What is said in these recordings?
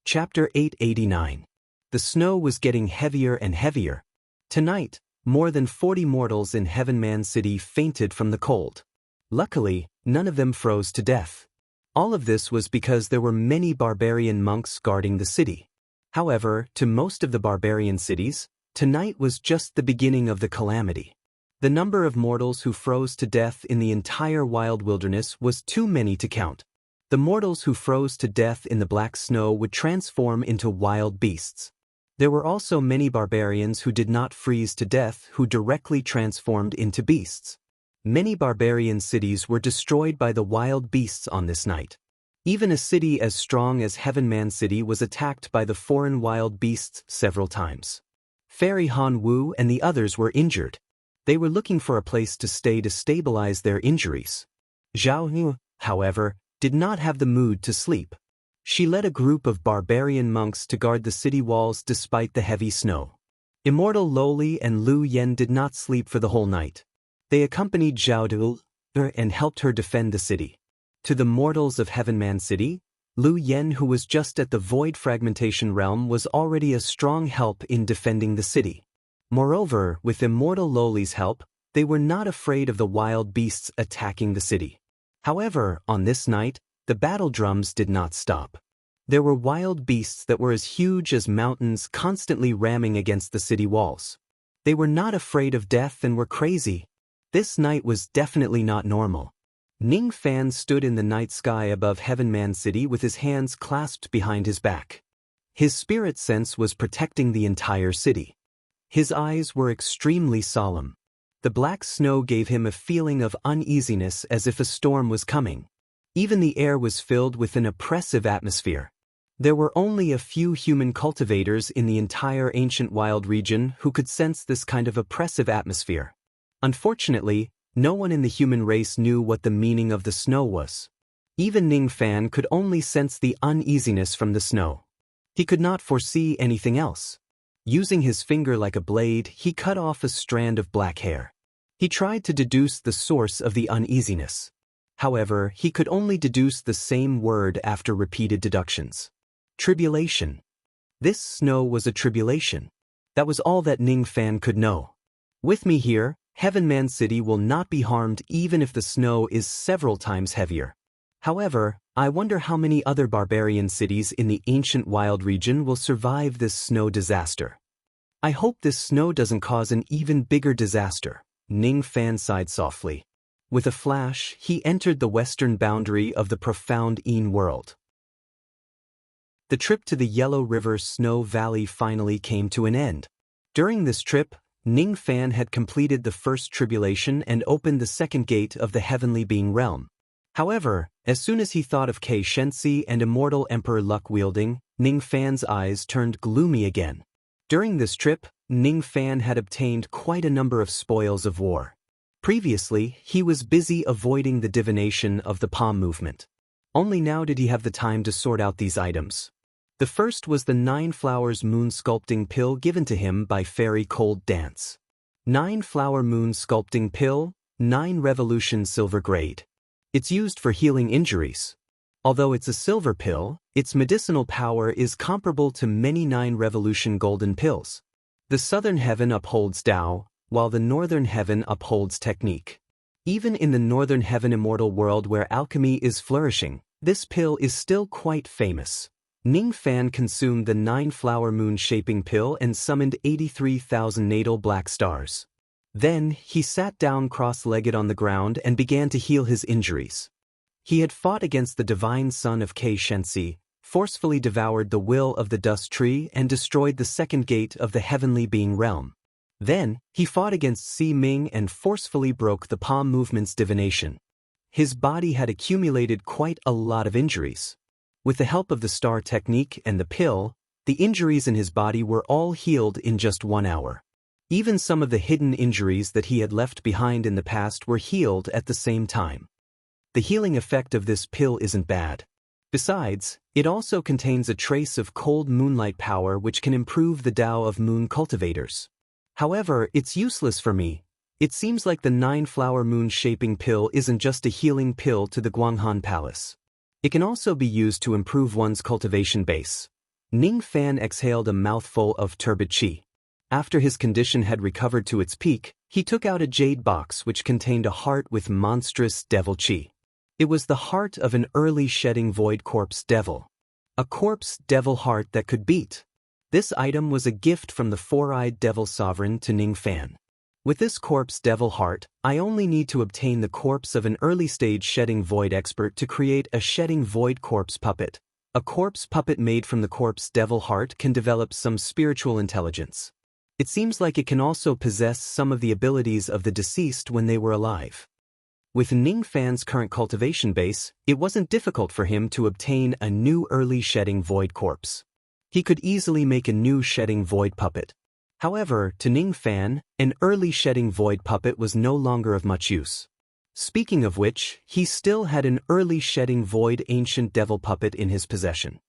Chapter 889. The snow was getting heavier and heavier. Tonight, more than 40 mortals in Heaven Man City fainted from the cold. Luckily, none of them froze to death. All of this was because there were many barbarian monks guarding the city. However, to most of the barbarian cities, tonight was just the beginning of the calamity. The number of mortals who froze to death in the entire wild wilderness was too many to count. The mortals who froze to death in the black snow would transform into wild beasts. There were also many barbarians who did not freeze to death who directly transformed into beasts. Many barbarian cities were destroyed by the wild beasts on this night. Even a city as strong as Heaven Man City was attacked by the foreign wild beasts several times. Fairy Han Wu and the others were injured. They were looking for a place to stay to stabilize their injuries. Zhao Hu, however, did not have the mood to sleep. She led a group of barbarian monks to guard the city walls despite the heavy snow. Immortal Loli and Lu Yen did not sleep for the whole night. They accompanied Zhao Du and helped her defend the city. To the mortals of Heaven Man City, Lu Yen, who was just at the Void Fragmentation Realm, was already a strong help in defending the city. Moreover, with Immortal Loli's help, they were not afraid of the wild beasts attacking the city. However, on this night, the battle drums did not stop. There were wild beasts that were as huge as mountains constantly ramming against the city walls. They were not afraid of death and were crazy. This night was definitely not normal. Ning Fan stood in the night sky above Heaven Man City with his hands clasped behind his back. His spirit sense was protecting the entire city. His eyes were extremely solemn. The black snow gave him a feeling of uneasiness as if a storm was coming. Even the air was filled with an oppressive atmosphere. There were only a few human cultivators in the entire ancient wild region who could sense this kind of oppressive atmosphere. Unfortunately, no one in the human race knew what the meaning of the snow was. Even Ning Fan could only sense the uneasiness from the snow. He could not foresee anything else. Using his finger like a blade, he cut off a strand of black hair. He tried to deduce the source of the uneasiness. However, he could only deduce the same word after repeated deductions. Tribulation. This snow was a tribulation. That was all that Ning Fan could know. With me here, Heaven Man City will not be harmed even if the snow is several times heavier. However, I wonder how many other barbarian cities in the ancient wild region will survive this snow disaster. I hope this snow doesn't cause an even bigger disaster. Ning Fan sighed softly. With a flash, he entered the western boundary of the profound Een world. The trip to the Yellow River Snow Valley finally came to an end. During this trip, Ning Fan had completed the first tribulation and opened the second gate of the Heavenly Being Realm. However, as soon as he thought of Kei Shensi and Immortal Emperor Luck-wielding, Ning Fan's eyes turned gloomy again. During this trip, Ning Fan had obtained quite a number of spoils of war. Previously, he was busy avoiding the divination of the palm movement. Only now did he have the time to sort out these items. The first was the 9 Flowers Moon Sculpting Pill given to him by Fairy Cold Dance. 9 Flower Moon Sculpting Pill, 9 Revolution Silver Grade. It's used for healing injuries. Although it's a silver pill, its medicinal power is comparable to many 9 Revolution Golden Pills. The Southern Heaven upholds Tao, while the Northern Heaven upholds technique. Even in the Northern Heaven immortal world where alchemy is flourishing, this pill is still quite famous. Ning Fan consumed the 9 Flower Moon Shaping Pill and summoned 83,000 natal black stars. Then, he sat down cross-legged on the ground and began to heal his injuries. He had fought against the divine son of Kei Shensi, forcefully devoured the will of the dust tree and destroyed the second gate of the Heavenly Being Realm. Then, he fought against Si Ming and forcefully broke the palm movement's divination. His body had accumulated quite a lot of injuries. With the help of the star technique and the pill, the injuries in his body were all healed in just 1 hour. Even some of the hidden injuries that he had left behind in the past were healed at the same time. The healing effect of this pill isn't bad. Besides, it also contains a trace of cold moonlight power which can improve the Tao of moon cultivators. However, it's useless for me. It seems like the 9 Flower Moon Shaping Pill isn't just a healing pill to the Guanghan Palace. It can also be used to improve one's cultivation base. Ning Fan exhaled a mouthful of turbid qi. After his condition had recovered to its peak, he took out a jade box which contained a heart with monstrous devil qi. It was the heart of an early shedding void corpse devil. A corpse devil heart that could beat. This item was a gift from the four-eyed devil sovereign to Ning Fan. With this corpse devil heart, I only need to obtain the corpse of an early-stage shedding void expert to create a shedding void corpse puppet. A corpse puppet made from the corpse devil heart can develop some spiritual intelligence. It seems like it can also possess some of the abilities of the deceased when they were alive. With Ning Fan's current cultivation base, it wasn't difficult for him to obtain a new early shedding void corpse. He could easily make a new shedding void puppet. However, to Ning Fan, an early shedding void puppet was no longer of much use. Speaking of which, he still had an early shedding void ancient devil puppet in his possession.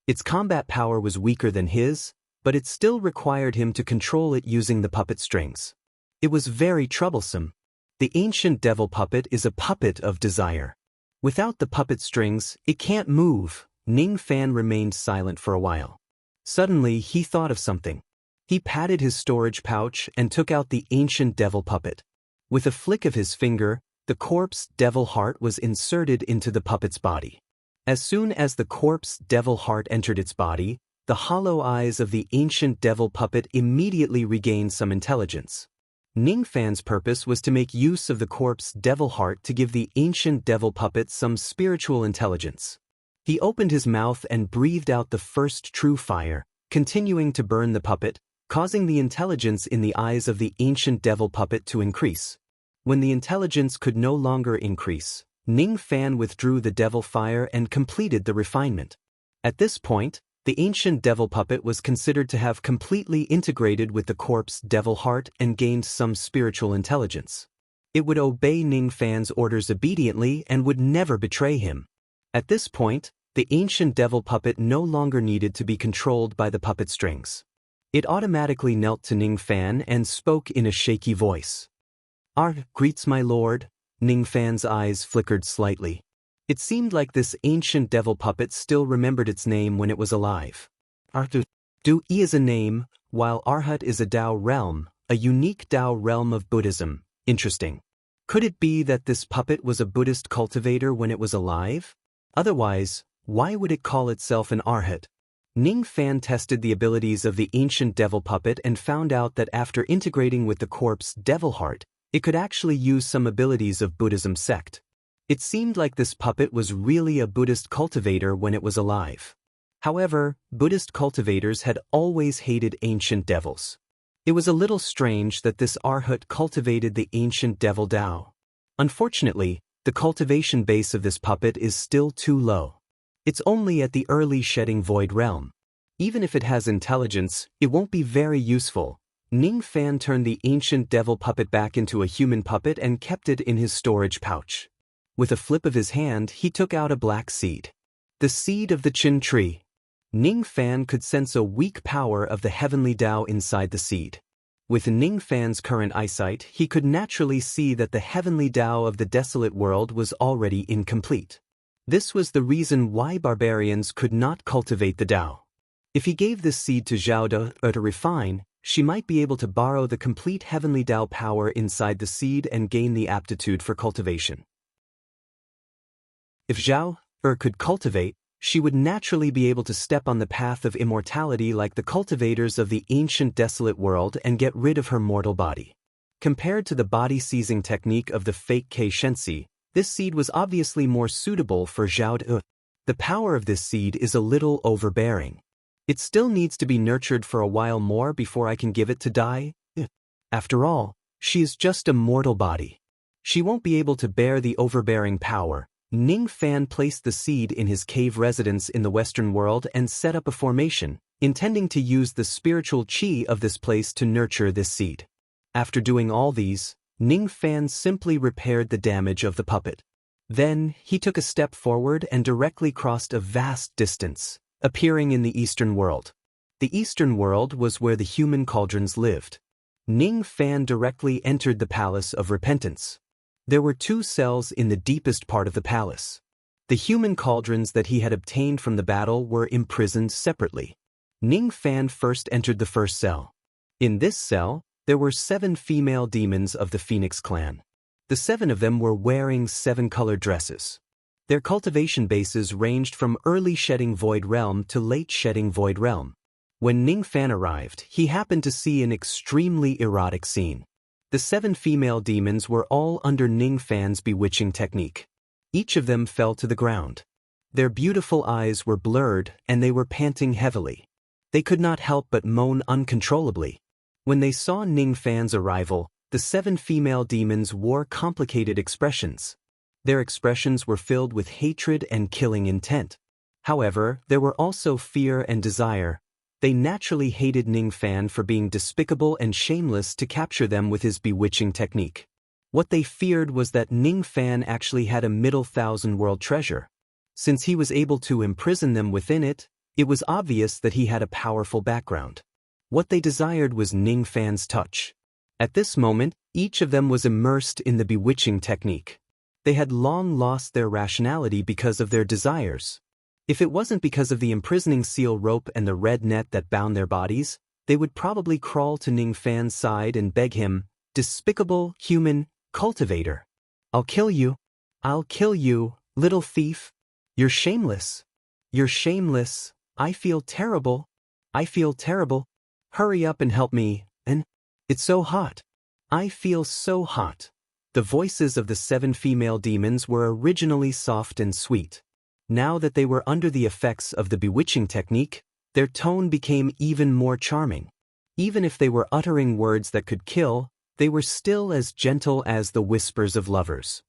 Its combat power was weaker than his, but it still required him to control it using the puppet strings. It was very troublesome. The ancient devil puppet is a puppet of desire. Without the puppet strings, it can't move. Ning Fan remained silent for a while. Suddenly, he thought of something. He patted his storage pouch and took out the ancient devil puppet. With a flick of his finger, the corpse devil heart was inserted into the puppet's body. As soon as the corpse devil heart entered its body, the hollow eyes of the ancient devil puppet immediately regained some intelligence. Ning Fan's purpose was to make use of the corpse devil heart to give the ancient devil puppet some spiritual intelligence. He opened his mouth and breathed out the first true fire, continuing to burn the puppet, causing the intelligence in the eyes of the ancient devil puppet to increase. When the intelligence could no longer increase, Ning Fan withdrew the devil fire and completed the refinement. At this point, the ancient devil puppet was considered to have completely integrated with the corpse devil heart and gained some spiritual intelligence. It would obey Ning Fan's orders obediently and would never betray him. At this point, the ancient devil puppet no longer needed to be controlled by the puppet strings. It automatically knelt to Ning Fan and spoke in a shaky voice. Greets my lord." Ning Fan's eyes flickered slightly. It seemed like this ancient devil puppet still remembered its name when it was alive. Du is a name, while Arhat is a Tao realm, a unique Tao realm of Buddhism. Interesting. Could it be that this puppet was a Buddhist cultivator when it was alive? Otherwise, why would it call itself an Arhat? Ning Fan tested the abilities of the ancient devil puppet and found out that after integrating with the corpse devil heart, it could actually use some abilities of Buddhism sect. It seemed like this puppet was really a Buddhist cultivator when it was alive. However, Buddhist cultivators had always hated ancient devils. It was a little strange that this Arhat cultivated the ancient devil Tao. Unfortunately, the cultivation base of this puppet is still too low. It's only at the early shedding void realm. Even if it has intelligence, it won't be very useful. Ning Fan turned the ancient devil puppet back into a human puppet and kept it in his storage pouch. With a flip of his hand, he took out a black seed. The seed of the Qin tree. Ning Fan could sense a weak power of the heavenly Tao inside the seed. With Ning Fan's current eyesight, he could naturally see that the heavenly Tao of the desolate world was already incomplete. This was the reason why barbarians could not cultivate the Tao. If he gave this seed to Zhao De to refine, she might be able to borrow the complete heavenly Tao power inside the seed and gain the aptitude for cultivation. If Zhao could cultivate, she would naturally be able to step on the path of immortality like the cultivators of the ancient desolate world and get rid of her mortal body. Compared to the body-seizing technique of the fake Kei Shensi, this seed was obviously more suitable for Zhao De. The power of this seed is a little overbearing. It still needs to be nurtured for a while more before I can give it to Dai. After all, she is just a mortal body. She won't be able to bear the overbearing power. Ning Fan placed the seed in his cave residence in the Western world and set up a formation, intending to use the spiritual qi of this place to nurture this seed. After doing all these, Ning Fan simply repaired the damage of the puppet. Then, he took a step forward and directly crossed a vast distance, appearing in the Eastern world. The Eastern world was where the human cauldrons lived. Ning Fan directly entered the Palace of Repentance. There were 2 cells in the deepest part of the palace. The human cauldrons that he had obtained from the battle were imprisoned separately. Ning Fan first entered the first cell. In this cell, there were 7 female demons of the Phoenix clan. The 7 of them were wearing 7 colored dresses. Their cultivation bases ranged from early shedding Void Realm to late shedding Void Realm. When Ning Fan arrived, he happened to see an extremely erotic scene. The 7 female demons were all under Ning Fan's bewitching technique. Each of them fell to the ground. Their beautiful eyes were blurred and they were panting heavily. They could not help but moan uncontrollably. When they saw Ning Fan's arrival, the 7 female demons wore complicated expressions. Their expressions were filled with hatred and killing intent. However, there were also fear and desire. They naturally hated Ning Fan for being despicable and shameless to capture them with his bewitching technique. What they feared was that Ning Fan actually had a middle thousand world treasure. Since he was able to imprison them within it, it was obvious that he had a powerful background. What they desired was Ning Fan's touch. At this moment, each of them was immersed in the bewitching technique. They had long lost their rationality because of their desires. If it wasn't because of the imprisoning seal rope and the red net that bound their bodies, they would probably crawl to Ning Fan's side and beg him, "Despicable, human, cultivator. I'll kill you. I'll kill you, little thief. You're shameless. You're shameless. I feel terrible. I feel terrible. Hurry up and help me, and it's so hot. I feel so hot." The voices of the 7 female demons were originally soft and sweet. Now that they were under the effects of the bewitching technique, their tone became even more charming. Even if they were uttering words that could kill, they were still as gentle as the whispers of lovers.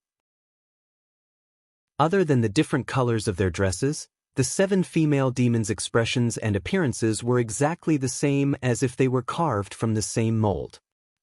Other than the different colors of their dresses, the 7 female demons' expressions and appearances were exactly the same as if they were carved from the same mold.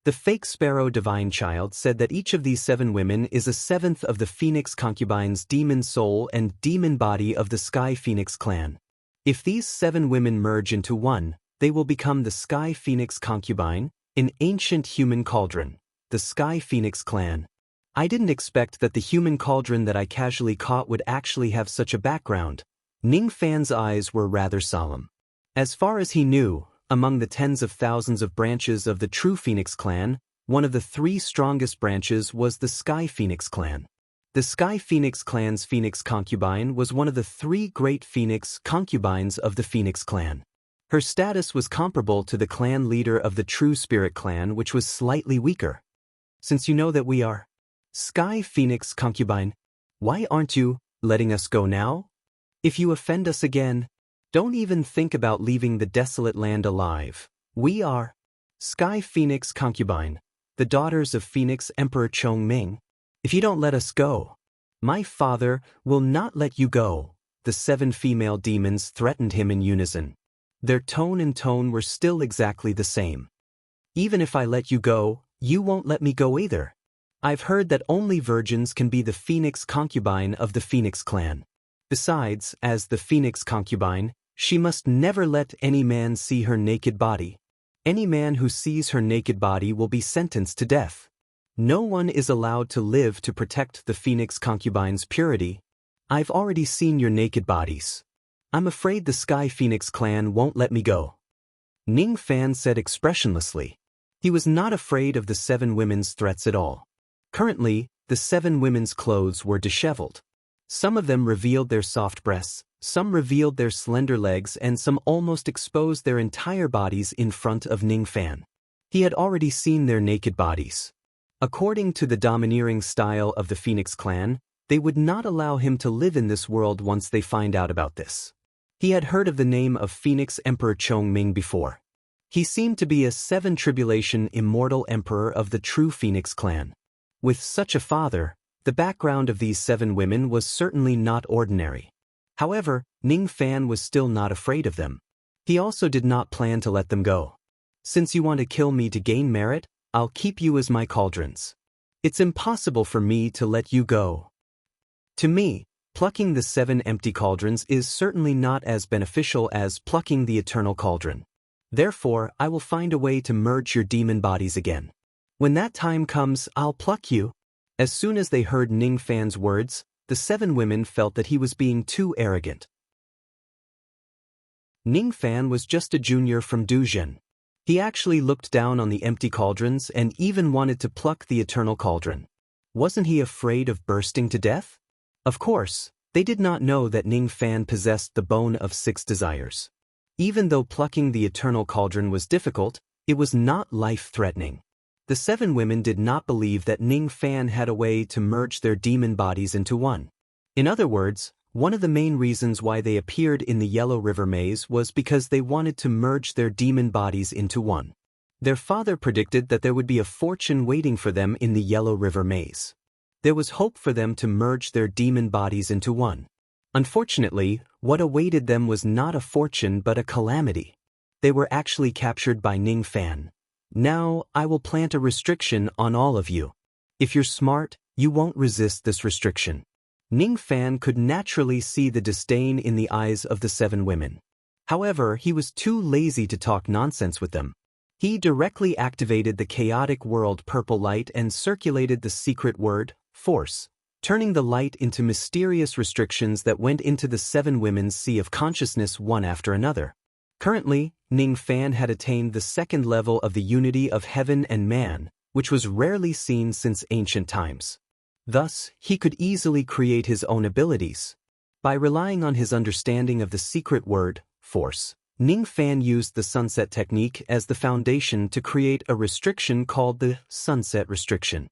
The fake sparrow divine child said that each of these 7 women is a 7th of the Phoenix concubine's demon soul and demon body of the Sky Phoenix clan. If these 7 women merge into one, they will become the Sky Phoenix concubine, an ancient human cauldron, the Sky Phoenix clan. I didn't expect that the human cauldron that I casually caught would actually have such a background. Ning Fan's eyes were rather solemn. As far as he knew, among the tens of thousands of branches of the true Phoenix clan, one of the 3 strongest branches was the Sky Phoenix clan. The Sky Phoenix clan's Phoenix concubine was one of the 3 great Phoenix concubines of the Phoenix clan. Her status was comparable to the clan leader of the True Spirit clan, which was slightly weaker. "Since you know that we are Sky Phoenix concubine, why aren't you letting us go now? If you offend us again, don't even think about leaving the desolate land alive. We are Sky Phoenix concubine, the daughters of Phoenix Emperor Chongming. If you don't let us go, my father will not let you go." The 7 female demons threatened him in unison. Their tone and tone were still exactly the same. "Even if I let you go, you won't let me go either. I've heard that only virgins can be the Phoenix concubine of the Phoenix clan. Besides, as the Phoenix concubine, she must never let any man see her naked body. Any man who sees her naked body will be sentenced to death. No one is allowed to live to protect the Phoenix concubine's purity. I've already seen your naked bodies. I'm afraid the Sky Phoenix clan won't let me go." Ning Fan said expressionlessly. He was not afraid of the 7 women's threats at all. Currently, the 7 women's clothes were disheveled. Some of them revealed their soft breasts, some revealed their slender legs, and some almost exposed their entire bodies in front of Ning Fan. He had already seen their naked bodies. According to the domineering style of the Phoenix clan, they would not allow him to live in this world once they find out about this. He had heard of the name of Phoenix Emperor Chongming before. He seemed to be a 7 tribulation immortal emperor of the true Phoenix clan. With such a father, the background of these 7 women was certainly not ordinary. However, Ning Fan was still not afraid of them. He also did not plan to let them go. "Since you want to kill me to gain merit, I'll keep you as my cauldrons. It's impossible for me to let you go." To me, plucking the 7 empty cauldrons is certainly not as beneficial as plucking the eternal cauldron. Therefore, I will find a way to merge your demon bodies again. When that time comes, I'll pluck you. As soon as they heard Ning Fan's words, The 7 women felt that he was being too arrogant. Ningfan was just a junior from Duzhen. He actually looked down on the empty cauldrons and even wanted to pluck the eternal cauldron. Wasn't he afraid of bursting to death? Of course, they did not know that Ningfan possessed the bone of 6 desires. Even though plucking the eternal cauldron was difficult, it was not life-threatening. The 7 women did not believe that Ningfan had a way to merge their demon bodies into one. In other words, one of the main reasons why they appeared in the Yellow River Maze was because they wanted to merge their demon bodies into one. Their father predicted that there would be a fortune waiting for them in the Yellow River Maze. There was hope for them to merge their demon bodies into one. Unfortunately, what awaited them was not a fortune but a calamity. They were actually captured by Ningfan. Now, I will plant a restriction on all of you. If you're smart, you won't resist this restriction. Ningfan could naturally see the disdain in the eyes of the 7 women. However, he was too lazy to talk nonsense with them. He directly activated the chaotic world purple light and circulated the secret word, force, turning the light into mysterious restrictions that went into the 7 women's sea of consciousness one after another. Currently, Ningfan had attained the 2nd level of the unity of heaven and man, which was rarely seen since ancient times. Thus, he could easily create his own abilities. By relying on his understanding of the secret word, force, Ningfan used the sunset technique as the foundation to create a restriction called the sunset restriction.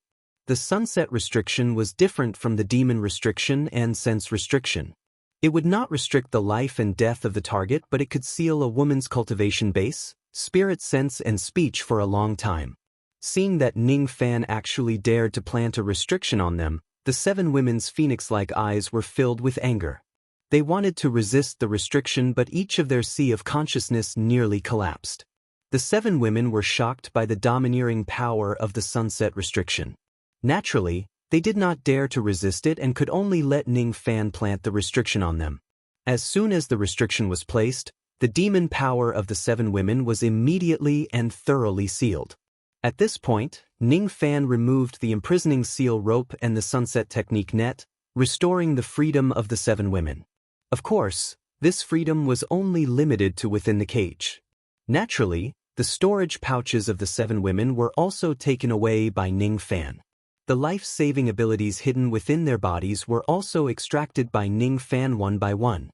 The sunset restriction was different from the demon restriction and sense restriction. It would not restrict the life and death of the target, but it could seal a woman's cultivation base, spirit sense and speech for a long time. Seeing that Ningfan actually dared to plant a restriction on them, the 7 women's phoenix-like eyes were filled with anger. They wanted to resist the restriction, but each of their sea of consciousness nearly collapsed. The 7 women were shocked by the domineering power of the sunset restriction. Naturally, they did not dare to resist it and could only let Ningfan plant the restriction on them. As soon as the restriction was placed, the demon power of the 7 women was immediately and thoroughly sealed. At this point, Ningfan removed the imprisoning seal rope and the sunset technique net, restoring the freedom of the 7 women. Of course, this freedom was only limited to within the cage. Naturally, the storage pouches of the 7 women were also taken away by Ningfan. The life-saving abilities hidden within their bodies were also extracted by Ningfan one by one.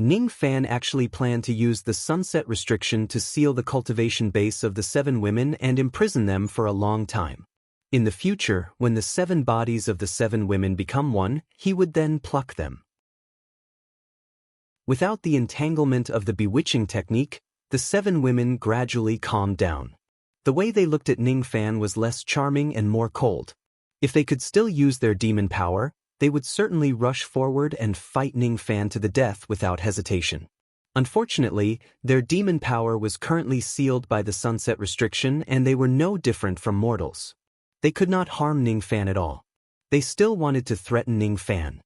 Ningfan actually planned to use the sunset restriction to seal the cultivation base of the 7 women and imprison them for a long time. In the future, when the 7 bodies of the 7 women become one, he would then pluck them. Without the entanglement of the bewitching technique, the 7 women gradually calmed down. The way they looked at Ningfan was less charming and more cold. If they could still use their demon power, they would certainly rush forward and fight Ningfan to the death without hesitation. Unfortunately, their demon power was currently sealed by the sunset restriction and they were no different from mortals. They could not harm Ningfan at all. They still wanted to threaten Ningfan.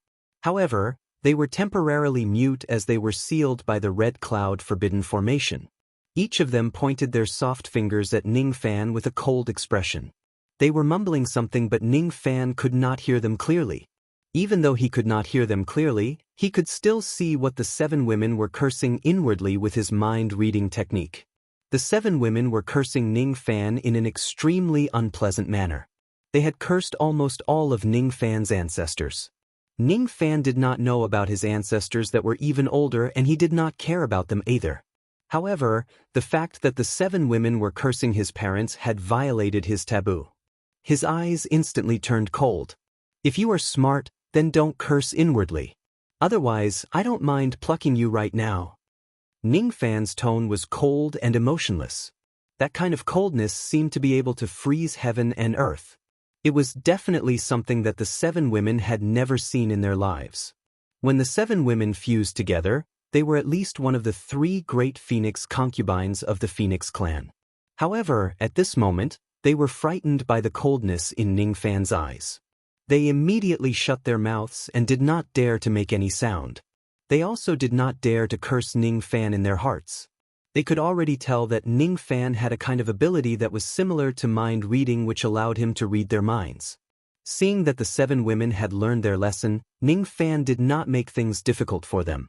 However, they were temporarily mute as they were sealed by the red cloud forbidden formation. Each of them pointed their soft fingers at Ningfan with a cold expression. They were mumbling something, but Ningfan could not hear them clearly. Even though he could not hear them clearly, he could still see what the 7 women were cursing inwardly with his mind-reading technique. The 7 women were cursing Ningfan in an extremely unpleasant manner. They had cursed almost all of Ningfan's ancestors. Ningfan did not know about his ancestors that were even older, and he did not care about them either. However, the fact that the 7 women were cursing his parents had violated his taboo. His eyes instantly turned cold. If you are smart, then don't curse inwardly. Otherwise, I don't mind plucking you right now. Ningfan's tone was cold and emotionless. That kind of coldness seemed to be able to freeze heaven and earth. It was definitely something that the 7 women had never seen in their lives. When the 7 women fused together, they were at least one of the 3 great Phoenix concubines of the Phoenix clan. However, at this moment, they were frightened by the coldness in Ningfan's eyes. They immediately shut their mouths and did not dare to make any sound. They also did not dare to curse Ningfan in their hearts. They could already tell that Ningfan had a kind of ability that was similar to mind reading, which allowed him to read their minds. Seeing that the 7 women had learned their lesson, Ning Fan did not make things difficult for them.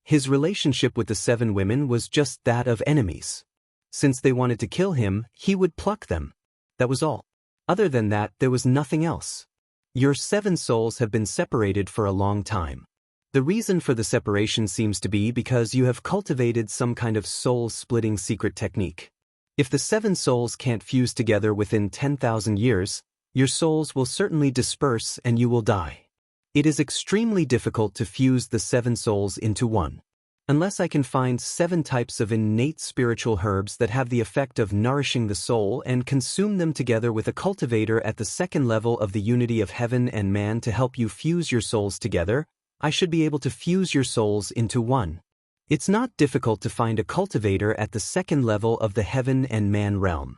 His relationship with the 7 women was just that of enemies. Since they wanted to kill him, he would pluck them. That was all. Other than that, there was nothing else. Your 7 souls have been separated for a long time. The reason for the separation seems to be because you have cultivated some kind of soul-splitting secret technique. If the 7 souls can't fuse together within 10,000 years, your souls will certainly disperse and you will die. It is extremely difficult to fuse the 7 souls into one. Unless I can find 7 types of innate spiritual herbs that have the effect of nourishing the soul and consume them together with a cultivator at the 2nd level of the unity of heaven and man to help you fuse your souls together, I should be able to fuse your souls into one. It's not difficult to find a cultivator at the 2nd level of the heaven and man realm.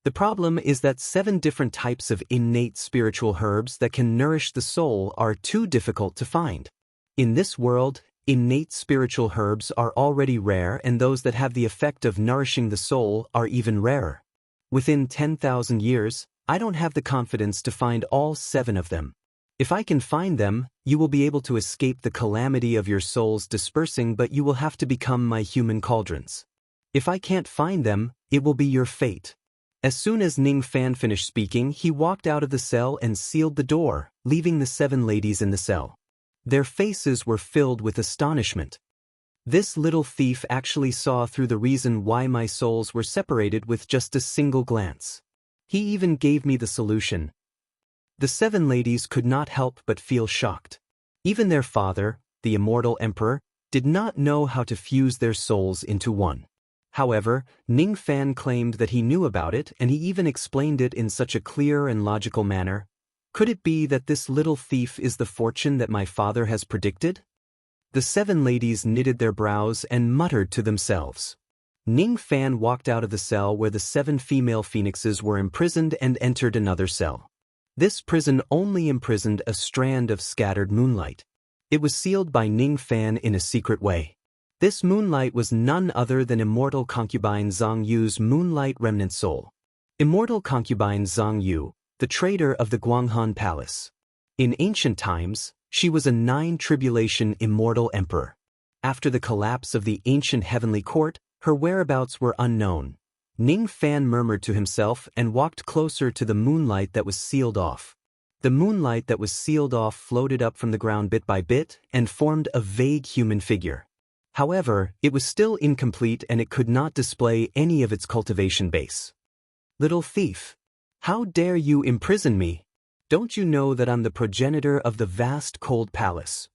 The problem is that 7 different types of innate spiritual herbs that can nourish the soul are too difficult to find. In this world, innate spiritual herbs are already rare, and those that have the effect of nourishing the soul are even rarer. Within 10,000 years, I don't have the confidence to find all 7 of them. If I can find them, you will be able to escape the calamity of your souls dispersing, but you will have to become my human cauldrons. If I can't find them, it will be your fate. As soon as Ning Fan finished speaking, he walked out of the cell and sealed the door, leaving the 7 ladies in the cell. Their faces were filled with astonishment. This little thief actually saw through the reason why my souls were separated with just a single glance. He even gave me the solution. The 7 ladies could not help but feel shocked. Even their father, the immortal emperor, did not know how to fuse their souls into one. However, Ning Fan claimed that he knew about it, and he even explained it in such a clear and logical manner. Could it be that this little thief is the fortune that my father has predicted? The 7 ladies knitted their brows and muttered to themselves. Ning Fan walked out of the cell where the 7 female phoenixes were imprisoned and entered another cell. This prison only imprisoned a strand of scattered moonlight. It was sealed by Ning Fan in a secret way. This moonlight was none other than immortal concubine Zhang Yu's moonlight remnant soul. Immortal concubine Zhang Yu, the trader of the Guanghan Palace. In ancient times, she was a 9-tribulation immortal emperor. After the collapse of the ancient heavenly court, her whereabouts were unknown. Ning Fan murmured to himself and walked closer to the moonlight that was sealed off. The moonlight that was sealed off floated up from the ground bit by bit and formed a vague human figure. However, it was still incomplete and it could not display any of its cultivation base. Little thief! How dare you imprison me? Don't you know that I'm the progenitor of the vast cold palace?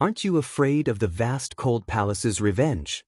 Aren't you afraid of the vast cold palace's revenge?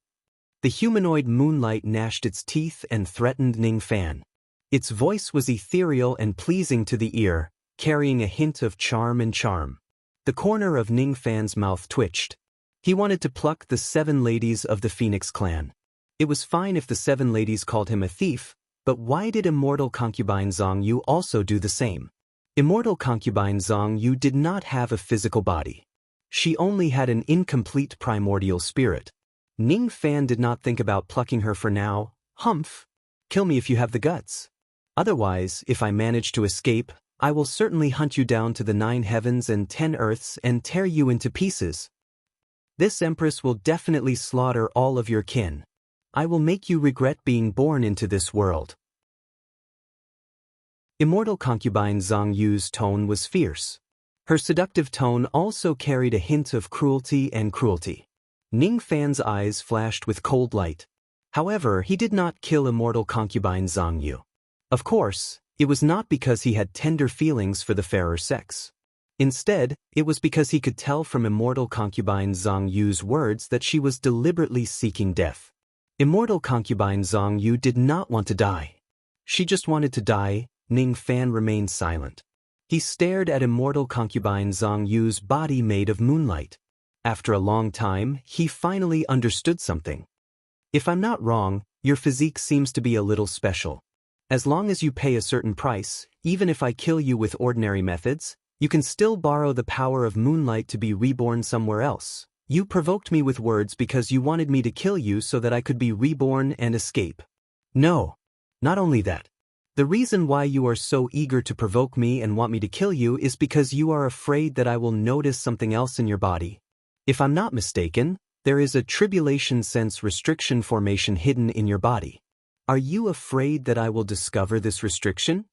The humanoid moonlight gnashed its teeth and threatened Ning Fan. Its voice was ethereal and pleasing to the ear, carrying a hint of charm and charm. The corner of Ning Fan's mouth twitched. He wanted to pluck the 7 ladies of the Phoenix clan. It was fine if the 7 ladies called him a thief, but why did immortal concubine Zhang Yu also do the same? Immortal concubine Zhang Yu did not have a physical body. She only had an incomplete primordial spirit. Ning Fan did not think about plucking her for now. Humph! Kill me if you have the guts. Otherwise, if I manage to escape, I will certainly hunt you down to the 9 heavens and 10 earths and tear you into pieces. This empress will definitely slaughter all of your kin. I will make you regret being born into this world. Immortal concubine Zhang Yu's tone was fierce. Her seductive tone also carried a hint of cruelty and cruelty. Ning Fan's eyes flashed with cold light. However, he did not kill immortal concubine Zhang Yu. Of course, it was not because he had tender feelings for the fairer sex. Instead, it was because he could tell from immortal concubine Zhang Yu's words that she was deliberately seeking death. Immortal concubine Zhang Yu did not want to die. She just wanted to die. Ning Fan remained silent. He stared at immortal concubine Zhang Yu's body made of moonlight. After a long time, he finally understood something. If I'm not wrong, your physique seems to be a little special. As long as you pay a certain price, even if I kill you with ordinary methods, you can still borrow the power of moonlight to be reborn somewhere else. You provoked me with words because you wanted me to kill you so that I could be reborn and escape. No. Not only that. The reason why you are so eager to provoke me and want me to kill you is because you are afraid that I will notice something else in your body. If I'm not mistaken, there is a tribulation sense restriction formation hidden in your body. Are you afraid that I will discover this restriction?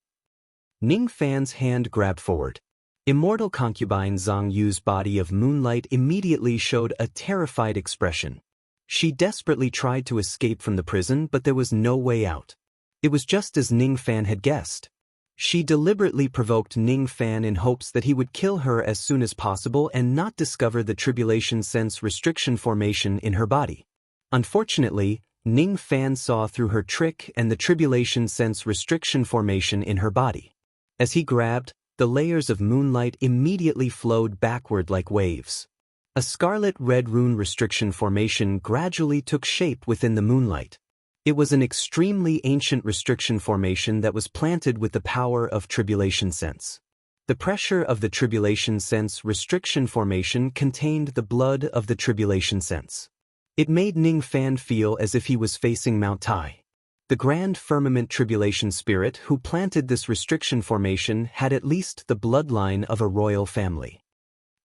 Ning Fan's hand grabbed forward. Immortal concubine Zhang Yu's body of moonlight immediately showed a terrified expression. She desperately tried to escape from the prison, but there was no way out. It was just as Ning Fan had guessed. She deliberately provoked Ning Fan in hopes that he would kill her as soon as possible and not discover the tribulation sense restriction formation in her body. Unfortunately, Ning Fan saw through her trick and the tribulation sense restriction formation in her body. As he grabbed, the layers of moonlight immediately flowed backward like waves. A scarlet-red rune restriction formation gradually took shape within the moonlight. It was an extremely ancient restriction formation that was planted with the power of tribulation sense. The pressure of the tribulation sense restriction formation contained the blood of the tribulation sense. It made Ning Fan feel as if he was facing Mount Tai. The grand firmament tribulation spirit who planted this restriction formation had at least the bloodline of a royal family.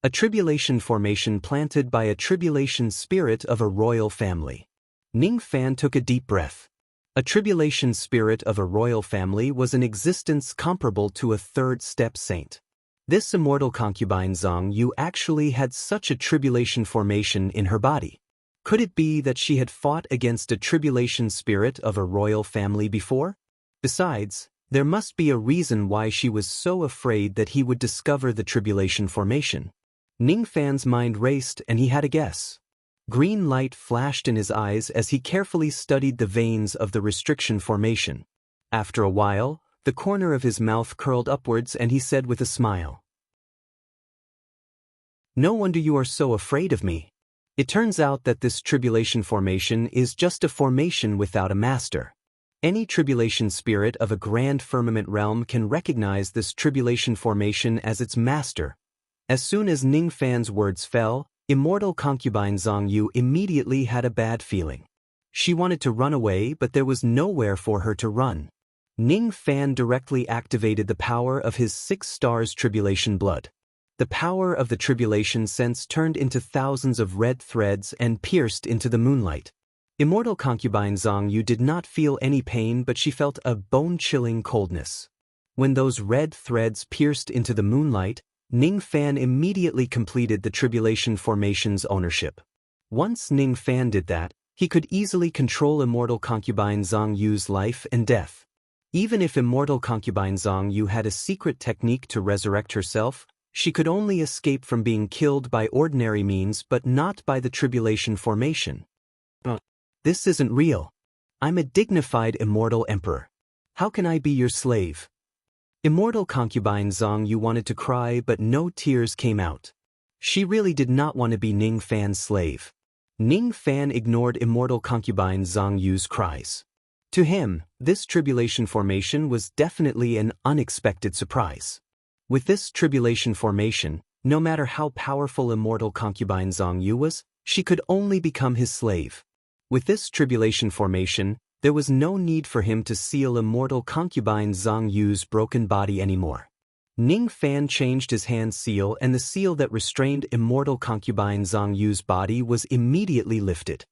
A tribulation formation planted by a tribulation spirit of a royal family. Ning Fan took a deep breath. A tribulation spirit of a royal family was an existence comparable to a third-step saint. This immortal concubine Zhang Yu actually had such a tribulation formation in her body. Could it be that she had fought against a tribulation spirit of a royal family before? Besides, there must be a reason why she was so afraid that he would discover the tribulation formation. Ning Fan's mind raced and he had a guess. Green light flashed in his eyes as he carefully studied the veins of the restriction formation. After a while, the corner of his mouth curled upwards and he said with a smile, "No wonder you are so afraid of me. It turns out that this tribulation formation is just a formation without a master. Any tribulation spirit of a grand firmament realm can recognize this tribulation formation as its master." As soon as Ning Fan's words fell, immortal concubine Zhang Yu immediately had a bad feeling. She wanted to run away, but there was nowhere for her to run. Ning Fan directly activated the power of his 6 stars tribulation blood. The power of the tribulation sense turned into thousands of red threads and pierced into the moonlight. Immortal concubine Zhang Yu did not feel any pain, but she felt a bone-chilling coldness. When those red threads pierced into the moonlight, Ning Fan immediately completed the tribulation formation's ownership. Once Ning Fan did that, he could easily control immortal concubine Zhang Yu's life and death. Even if immortal concubine Zhang Yu had a secret technique to resurrect herself, she could only escape from being killed by ordinary means but not by the tribulation formation. This isn't real. I'm a dignified immortal emperor. How can I be your slave? Immortal concubine Zhang Yu wanted to cry, but no tears came out. She really did not want to be Ning Fan's slave. Ning Fan ignored immortal concubine Zhang Yu's cries. To him, this tribulation formation was definitely an unexpected surprise. With this tribulation formation, no matter how powerful immortal concubine Zhang Yu was, she could only become his slave. With this tribulation formation, there was no need for him to seal immortal concubine Zhang Yu's broken body anymore. Ning Fan changed his hand seal and the seal that restrained immortal concubine Zhang Yu's body was immediately lifted.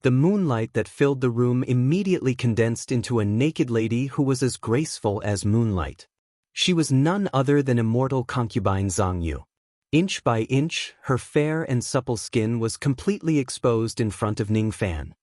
The moonlight that filled the room immediately condensed into a naked lady who was as graceful as moonlight. She was none other than immortal concubine Zhang Yu. Inch by inch, her fair and supple skin was completely exposed in front of Ning Fan.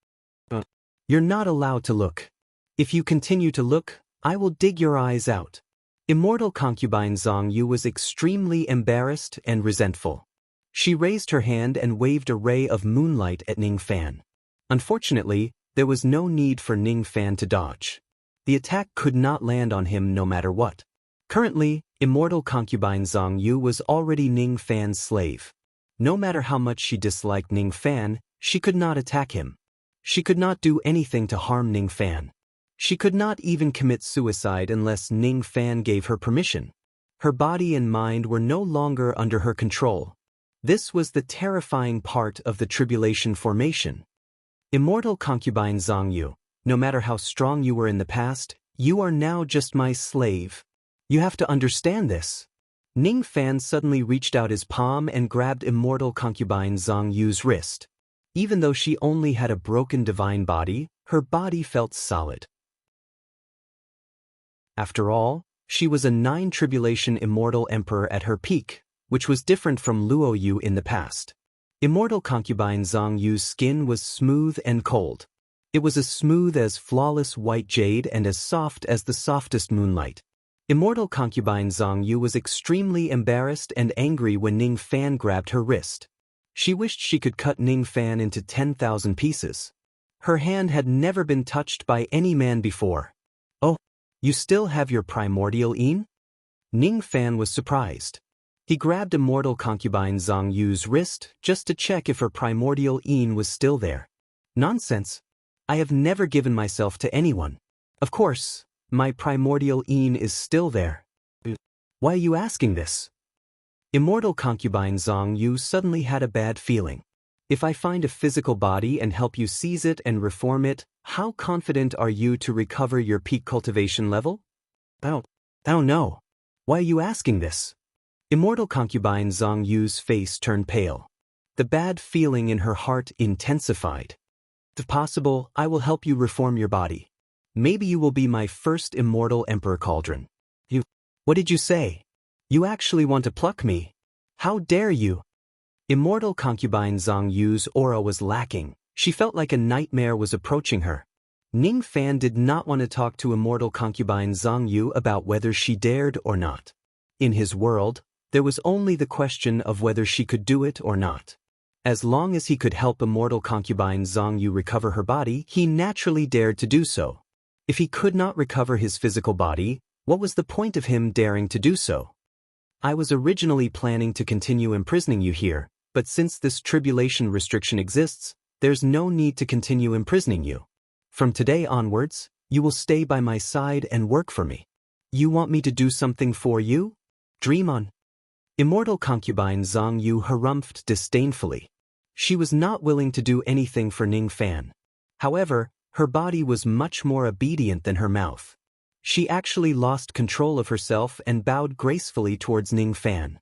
You're not allowed to look. If you continue to look, I will dig your eyes out. Immortal concubine Zhang Yu was extremely embarrassed and resentful. She raised her hand and waved a ray of moonlight at Ning Fan. Unfortunately, there was no need for Ning Fan to dodge. The attack could not land on him no matter what. Currently, immortal concubine Zhang Yu was already Ning Fan's slave. No matter how much she disliked Ning Fan, she could not attack him. She could not do anything to harm Ning Fan. She could not even commit suicide unless Ning Fan gave her permission. Her body and mind were no longer under her control. This was the terrifying part of the tribulation formation. Immortal concubine Zhang Yu, no matter how strong you were in the past, You are now just my slave. You have to understand this. Ning Fan suddenly reached out his palm and grabbed immortal concubine Zhang Yu's wrist. Even though she only had a broken divine body, her body felt solid. After all, she was a 9-tribulation immortal emperor at her peak, which was different from Luo Yu in the past. Immortal concubine Zhang Yu's skin was smooth and cold. It was as smooth as flawless white jade and as soft as the softest moonlight. Immortal concubine Zhang Yu was extremely embarrassed and angry when Ning Fan grabbed her wrist. She wished she could cut Ning Fan into 10,000 pieces. Her hand had never been touched by any man before. Oh, you still have your primordial Yin? Ning Fan was surprised. He grabbed immortal concubine Zhang Yu's wrist just to check if her primordial Yin was still there. Nonsense. I have never given myself to anyone. Of course, my primordial Yin is still there. Why are you asking this? Immortal concubine Zhang Yu suddenly had a bad feeling. If I find a physical body and help you seize it and reform it, how confident are you to recover your peak cultivation level? I don't know. Why are you asking this? Immortal concubine Zhang Yu's face turned pale. The bad feeling in her heart intensified. If possible, I will help you reform your body. Maybe you will be my first immortal emperor cauldron. What did you say? You actually want to pluck me? How dare you? Immortal concubine Zhang Yu's aura was lacking. She felt like a nightmare was approaching her. Ning Fan did not want to talk to immortal concubine Zhang Yu about whether she dared or not. In his world, there was only the question of whether she could do it or not. As long as he could help immortal concubine Zhang Yu recover her body, he naturally dared to do so. If he could not recover his physical body, what was the point of him daring to do so? I was originally planning to continue imprisoning you here, but since this tribulation restriction exists, there's no need to continue imprisoning you. From today onwards, you will stay by my side and work for me. You want me to do something for you? Dream on. Immortal concubine Zhang Yu harumphed disdainfully. She was not willing to do anything for Ning Fan. However, her body was much more obedient than her mouth. She actually lost control of herself and bowed gracefully towards Ning Fan.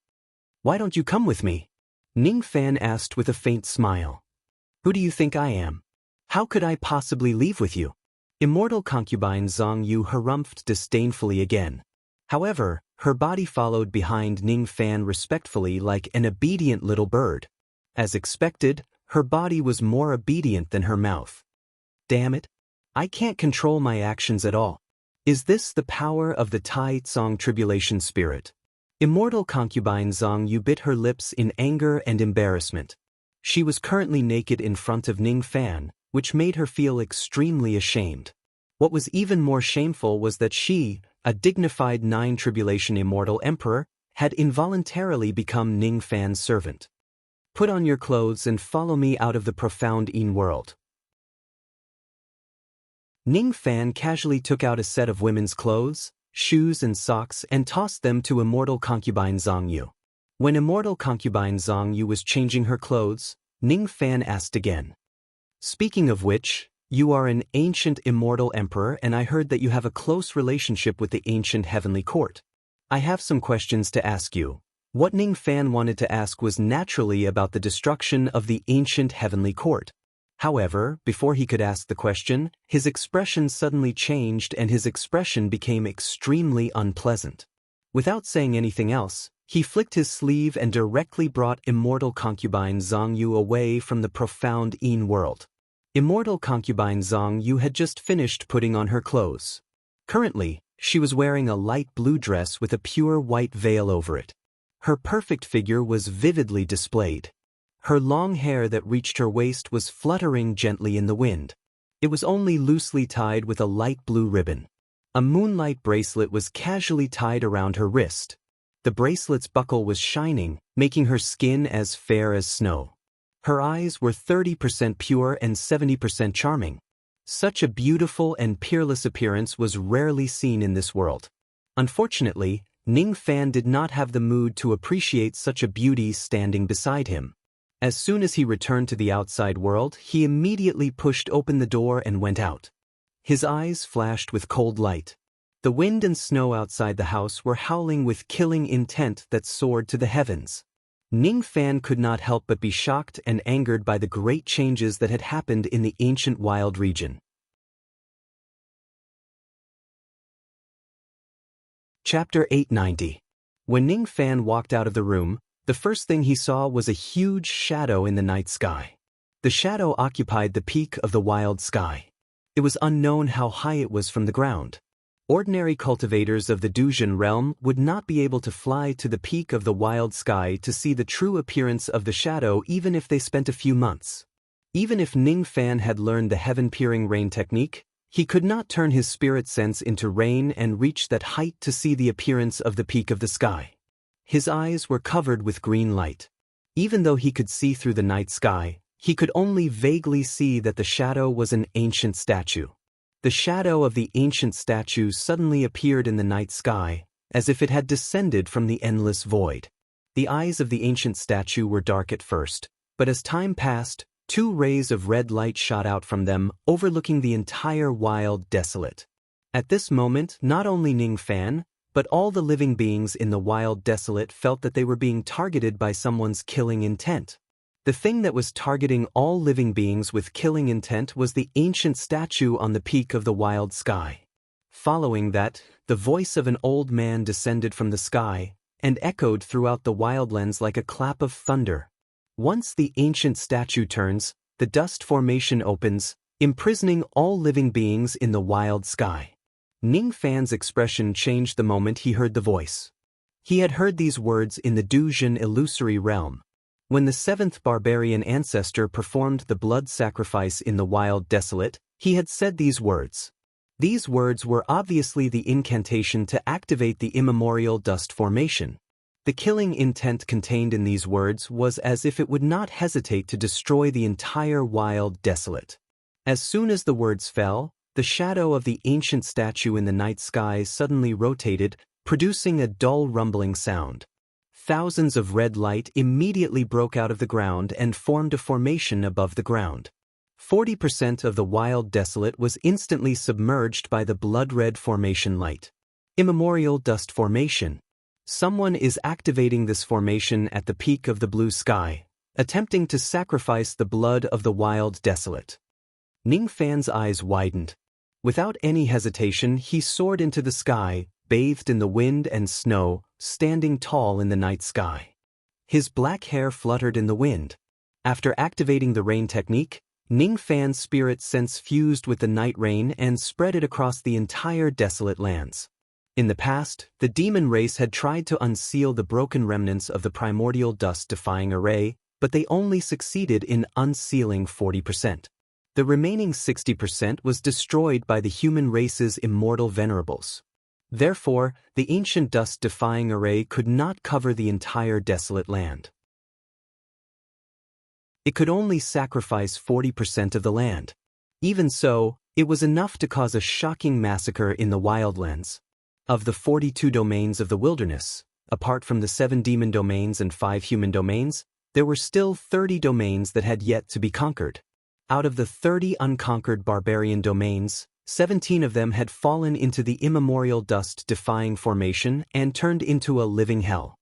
Why don't you come with me? Ning Fan asked with a faint smile. Who do you think I am? How could I possibly leave with you? Immortal concubine Zhang Yu harumphed disdainfully again. However, her body followed behind Ning Fan respectfully like an obedient little bird. As expected, her body was more obedient than her mouth. Damn it! I can't control my actions at all. Is this the power of the Tai Tsong tribulation spirit? Immortal concubine Zhang Yu bit her lips in anger and embarrassment. She was currently naked in front of Ning Fan, which made her feel extremely ashamed. What was even more shameful was that she, a dignified 9-tribulation immortal emperor, had involuntarily become Ning Fan's servant. Put on your clothes and follow me out of the profound Yin world. Ning Fan casually took out a set of women's clothes, shoes and socks and tossed them to immortal concubine Zhang Yu. When immortal concubine Zhang Yu was changing her clothes, Ning Fan asked again. Speaking of which, you are an ancient immortal emperor and I heard that you have a close relationship with the ancient heavenly court. I have some questions to ask you. What Ning Fan wanted to ask was naturally about the destruction of the ancient heavenly court. However, before he could ask the question, his expression suddenly changed and his expression became extremely unpleasant. Without saying anything else, he flicked his sleeve and directly brought immortal concubine Zhang Yu away from the profound Yin world. Immortal concubine Zhang Yu had just finished putting on her clothes. Currently, she was wearing a light blue dress with a pure white veil over it. Her perfect figure was vividly displayed. Her long hair that reached her waist was fluttering gently in the wind. It was only loosely tied with a light blue ribbon. A moonlight bracelet was casually tied around her wrist. The bracelet's buckle was shining, making her skin as fair as snow. Her eyes were 30% pure and 70% charming. Such a beautiful and peerless appearance was rarely seen in this world. Unfortunately, Ning Fan did not have the mood to appreciate such a beauty standing beside him. As soon as he returned to the outside world, he immediately pushed open the door and went out. His eyes flashed with cold light. The wind and snow outside the house were howling with killing intent that soared to the heavens. Ning Fan could not help but be shocked and angered by the great changes that had happened in the ancient wild region. Chapter 890. When Ning Fan walked out of the room, the first thing he saw was a huge shadow in the night sky. The shadow occupied the peak of the wild sky. It was unknown how high it was from the ground. Ordinary cultivators of the Dujin realm would not be able to fly to the peak of the wild sky to see the true appearance of the shadow even if they spent a few months. Even if Ning Fan had learned the heaven-peering rain technique, he could not turn his spirit sense into rain and reach that height to see the appearance of the peak of the sky. His eyes were covered with green light. Even though he could see through the night sky, he could only vaguely see that the shadow was an ancient statue. The shadow of the ancient statue suddenly appeared in the night sky, as if it had descended from the endless void. The eyes of the ancient statue were dark at first, but as time passed, 2 rays of red light shot out from them, overlooking the entire wild desolate. At this moment, not only Ning Fan, but all the living beings in the wild desolate felt that they were being targeted by someone's killing intent. The thing that was targeting all living beings with killing intent was the ancient statue on the peak of the wild sky. Following that, the voice of an old man descended from the sky and echoed throughout the wildlands like a clap of thunder. Once the ancient statue turns, the dust formation opens, imprisoning all living beings in the wild sky. Ning Fan's expression changed the moment he heard the voice. He had heard these words in the Dujin illusory realm. When the 7th barbarian ancestor performed the blood sacrifice in the wild desolate, he had said these words. These words were obviously the incantation to activate the immemorial dust formation. The killing intent contained in these words was as if it would not hesitate to destroy the entire wild desolate. As soon as the words fell, the shadow of the ancient statue in the night sky suddenly rotated, producing a dull rumbling sound. Thousands of red light immediately broke out of the ground and formed a formation above the ground. 40% of the wild desolate was instantly submerged by the blood-red formation light. Immemorial dust formation. Someone is activating this formation at the peak of the blue sky, attempting to sacrifice the blood of the wild desolate. Ning Fan's eyes widened. Without any hesitation, he soared into the sky, bathed in the wind and snow, standing tall in the night sky. His black hair fluttered in the wind. After activating the rain technique, Ning Fan's spirit sense fused with the night rain and spread it across the entire desolate lands. In the past, the demon race had tried to unseal the broken remnants of the primordial dust-defying array, but they only succeeded in unsealing 40%. The remaining 60% was destroyed by the human race's immortal venerables. Therefore, the ancient dust-defying array could not cover the entire desolate land. It could only sacrifice 40% of the land. Even so, it was enough to cause a shocking massacre in the wildlands. Of the 42 domains of the wilderness, apart from the 7 demon domains and 5 human domains, there were still 30 domains that had yet to be conquered. Out of the 30 unconquered barbarian domains, 17 of them had fallen into the immemorial dust-defying formation and turned into a living hell.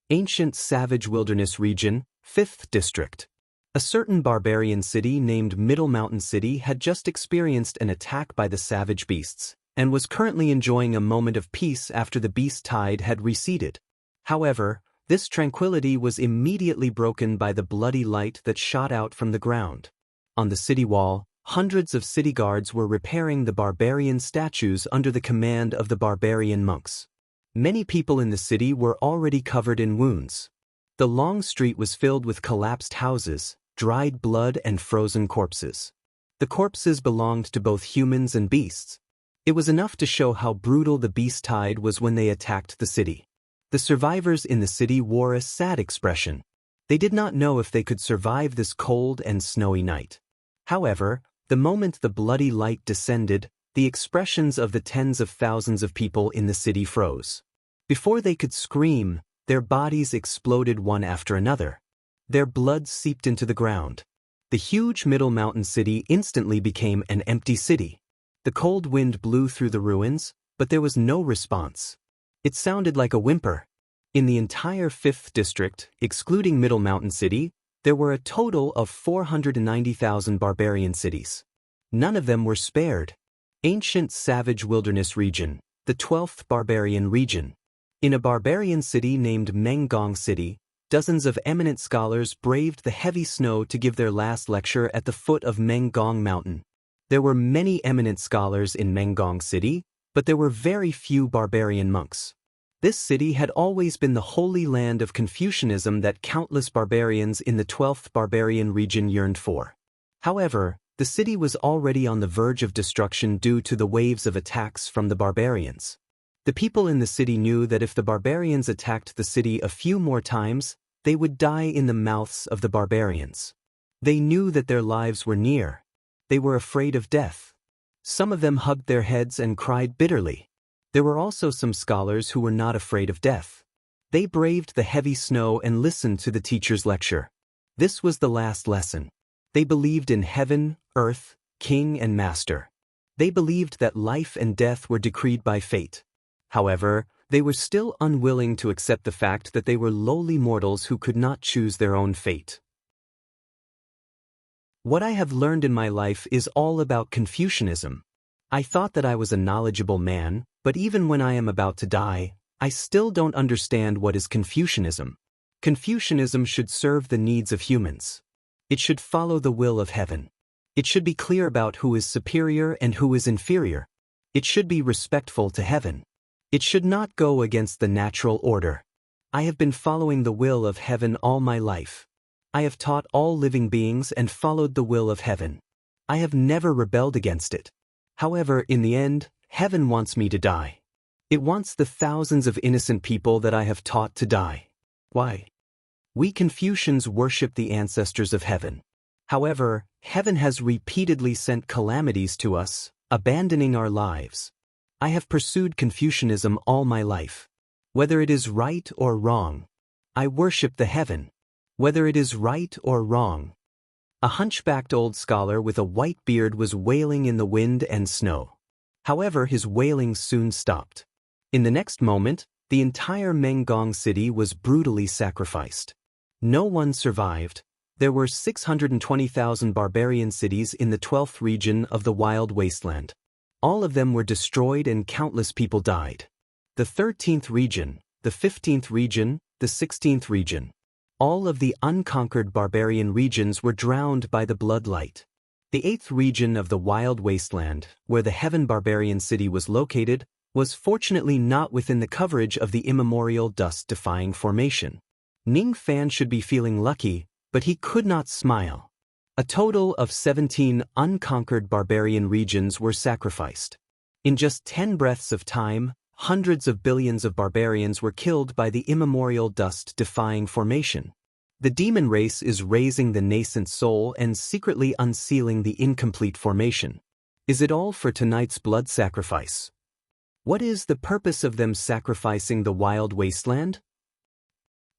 Ancient Savage Wilderness Region, 5th District. A certain barbarian city named Middle Mountain City had just experienced an attack by the savage beasts, and was currently enjoying a moment of peace after the beast tide had receded. However, this tranquility was immediately broken by the bloody light that shot out from the ground. On the city wall, hundreds of city guards were repairing the barbarian statues under the command of the barbarian monks. Many people in the city were already covered in wounds. The long street was filled with collapsed houses, dried blood and frozen corpses. The corpses belonged to both humans and beasts. It was enough to show how brutal the beast tide was when they attacked the city. The survivors in the city wore a sad expression. They did not know if they could survive this cold and snowy night. However, the moment the bloody light descended, the expressions of the tens of thousands of people in the city froze. Before they could scream, their bodies exploded one after another. Their blood seeped into the ground. The huge Middle Mountain City instantly became an empty city. The cold wind blew through the ruins, but there was no response. It sounded like a whimper. In the entire 5th district, excluding Middle Mountain City, there were a total of 490,000 barbarian cities. None of them were spared. Ancient Savage Wilderness Region, the 12th Barbarian Region. In a barbarian city named Menggong City, dozens of eminent scholars braved the heavy snow to give their last lecture at the foot of Menggong Mountain. There were many eminent scholars in Menggong City, but there were very few barbarian monks. This city had always been the holy land of Confucianism that countless barbarians in the 12th Barbarian Region yearned for. However, the city was already on the verge of destruction due to the waves of attacks from the barbarians. The people in the city knew that if the barbarians attacked the city a few more times, they would die in the mouths of the barbarians. They knew that their lives were near. They were afraid of death. Some of them hugged their heads and cried bitterly. There were also some scholars who were not afraid of death. They braved the heavy snow and listened to the teacher's lecture. This was the last lesson. They believed in heaven, earth, king and master. They believed that life and death were decreed by fate. However, they were still unwilling to accept the fact that they were lowly mortals who could not choose their own fate. What I have learned in my life is all about Confucianism. I thought that I was a knowledgeable man, but even when I am about to die, I still don't understand what is Confucianism. Confucianism should serve the needs of humans. It should follow the will of heaven. It should be clear about who is superior and who is inferior. It should be respectful to heaven. It should not go against the natural order. I have been following the will of heaven all my life. I have taught all living beings and followed the will of heaven. I have never rebelled against it. However, in the end, heaven wants me to die. It wants the thousands of innocent people that I have taught to die. Why? We Confucians worship the ancestors of heaven. However, heaven has repeatedly sent calamities to us, abandoning our lives. I have pursued Confucianism all my life. Whether it is right or wrong, I worship the heaven. Whether it is right or wrong. A hunchbacked old scholar with a white beard was wailing in the wind and snow. However, his wailing soon stopped. In the next moment, the entire Menggong city was brutally sacrificed. No one survived. There were 620,000 barbarian cities in the 12th region of the Wild Wasteland. All of them were destroyed and countless people died. The 13th region, the 15th region, the 16th region. All of the unconquered barbarian regions were drowned by the bloodlight. The 8th region of the Wild Wasteland, where the Heaven Barbarian City was located, was fortunately not within the coverage of the immemorial dust-defying formation. Ning Fan should be feeling lucky, but he could not smile. A total of 17 unconquered barbarian regions were sacrificed. In just 10 breaths of time, hundreds of billions of barbarians were killed by the immemorial dust-defying formation. The demon race is raising the nascent soul and secretly unsealing the incomplete formation. Is it all for tonight's blood sacrifice? What is the purpose of them sacrificing the Wild Wasteland?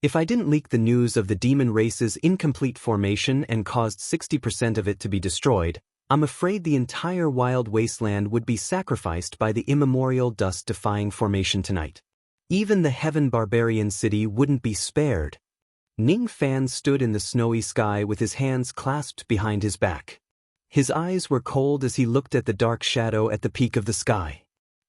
If I didn't leak the news of the demon race's incomplete formation and caused 60% of it to be destroyed, I'm afraid the entire Wild Wasteland would be sacrificed by the immemorial dust-defying formation tonight. Even the Heaven Barbarian City wouldn't be spared. Ning Fan stood in the snowy sky with his hands clasped behind his back. His eyes were cold as he looked at the dark shadow at the peak of the sky.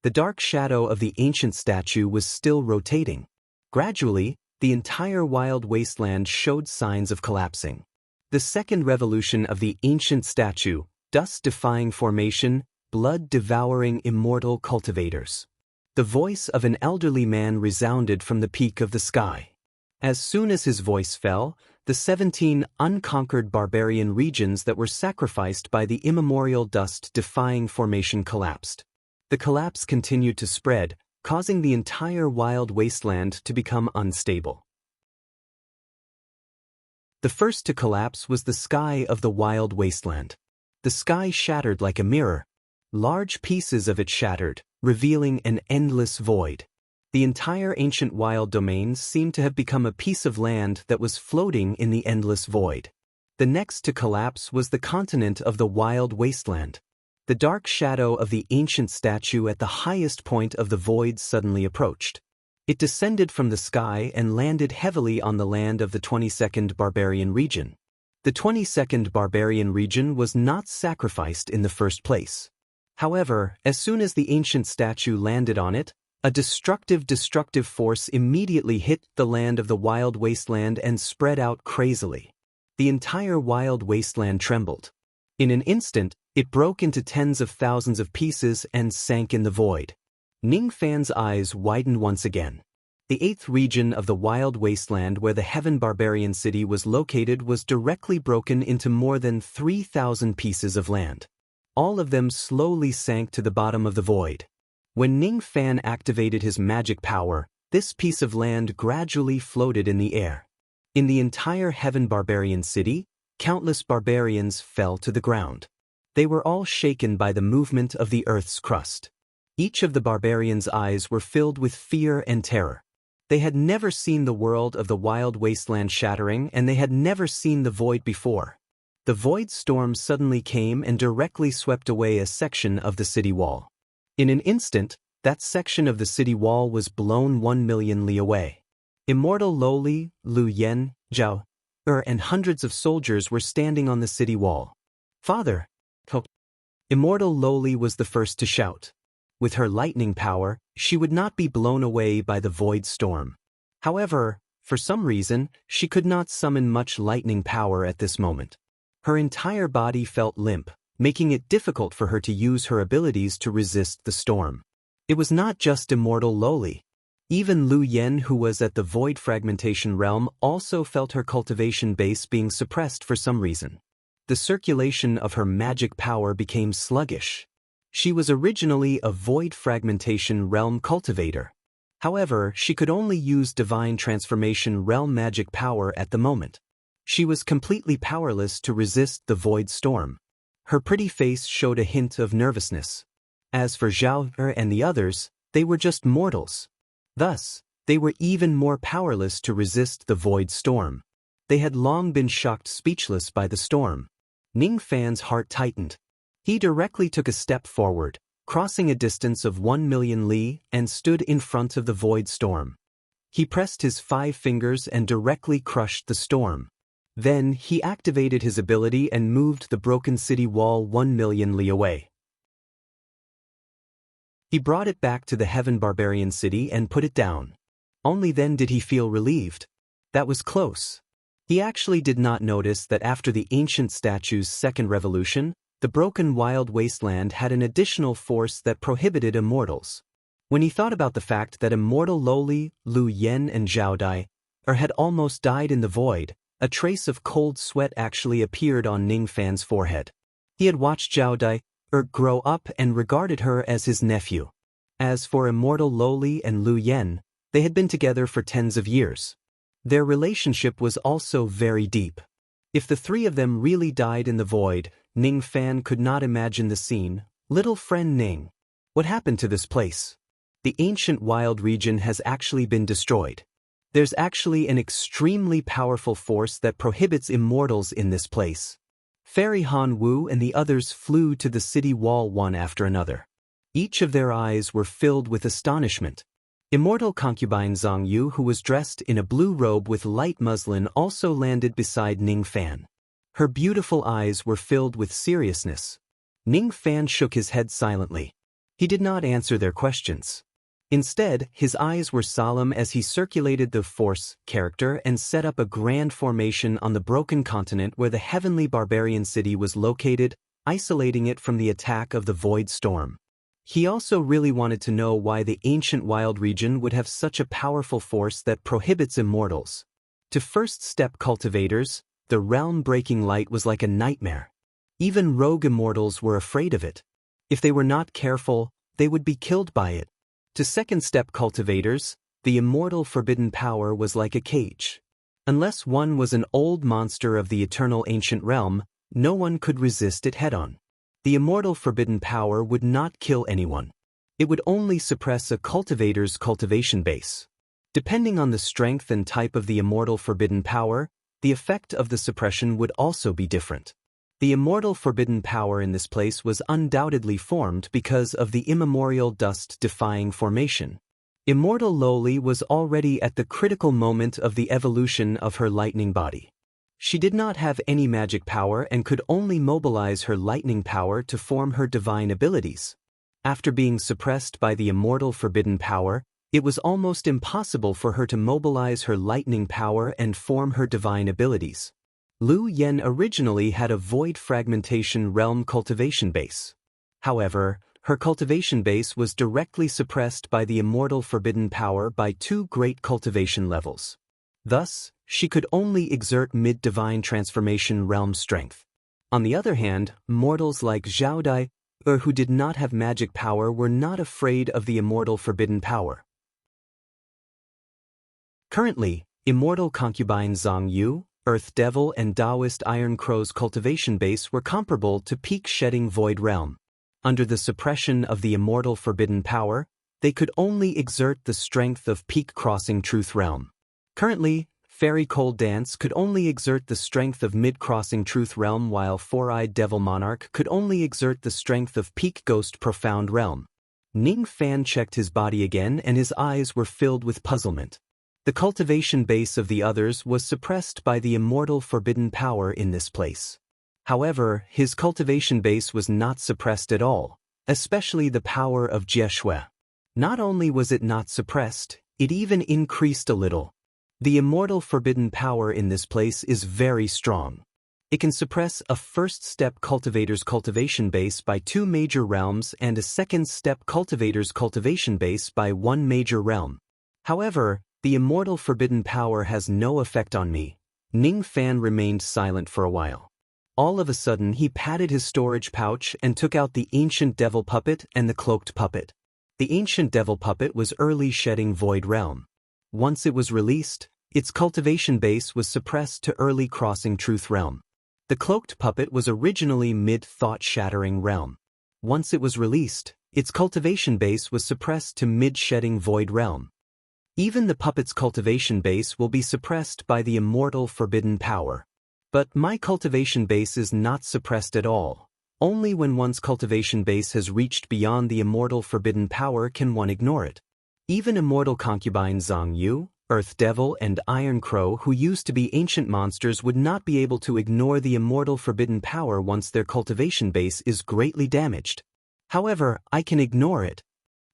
The dark shadow of the ancient statue was still rotating. Gradually, the entire Wild Wasteland showed signs of collapsing. The second revolution of the ancient statue, dust-defying formation, blood-devouring immortal cultivators. The voice of an elderly man resounded from the peak of the sky. As soon as his voice fell, the 17 unconquered barbarian regions that were sacrificed by the immemorial dust-defying formation collapsed. The collapse continued to spread, causing the entire Wild Wasteland to become unstable. The first to collapse was the sky of the Wild Wasteland. The sky shattered like a mirror. Large pieces of it shattered, revealing an endless void. The entire ancient wild domains seemed to have become a piece of land that was floating in the endless void. The next to collapse was the continent of the Wild Wasteland. The dark shadow of the ancient statue at the highest point of the void suddenly approached. It descended from the sky and landed heavily on the land of the 22nd Barbarian region. The 22nd Barbarian region was not sacrificed in the first place. However, as soon as the ancient statue landed on it, a destructive force immediately hit the land of the wild wasteland and spread out crazily. The entire wild wasteland trembled. In an instant, it broke into tens of thousands of pieces and sank in the void. Ning Fan's eyes widened once again. The 8th region of the wild wasteland where the Heaven Barbarian City was located was directly broken into more than 3,000 pieces of land. All of them slowly sank to the bottom of the void. When Ning Fan activated his magic power, this piece of land gradually floated in the air. In the entire Heaven Barbarian City, countless barbarians fell to the ground. They were all shaken by the movement of the earth's crust. Each of the barbarians' eyes were filled with fear and terror. They had never seen the world of the wild wasteland shattering, and they had never seen the void before. The void storm suddenly came and directly swept away a section of the city wall. In an instant, that section of the city wall was blown 1,000,000 li away. Immortal Lo Li, Lu Yen, Zhao and hundreds of soldiers were standing on the city wall. "Father!" Immortal Lo Li was the first to shout. With her lightning power, she would not be blown away by the void storm. However, for some reason, she could not summon much lightning power at this moment. Her entire body felt limp, making it difficult for her to use her abilities to resist the storm. It was not just Immortal Lo Li. Even Lu Yen, who was at the void fragmentation realm, also felt her cultivation base being suppressed for some reason. The circulation of her magic power became sluggish. She was originally a void fragmentation realm cultivator. However, she could only use divine transformation realm magic power at the moment. She was completely powerless to resist the void storm. Her pretty face showed a hint of nervousness. As for Zhao and the others, they were just mortals. Thus, they were even more powerless to resist the void storm. They had long been shocked speechless by the storm. Ning Fan's heart tightened. He directly took a step forward, crossing a distance of 1,000,000 li, and stood in front of the void storm. He pressed his 5 fingers and directly crushed the storm. Then, he activated his ability and moved the broken city wall 1,000,000 li away. He brought it back to the Heaven Barbarian City and put it down. Only then did he feel relieved. That was close. He actually did not notice that after the ancient statue's second revolution, the broken wild wasteland had an additional force that prohibited immortals. When he thought about the fact that Immortal Lo Li, Lu Yen and Zhao Dai had almost died in the void, a trace of cold sweat actually appeared on Ning Fan's forehead. He had watched Zhao Dai grow up and regarded her as his nephew. As for Immortal Lo Li and Lu Yen, they had been together for tens of years. Their relationship was also very deep. If the 3 of them really died in the void, Ning Fan could not imagine the scene. "Little friend Ning, what happened to this place? The ancient wild region has actually been destroyed. There's actually an extremely powerful force that prohibits immortals in this place." Fairy Han Wu and the others flew to the city wall one after another. Each of their eyes were filled with astonishment. Immortal concubine Zhang Yu, who was dressed in a blue robe with light muslin, also landed beside Ning Fan. Her beautiful eyes were filled with seriousness. Ning Fan shook his head silently. He did not answer their questions. Instead, his eyes were solemn as he circulated the force character and set up a grand formation on the broken continent where the heavenly barbarian city was located, isolating it from the attack of the void storm. He also really wanted to know why the ancient wild region would have such a powerful force that prohibits immortals. To first-step cultivators, the realm-breaking light was like a nightmare. Even rogue immortals were afraid of it. If they were not careful, they would be killed by it. To second-step cultivators, the immortal forbidden power was like a cage. Unless one was an old monster of the eternal ancient realm, no one could resist it head-on. The immortal forbidden power would not kill anyone. It would only suppress a cultivator's cultivation base. Depending on the strength and type of the immortal forbidden power, the effect of the suppression would also be different. The immortal forbidden power in this place was undoubtedly formed because of the immemorial dust-defying formation. Immortal Loli was already at the critical moment of the evolution of her lightning body. She did not have any magic power and could only mobilize her lightning power to form her divine abilities. After being suppressed by the immortal forbidden power, it was almost impossible for her to mobilize her lightning power and form her divine abilities. Lu Yen originally had a void fragmentation realm cultivation base. However, her cultivation base was directly suppressed by the immortal forbidden power by 2 great cultivation levels. Thus, she could only exert mid-divine transformation realm strength. On the other hand, mortals like Zhao Dai, who did not have magic power, were not afraid of the immortal forbidden power. Currently, immortal concubine Zhang Yu, Earth Devil and Taoist Iron Crow's cultivation base were comparable to peak shedding void realm. Under the suppression of the immortal forbidden power, they could only exert the strength of peak crossing truth realm. Currently, Fairy Cold Dance could only exert the strength of mid-crossing truth realm, while Four-Eyed Devil Monarch could only exert the strength of peak ghost profound realm. Ning Fan checked his body again and his eyes were filled with puzzlement. The cultivation base of the others was suppressed by the immortal forbidden power in this place. However, his cultivation base was not suppressed at all, especially the power of Jie Shui. Not only was it not suppressed, it even increased a little. The immortal forbidden power in this place is very strong. It can suppress a first-step cultivator's cultivation base by 2 major realms and a second-step cultivator's cultivation base by 1 major realm. However, the immortal forbidden power has no effect on me. Ning Fan remained silent for a while. All of a sudden he patted his storage pouch and took out the ancient devil puppet and the cloaked puppet. The ancient devil puppet was early shedding void realm. Once it was released, its cultivation base was suppressed to early crossing truth realm. The cloaked puppet was originally mid-thought shattering realm. Once it was released, its cultivation base was suppressed to mid-shedding void realm. Even the puppet's cultivation base will be suppressed by the immortal forbidden power. But my cultivation base is not suppressed at all. Only when one's cultivation base has reached beyond the immortal forbidden power can one ignore it. Even immortal concubine Zhang Yu, Earth Devil and Iron Crow, who used to be ancient monsters, would not be able to ignore the immortal forbidden power once their cultivation base is greatly damaged. However, I can ignore it.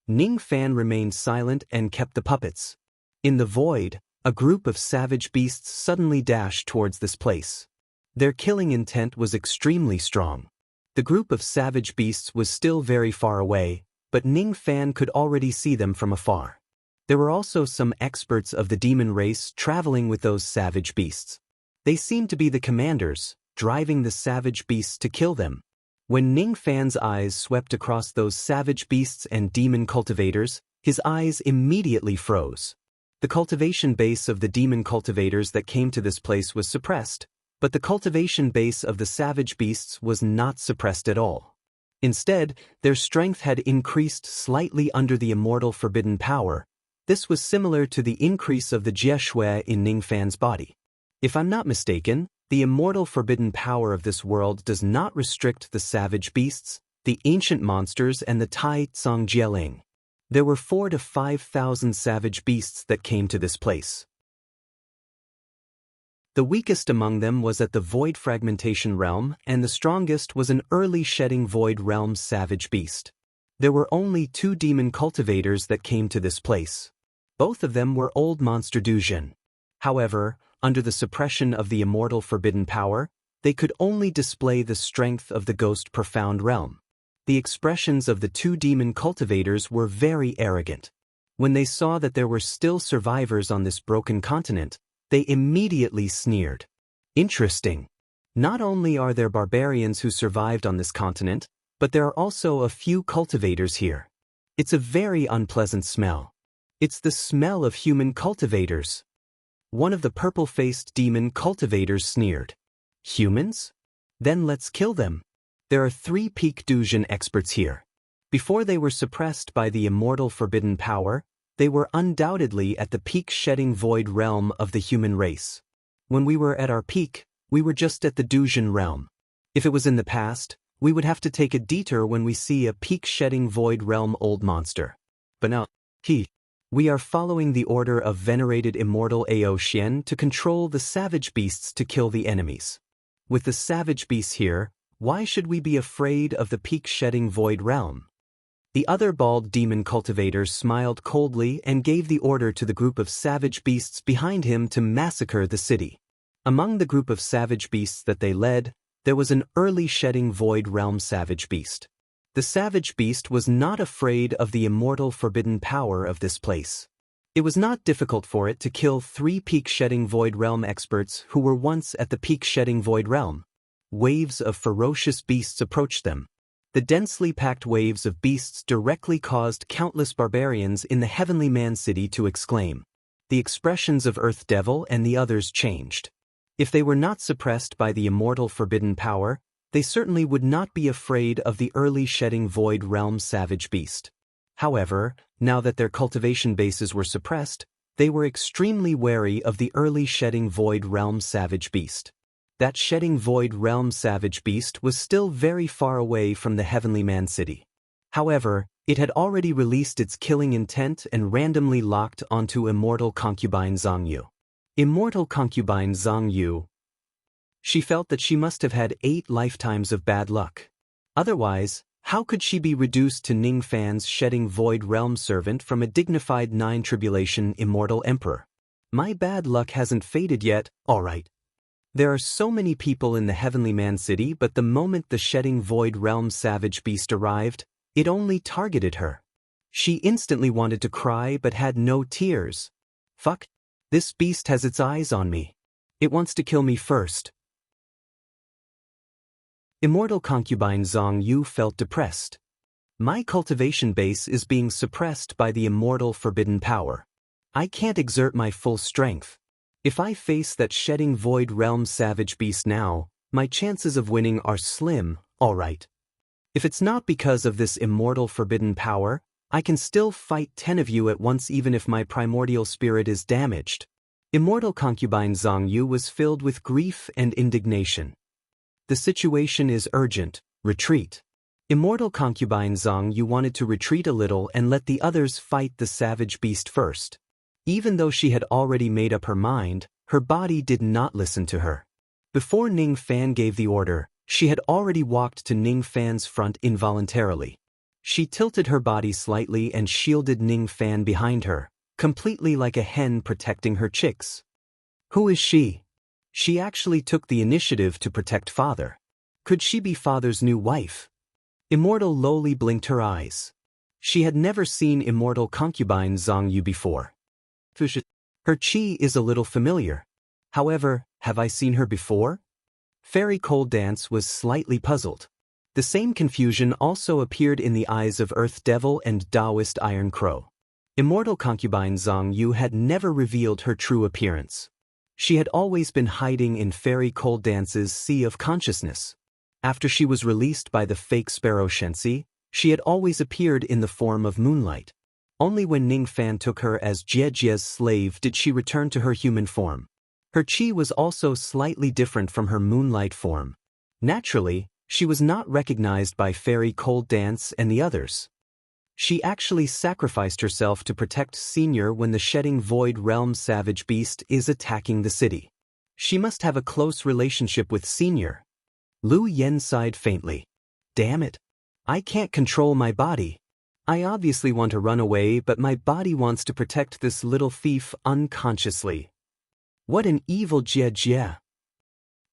Ning Fan remained silent and kept the puppets. In the void, a group of savage beasts suddenly dashed towards this place. Their killing intent was extremely strong. The group of savage beasts was still very far away, but Ning Fan could already see them from afar. There were also some experts of the demon race traveling with those savage beasts. They seemed to be the commanders, driving the savage beasts to kill them. When Ning Fan's eyes swept across those savage beasts and demon cultivators, his eyes immediately froze. The cultivation base of the demon cultivators that came to this place was suppressed, but the cultivation base of the savage beasts was not suppressed at all. Instead, their strength had increased slightly under the immortal forbidden power. This was similar to the increase of the Jie Shui in Ning Fan's body. If I'm not mistaken, the immortal forbidden power of this world does not restrict the savage beasts, the ancient monsters and the Tai Tsang Jieling. There were 4,000 to 5,000 savage beasts that came to this place. The weakest among them was at the void fragmentation realm, and the strongest was an early shedding void realm savage beast. There were only 2 demon cultivators that came to this place. Both of them were old monster Duzhen. However, under the suppression of the immortal forbidden power, they could only display the strength of the ghost profound realm. The expressions of the 2 demon cultivators were very arrogant. When they saw that there were still survivors on this broken continent, they immediately sneered. Interesting. Not only are there barbarians who survived on this continent, but there are also a few cultivators here. It's a very unpleasant smell. It's the smell of human cultivators. One of the purple-faced demon cultivators sneered. Humans? Then let's kill them. There are 3 peak Duzhen experts here. Before they were suppressed by the immortal forbidden power, they were undoubtedly at the peak shedding void realm of the human race. When we were at our peak, we were just at the Duzhen realm. If it was in the past, we would have to take a detour when we see a peak-shedding void realm old monster. But now, we are following the order of venerated immortal Ao Xian to control the savage beasts to kill the enemies. With the savage beasts here, why should we be afraid of the peak-shedding void realm? The other bald demon cultivators smiled coldly and gave the order to the group of savage beasts behind him to massacre the city. Among the group of savage beasts that they led, there was an early shedding void realm savage beast. The savage beast was not afraid of the immortal forbidden power of this place. It was not difficult for it to kill 3 peak-shedding void realm experts who were once at the peak-shedding void realm. Waves of ferocious beasts approached them. The densely packed waves of beasts directly caused countless barbarians in the Heavenly Man City to exclaim. The expressions of Earth Devil and the others changed. If they were not suppressed by the immortal forbidden power, they certainly would not be afraid of the early shedding void realm savage beast. However, now that their cultivation bases were suppressed, they were extremely wary of the early shedding void realm savage beast. That shedding void realm savage beast was still very far away from the Heavenly Man City. However, it had already released its killing intent and randomly locked onto immortal concubine Zhongyu. Immortal concubine Zhongyu. She felt that she must have had 8 lifetimes of bad luck. Otherwise, how could she be reduced to Ning Fan's shedding void realm servant from a dignified 9 tribulation immortal emperor? My bad luck hasn't faded yet, alright. There are so many people in the Heavenly Man City, but the moment the shedding void realm savage beast arrived, it only targeted her. She instantly wanted to cry but had no tears. Fuck. This beast has its eyes on me. It wants to kill me first. Immortal concubine Zhongyu felt depressed. My cultivation base is being suppressed by the immortal forbidden power. I can't exert my full strength. If I face that shedding void realm savage beast now, my chances of winning are slim, alright. If it's not because of this immortal forbidden power, I can still fight 10 of you at once even if my primordial spirit is damaged. Immortal concubine Zhongyu was filled with grief and indignation. The situation is urgent, retreat. Immortal concubine Zhongyu wanted to retreat a little and let the others fight the savage beast first. Even though she had already made up her mind, her body did not listen to her. Before Ning Fan gave the order, she had already walked to Ning Fan's front involuntarily. She tilted her body slightly and shielded Ning Fan behind her, completely like a hen protecting her chicks. Who is she? She actually took the initiative to protect Father. Could she be Father's new wife? Immortal lowly blinked her eyes. She had never seen immortal concubine Zhongyu before. Her chi is a little familiar. However, have I seen her before? Fairy Cold Dance was slightly puzzled. The same confusion also appeared in the eyes of Earth Devil and Taoist Iron Crow. Immortal concubine Zhongyu had never revealed her true appearance. She had always been hiding in Fairy Cold Dance's sea of consciousness. After she was released by the fake Sparrow Shensi, she had always appeared in the form of moonlight. Only when Ning Fan took her as Jie's slave did she return to her human form. Her chi was also slightly different from her moonlight form. Naturally, she was not recognized by Fairy Cold Dance and the others. She actually sacrificed herself to protect Senior when the shedding void realm savage beast is attacking the city. She must have a close relationship with Senior. Lu Yen sighed faintly. Damn it. I can't control my body. I obviously want to run away, but my body wants to protect this little thief unconsciously. What an evil Jie.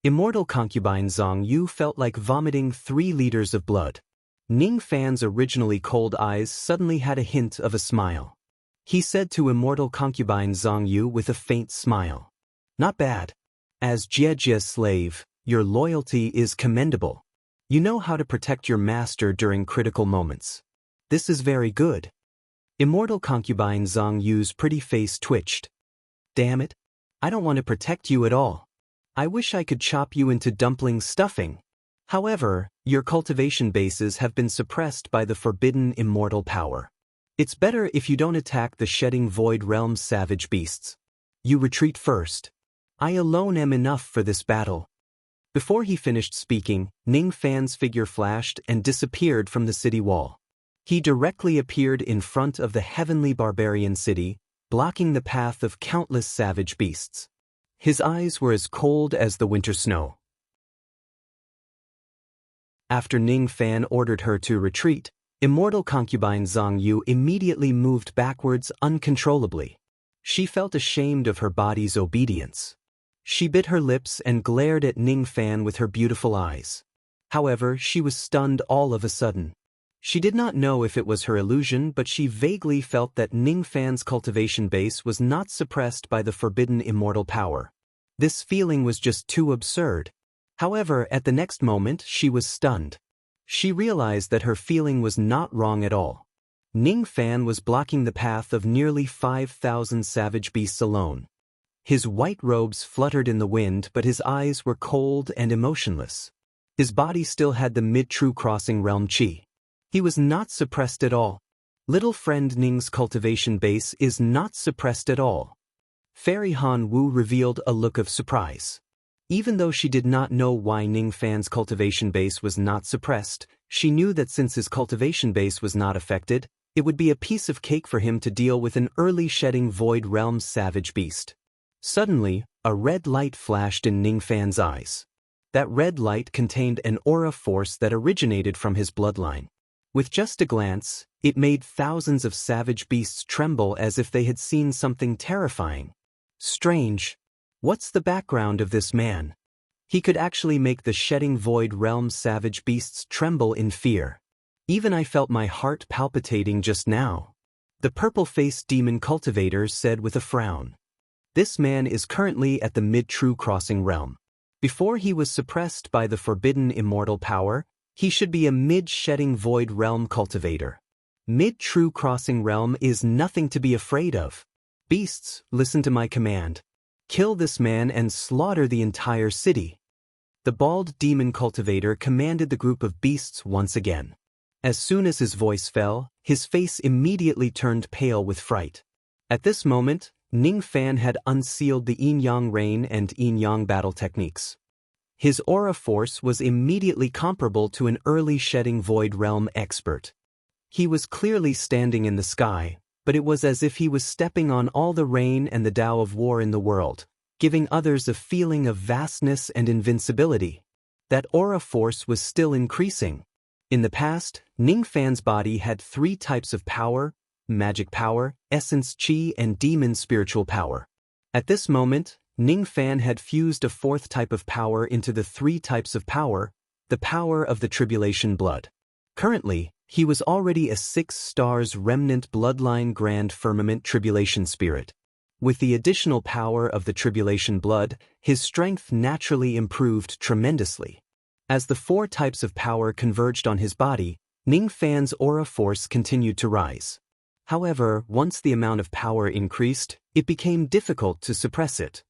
Immortal concubine Zhongyu felt like vomiting 3 liters of blood. Ning Fan's originally cold eyes suddenly had a hint of a smile. He said to immortal concubine Zhongyu with a faint smile. Not bad. As Jie's slave, your loyalty is commendable. You know how to protect your master during critical moments. This is very good. Immortal concubine Zhongyu's pretty face twitched. Damn it. I don't want to protect you at all. I wish I could chop you into dumpling stuffing. However, your cultivation bases have been suppressed by the forbidden immortal power. It's better if you don't attack the shedding void realm savage beasts. You retreat first. I alone am enough for this battle. Before he finished speaking, Ning Fan's figure flashed and disappeared from the city wall. He directly appeared in front of the heavenly barbarian city, blocking the path of countless savage beasts. His eyes were as cold as the winter snow. After Ning Fan ordered her to retreat, immortal concubine Zhang Yu immediately moved backwards uncontrollably. She felt ashamed of her body's obedience. She bit her lips and glared at Ning Fan with her beautiful eyes. However, she was stunned all of a sudden. She did not know if it was her illusion, but she vaguely felt that Ning Fan's cultivation base was not suppressed by the forbidden immortal power. This feeling was just too absurd. However, at the next moment, she was stunned. She realized that her feeling was not wrong at all. Ning Fan was blocking the path of nearly 5,000 savage beasts alone. His white robes fluttered in the wind, but his eyes were cold and emotionless. His body still had the mid-true crossing realm chi. He was not suppressed at all. Little friend Ning's cultivation base is not suppressed at all. Fairy Han Wu revealed a look of surprise. Even though she did not know why Ning Fan's cultivation base was not suppressed, she knew that since his cultivation base was not affected, it would be a piece of cake for him to deal with an early shedding void realm savage beast. Suddenly, a red light flashed in Ning Fan's eyes. That red light contained an aura force that originated from his bloodline. With just a glance, it made thousands of savage beasts tremble as if they had seen something terrifying. Strange. What's the background of this man? He could actually make the shedding void realm savage beasts tremble in fear. Even I felt my heart palpitating just now. The purple-faced demon cultivator said with a frown. This man is currently at the mid-true crossing realm. Before he was suppressed by the forbidden immortal power, he should be a mid-shedding void realm cultivator. Mid-true crossing realm is nothing to be afraid of. Beasts, listen to my command. Kill this man and slaughter the entire city. The bald demon cultivator commanded the group of beasts once again. As soon as his voice fell, his face immediately turned pale with fright. At this moment, Ning Fan had unsealed the yin-yang rain and yin-yang battle techniques. His aura force was immediately comparable to an early shedding void realm expert. He was clearly standing in the sky, but it was as if he was stepping on all the rain and the Tao of war in the world, giving others a feeling of vastness and invincibility. That aura force was still increasing. In the past, Ning Fan's body had 3 types of power: magic power, essence chi, and demon spiritual power. At this moment, Ning Fan had fused a 4th type of power into the 3 types of power, the power of the tribulation blood. Currently, he was already a 6 stars remnant bloodline grand firmament tribulation spirit. With the additional power of the tribulation blood, his strength naturally improved tremendously. As the 4 types of power converged on his body, Ning Fan's aura force continued to rise. However, once the amount of power increased, it became difficult to suppress it.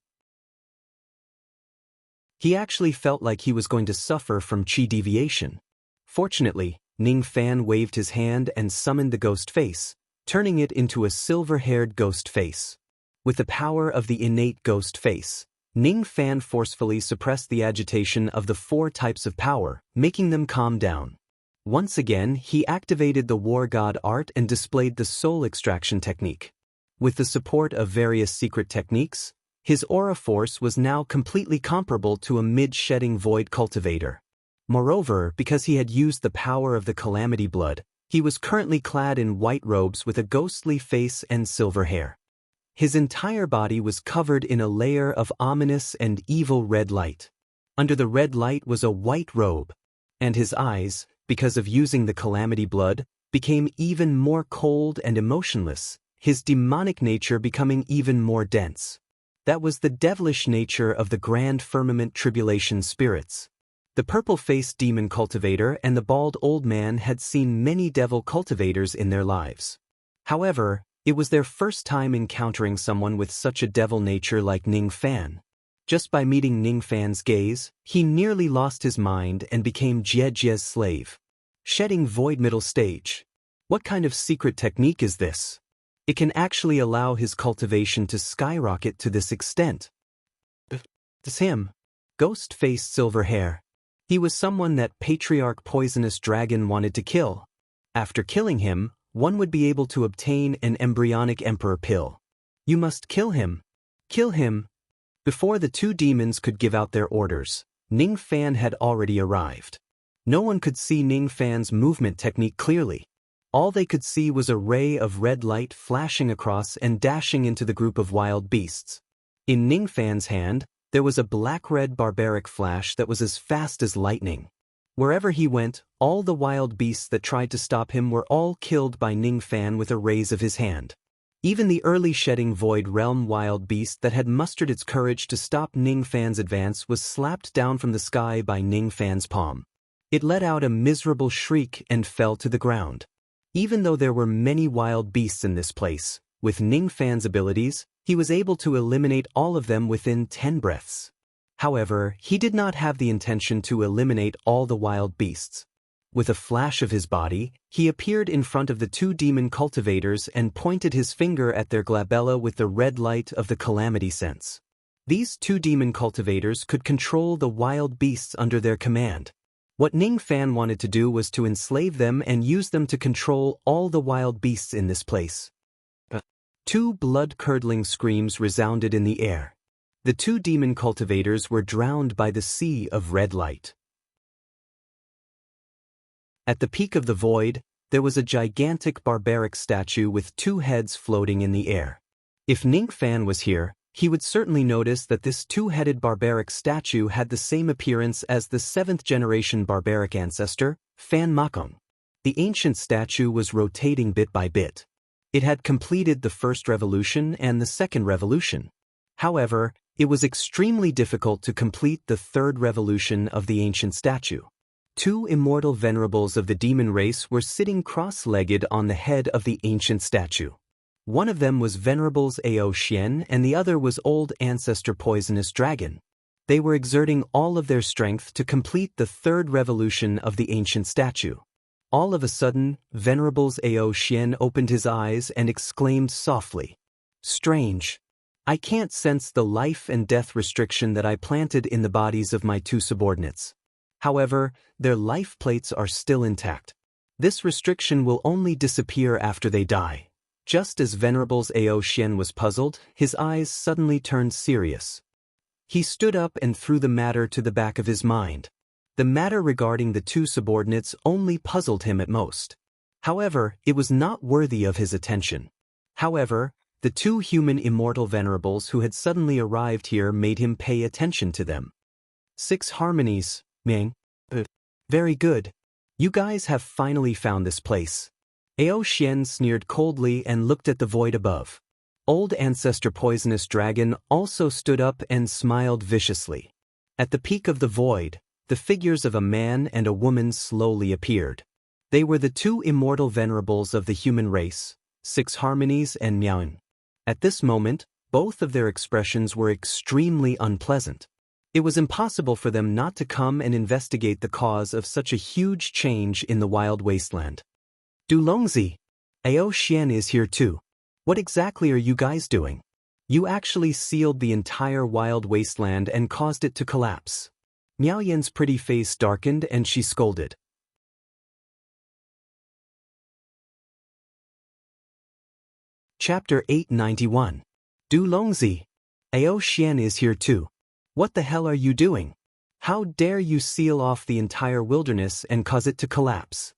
He actually felt like he was going to suffer from chi deviation. Fortunately, Ning Fan waved his hand and summoned the ghost face, turning it into a silver-haired ghost face. With the power of the innate ghost face, Ning Fan forcefully suppressed the agitation of the 4 types of power, making them calm down. Once again, he activated the War God art and displayed the soul extraction technique. With the support of various secret techniques, his aura force was now completely comparable to a mid-shedding void cultivator. Moreover, because he had used the power of the calamity blood, he was currently clad in white robes with a ghostly face and silver hair. His entire body was covered in a layer of ominous and evil red light. Under the red light was a white robe, and his eyes, because of using the calamity blood, became even more cold and emotionless, his demonic nature becoming even more dense. That was the devilish nature of the grand firmament tribulation spirits. The purple-faced demon cultivator and the bald old man had seen many devil cultivators in their lives. However, it was their first time encountering someone with such a devil nature like Ning Fan. Just by meeting Ning Fan's gaze, he nearly lost his mind and became Jie's slave. Shedding void middle stage. What kind of secret technique is this? It can actually allow his cultivation to skyrocket to this extent. It's him. ghost-faced silver hair. He was someone that Patriarch Poisonous Dragon wanted to kill. After killing him, one would be able to obtain an embryonic emperor pill. You must kill him. Kill him. Before the two demons could give out their orders, Ning Fan had already arrived. No one could see Ning Fan's movement technique clearly. All they could see was a ray of red light flashing across and dashing into the group of wild beasts. In Ning Fan's hand, there was a black-red barbaric flash that was as fast as lightning. Wherever he went, all the wild beasts that tried to stop him were all killed by Ning Fan with a raise of his hand. Even the early shedding Void Realm wild beast that had mustered its courage to stop Ning Fan's advance was slapped down from the sky by Ning Fan's palm. It let out a miserable shriek and fell to the ground. Even though there were many wild beasts in this place, with Ning Fan's abilities, he was able to eliminate all of them within 10 breaths. However, he did not have the intention to eliminate all the wild beasts. With a flash of his body, he appeared in front of the two demon cultivators and pointed his finger at their glabella with the red light of the calamity sense. These two demon cultivators could control the wild beasts under their command. What Ning Fan wanted to do was to enslave them and use them to control all the wild beasts in this place. Two blood-curdling screams resounded in the air. The two demon cultivators were drowned by the sea of red light. At the peak of the void, there was a gigantic barbaric statue with two heads floating in the air. If Ning Fan was here, he would certainly notice that this two-headed barbaric statue had the same appearance as the 7th-generation barbaric ancestor, Fan Makong. The ancient statue was rotating bit by bit. It had completed the first revolution and the second revolution. However, it was extremely difficult to complete the third revolution of the ancient statue. Two immortal venerables of the demon race were sitting cross-legged on the head of the ancient statue. One of them was Venerables Ao Xian and the other was Old Ancestor Poisonous Dragon. They were exerting all of their strength to complete the third revolution of the ancient statue. All of a sudden, Venerables Ao Xian opened his eyes and exclaimed softly, "Strange. I can't sense the life and death restriction that I planted in the bodies of my two subordinates. However, their life plates are still intact. This restriction will only disappear after they die." Just as Venerables Ao Xian was puzzled, his eyes suddenly turned serious. He stood up and threw the matter to the back of his mind. The matter regarding the two subordinates only puzzled him at most. However, it was not worthy of his attention. However, the two human immortal venerables who had suddenly arrived here made him pay attention to them. 6 harmonies, Ming. Very good. You guys have finally found this place. Ao Xian sneered coldly and looked at the void above. Old Ancestor Poisonous Dragon also stood up and smiled viciously. At the peak of the void, the figures of a man and a woman slowly appeared. They were the two immortal venerables of the human race, 6 harmonies and Miaoyan. At this moment, both of their expressions were extremely unpleasant. It was impossible for them not to come and investigate the cause of such a huge change in the wild wasteland. Dulongzi, Ao Xian is here too. What exactly are you guys doing? You actually sealed the entire wild wasteland and caused it to collapse. Miao Yan's pretty face darkened and she scolded. Chapter 891. Dulongzi, Ao Xian is here too. What the hell are you doing? How dare you seal off the entire wilderness and cause it to collapse?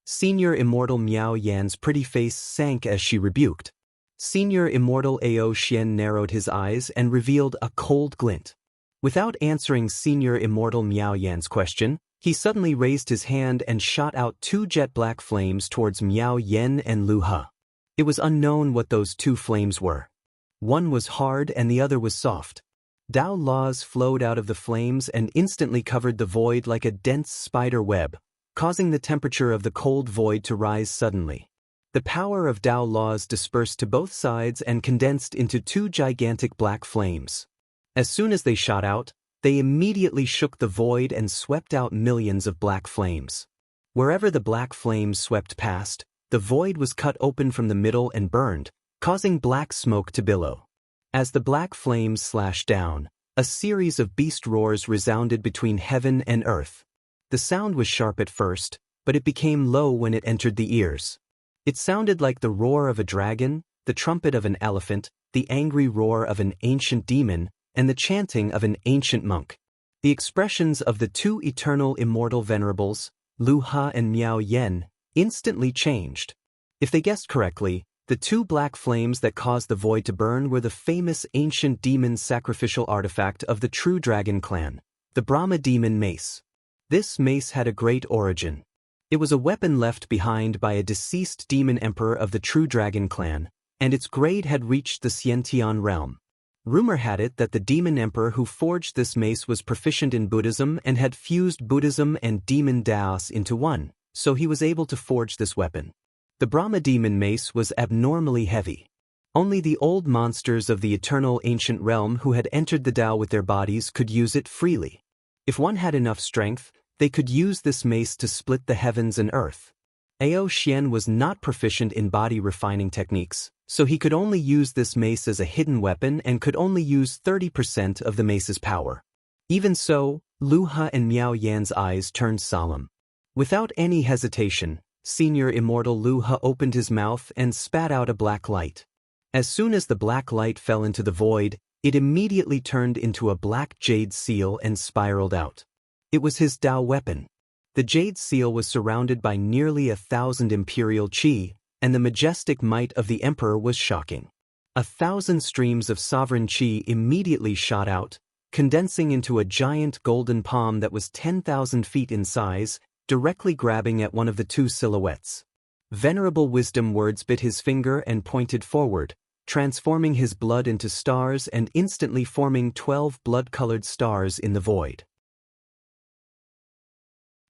Senior Immortal Miao Yan's pretty face sank as she rebuked. Senior Immortal Ao Xian narrowed his eyes and revealed a cold glint. Without answering Senior Immortal Miao Yan's question, he suddenly raised his hand and shot out 2 jet-black flames towards Miao Yan and Lu He. It was unknown what those 2 flames were. One was hard and the other was soft. Dao laws flowed out of the flames and instantly covered the void like a dense spider web, causing the temperature of the cold void to rise suddenly. The power of Dao laws dispersed to both sides and condensed into 2 gigantic black flames. As soon as they shot out, they immediately shook the void and swept out millions of black flames. Wherever the black flames swept past, the void was cut open from the middle and burned, causing black smoke to billow. As the black flames slashed down, A series of beast roars resounded between heaven and earth. The sound was sharp at first, but it became low when it entered the ears. It sounded like the roar of a dragon, the trumpet of an elephant, the angry roar of an ancient demon, and the chanting of an ancient monk. The expressions of the two eternal immortal venerables, Lu Ha and Miao Yen, instantly changed. If they guessed correctly, the two black flames that caused the void to burn were the famous ancient demon sacrificial artifact of the true dragon clan, the Brahma demon mace. This mace had a great origin. It was a weapon left behind by a deceased demon emperor of the true dragon clan, and its grade had reached the Xiantian realm. Rumor had it that the demon emperor who forged this mace was proficient in Buddhism and had fused Buddhism and demon Daos into one, so he was able to forge this weapon. The Brahma demon mace was abnormally heavy. Only the old monsters of the eternal ancient realm who had entered the Tao with their bodies could use it freely. If one had enough strength, they could use this mace to split the heavens and earth. Ao Xian was not proficient in body refining techniques, so he could only use this mace as a hidden weapon and could only use 30% of the mace's power. Even so, Lu Ha and Miao Yan's eyes turned solemn. Without any hesitation, Senior Immortal Lu Ha opened his mouth and spat out a black light. As soon as the black light fell into the void, it immediately turned into a black jade seal and spiraled out. It was his Tao weapon. The jade seal was surrounded by nearly 1,000 imperial qi, and the majestic might of the emperor was shocking. 1,000 streams of sovereign qi immediately shot out, condensing into a giant golden palm that was 10,000 feet in size, directly grabbing at one of the two silhouettes. Venerable wisdom words bit his finger and pointed forward, transforming his blood into stars and instantly forming 12 blood-colored stars in the void.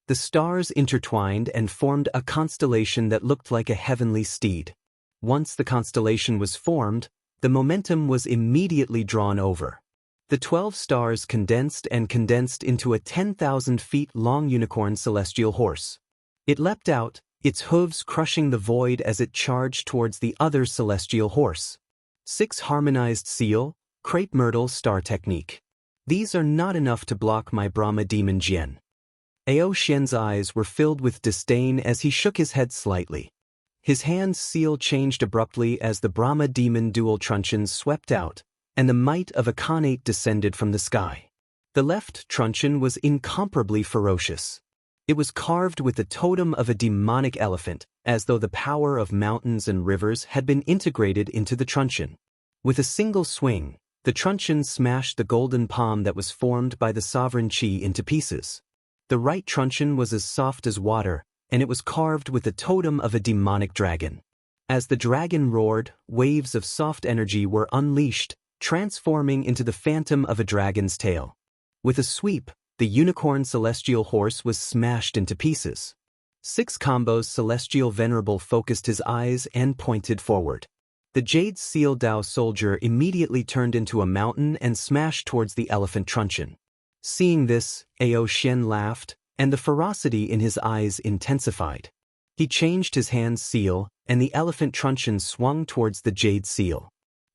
The stars intertwined and formed a constellation that looked like a heavenly steed. Once the constellation was formed, the momentum was immediately drawn over. The 12 stars condensed into a 10,000 feet long unicorn celestial horse. It leapt out, its hooves crushing the void as it charged towards the other celestial horse. 6 harmonized seal, crepe myrtle star technique. These are not enough to block my Brahma demon Jian. Ao Xian's eyes were filled with disdain as he shook his head slightly. His hand's seal changed abruptly as the Brahma demon dual truncheons swept out, and the might of a Khanate descended from the sky. The left truncheon was incomparably ferocious. It was carved with the totem of a demonic elephant, as though the power of mountains and rivers had been integrated into the truncheon. With a single swing, the truncheon smashed the golden palm that was formed by the sovereign qi into pieces. The right truncheon was as soft as water, and it was carved with the totem of a demonic dragon. As the dragon roared, waves of soft energy were unleashed, transforming into the phantom of a dragon's tail. With a sweep, the unicorn celestial horse was smashed into pieces. 6 combos celestial venerable focused his eyes and pointed forward. The jade seal Tao soldier immediately turned into a mountain and smashed towards the elephant truncheon. Seeing this, Ao Xian laughed, and the ferocity in his eyes intensified. He changed his hand's seal, and the elephant truncheon swung towards the jade seal.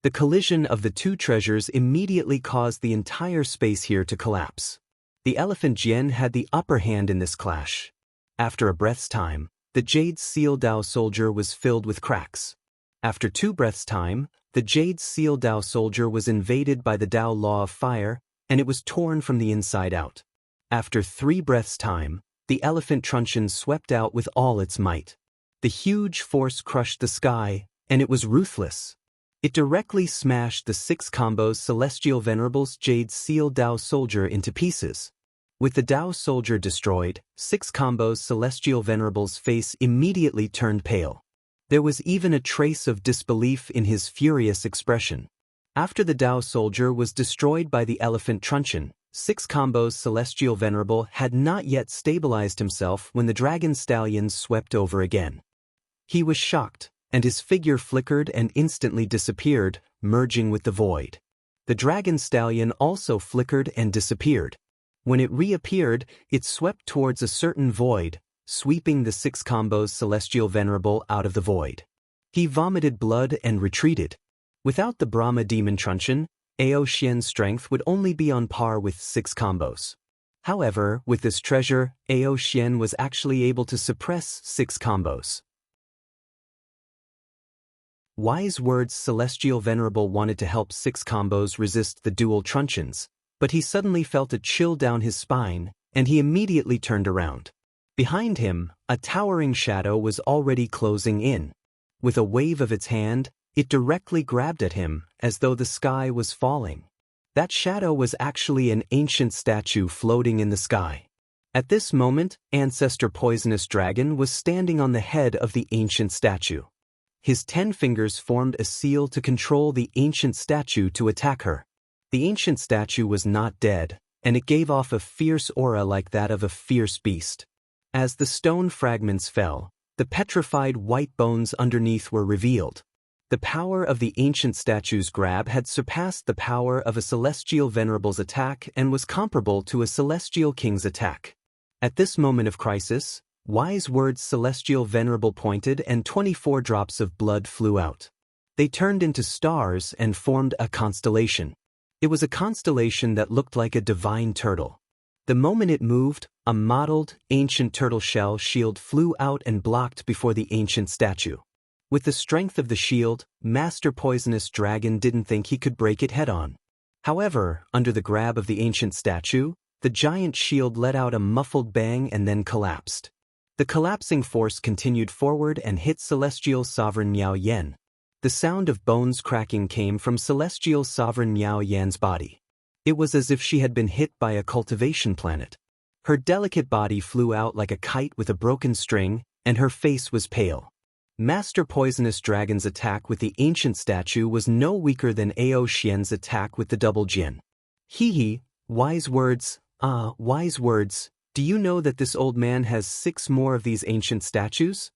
The collision of the two treasures immediately caused the entire space here to collapse. The elephant Jian had the upper hand in this clash. After a breath's time, the jade seal Tao soldier was filled with cracks. After 2 breaths' time, the jade seal Tao soldier was invaded by the Tao law of fire, and it was torn from the inside out. After 3 breaths' time, the elephant truncheon swept out with all its might. The huge force crushed the sky, and it was ruthless. It directly smashed the 6 combos celestial venerables jade seal Tao soldier into pieces. With the Tao soldier destroyed, 6 combos celestial venerables' face immediately turned pale. There was even a trace of disbelief in his furious expression. After the Tao soldier was destroyed by the elephant truncheon, 6 combos celestial venerable had not yet stabilized himself when the dragon stallion swept over again. He was shocked, and his figure flickered and instantly disappeared, merging with the void. The dragon stallion also flickered and disappeared. When it reappeared, it swept towards a certain void, sweeping the 6 combos celestial venerable out of the void. He vomited blood and retreated. Without the Brahma demon truncheon, Ao Xian's strength would only be on par with 6 combos. However, with this treasure, Ao Xian was actually able to suppress 6 combos. Wise Words Celestial Venerable wanted to help 6 combos resist the dual truncheons, but he suddenly felt a chill down his spine, and he immediately turned around. Behind him, a towering shadow was already closing in. With a wave of its hand, it directly grabbed at him, as though the sky was falling. That shadow was actually an ancient statue floating in the sky. At this moment, Ancestor Poisonous Dragon was standing on the head of the ancient statue. His 10 fingers formed a seal to control the ancient statue to attack her. The ancient statue was not dead, and it gave off a fierce aura like that of a fierce beast. As the stone fragments fell, the petrified white bones underneath were revealed. The power of the ancient statue's grab had surpassed the power of a celestial venerable's attack and was comparable to a celestial king's attack. At this moment of crisis, Wise Words Celestial Venerable pointed and 24 drops of blood flew out. They turned into stars and formed a constellation. It was a constellation that looked like a divine turtle. The moment it moved, a mottled, ancient turtle shell shield flew out and blocked before the ancient statue. With the strength of the shield, Master Poisonous Dragon didn't think he could break it head-on. However, under the grab of the ancient statue, the giant shield let out a muffled bang and then collapsed. The collapsing force continued forward and hit Celestial Sovereign Miao Yan. The sound of bones cracking came from Celestial Sovereign Miao Yan's body. It was as if she had been hit by a cultivation planet. Her delicate body flew out like a kite with a broken string, and her face was pale. Master Poisonous Dragon's attack with the ancient statue was no weaker than Ao Xian's attack with the double Jian. Hee, wise words, wise words, do you know that this old man has 6 more of these ancient statues?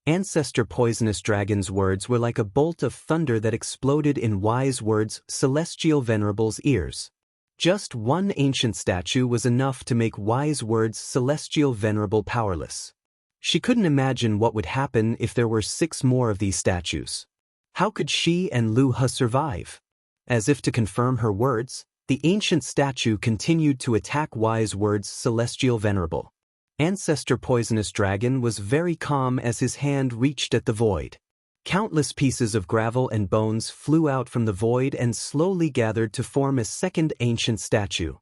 Ancestor Poisonous Dragon's words were like a bolt of thunder that exploded in Wise Words Celestial Venerable's ears. Just one ancient statue was enough to make Wise Words Celestial Venerable powerless. She couldn't imagine what would happen if there were 6 more of these statues. How could she and Lu He survive? As if to confirm her words, the ancient statue continued to attack Wise Words Celestial Venerable. Ancestor Poisonous Dragon was very calm as his hand reached at the void. Countless pieces of gravel and bones flew out from the void and slowly gathered to form a second ancient statue.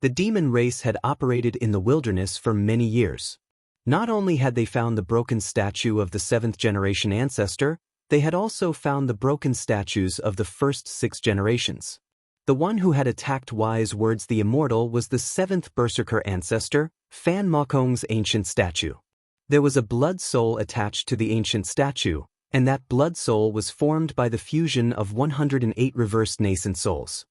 The demon race had operated in the wilderness for many years. Not only had they found the broken statue of the 7th generation ancestor, they had also found the broken statues of the first 6 generations. The one who had attacked Wise Words the Immortal was the 7th Berserker ancestor, Fan Mokong's ancient statue. There was a blood soul attached to the ancient statue, and that blood soul was formed by the fusion of 108 reversed nascent souls.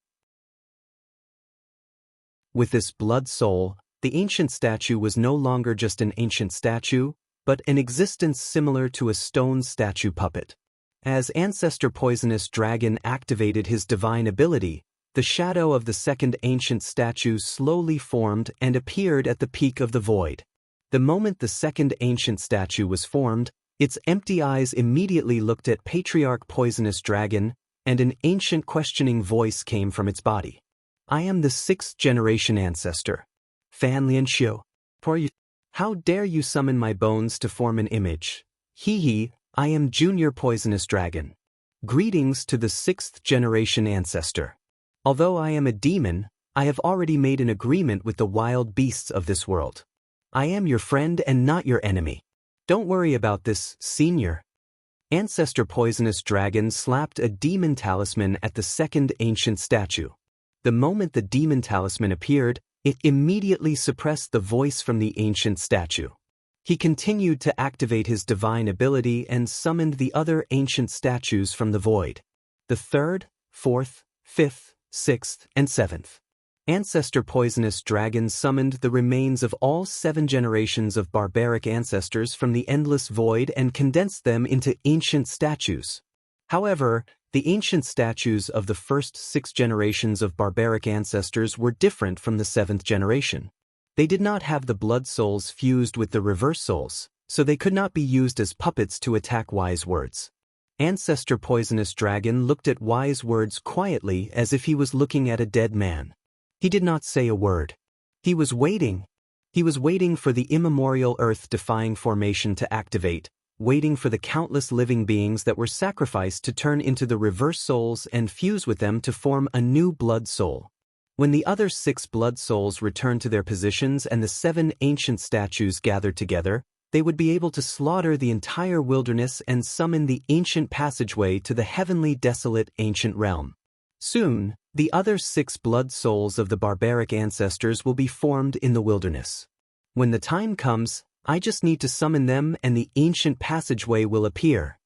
With this blood soul, the ancient statue was no longer just an ancient statue, but an existence similar to a stone statue puppet. As Ancestor Poisonous Dragon activated his divine ability, the shadow of the second ancient statue slowly formed and appeared at the peak of the void. The moment the second ancient statue was formed, its empty eyes immediately looked at Patriarch Poisonous Dragon, and an ancient questioning voice came from its body. I am the 6th generation ancestor. Fan Lianxiu. How dare you summon my bones to form an image? Hee, I am Junior Poisonous Dragon. Greetings to the 6th generation ancestor. Although I am a demon, I have already made an agreement with the wild beasts of this world. I am your friend and not your enemy. Don't worry about this, senior. Ancestor Poisonous Dragon slapped a demon talisman at the second ancient statue. The moment the demon talisman appeared, it immediately suppressed the voice from the ancient statue. He continued to activate his divine ability and summoned the other ancient statues from the void. The 3rd, 4th, 5th, 6th, and 7th. Ancestor Poisonous Dragon summoned the remains of all 7 generations of barbaric ancestors from the endless void and condensed them into ancient statues. However, the ancient statues of the first 6 generations of barbaric ancestors were different from the 7th generation. They did not have the blood souls fused with the reverse souls, so they could not be used as puppets to attack Wise Words. Ancestor Poisonous Dragon looked at wise words quietly as if he was looking at a dead man. He did not say a word. He was waiting. He was waiting for the immemorial earth-defying formation to activate, waiting for the countless living beings that were sacrificed to turn into the reverse souls and fuse with them to form a new blood soul. When the other 6 blood souls returned to their positions and the 7 ancient statues gathered together, they would be able to slaughter the entire wilderness and summon the ancient passageway to the heavenly desolate ancient realm. Soon, the other 6 blood souls of the barbaric ancestors will be formed in the wilderness. When the time comes, I just need to summon them and the ancient passageway will appear.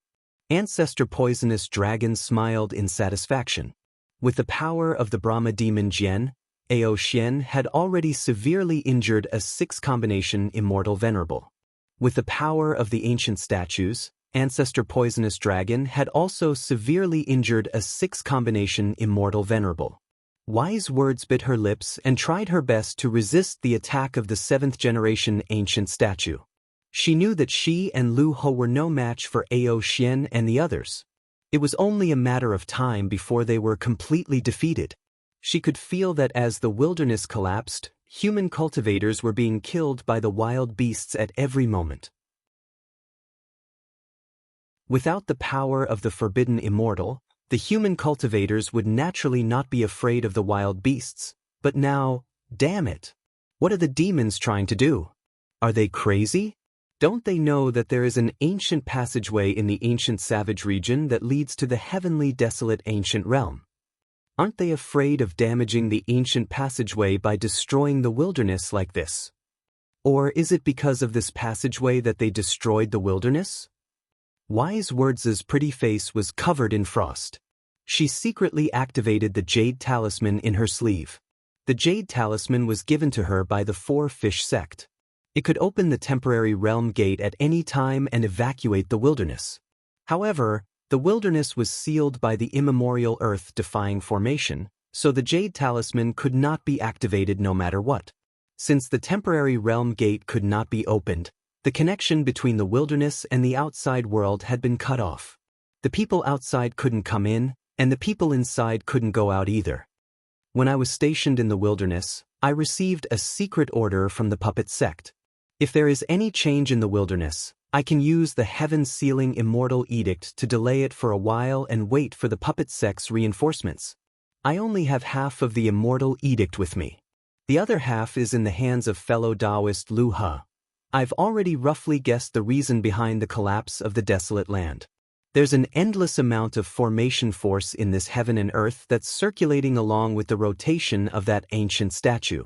Ancestor Poisonous Dragon smiled in satisfaction. With the power of the Brahma demon Jian, Ao Xian had already severely injured a 6 combination Immortal Venerable. With the power of the ancient statues, Ancestor Poisonous Dragon had also severely injured a 6 combination Immortal Venerable. Wise words bit her lips and tried her best to resist the attack of the 7th generation ancient statue. She knew that she and Lu Ho were no match for Ao Xian and the others. It was only a matter of time before they were completely defeated. She could feel that as the wilderness collapsed, human cultivators were being killed by the wild beasts at every moment. Without the power of the forbidden immortal, the human cultivators would naturally not be afraid of the wild beasts, but now, damn it! What are the demons trying to do? Are they crazy? Don't they know that there is an ancient passageway in the ancient savage region that leads to the heavenly desolate ancient realm? Aren't they afraid of damaging the ancient passageway by destroying the wilderness like this? Or is it because of this passageway that they destroyed the wilderness? Wise Words' pretty face was covered in frost. She secretly activated the jade talisman in her sleeve. The jade talisman was given to her by the 4-fish sect. It could open the temporary realm gate at any time and evacuate the wilderness. However, the wilderness was sealed by the immemorial earth-defying formation, so the jade talisman could not be activated no matter what. Since the temporary realm gate could not be opened, the connection between the wilderness and the outside world had been cut off. The people outside couldn't come in, and the people inside couldn't go out either. When I was stationed in the wilderness, I received a secret order from the puppet sect. If there is any change in the wilderness, I can use the heaven-sealing immortal edict to delay it for a while and wait for the puppet sect's reinforcements. I only have half of the immortal edict with me. The other half is in the hands of fellow Taoist Lu He. I've already roughly guessed the reason behind the collapse of the desolate land. There's an endless amount of formation force in this heaven and earth that's circulating along with the rotation of that ancient statue.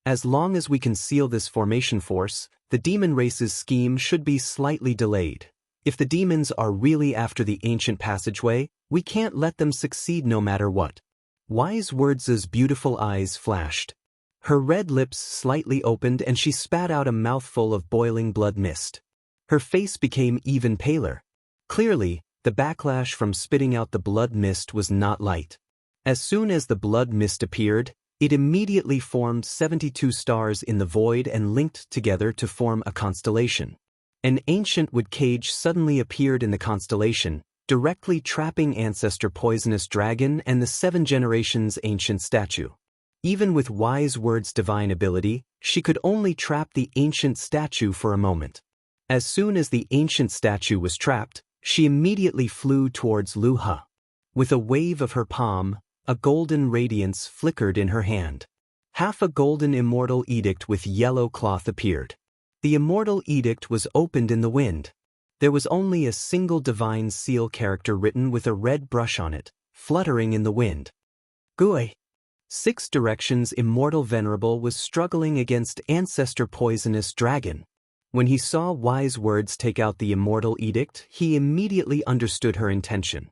As long as we can seal this formation force, the demon race's scheme should be slightly delayed. If the demons are really after the ancient passageway, we can't let them succeed no matter what. Wise Words' beautiful eyes flashed. Her red lips slightly opened and she spat out a mouthful of boiling blood mist. Her face became even paler. Clearly, the backlash from spitting out the blood mist was not light. As soon as the blood mist appeared, it immediately formed 72 stars in the void and linked together to form a constellation. An ancient wood cage suddenly appeared in the constellation, directly trapping Ancestor Poisonous Dragon and the 7 generations ancient statue. Even with Wise Words' divine ability, she could only trap the ancient statue for a moment. As soon as the ancient statue was trapped, she immediately flew towards Lu He. With a wave of her palm, a golden radiance flickered in her hand. Half a golden immortal edict with yellow cloth appeared. The immortal edict was opened in the wind. There was only a single divine seal character written with a red brush on it, fluttering in the wind. Gui. 6 Directions Immortal Venerable was struggling against Ancestor Poisonous Dragon. When he saw Wise Words take out the immortal edict, he immediately understood her intention.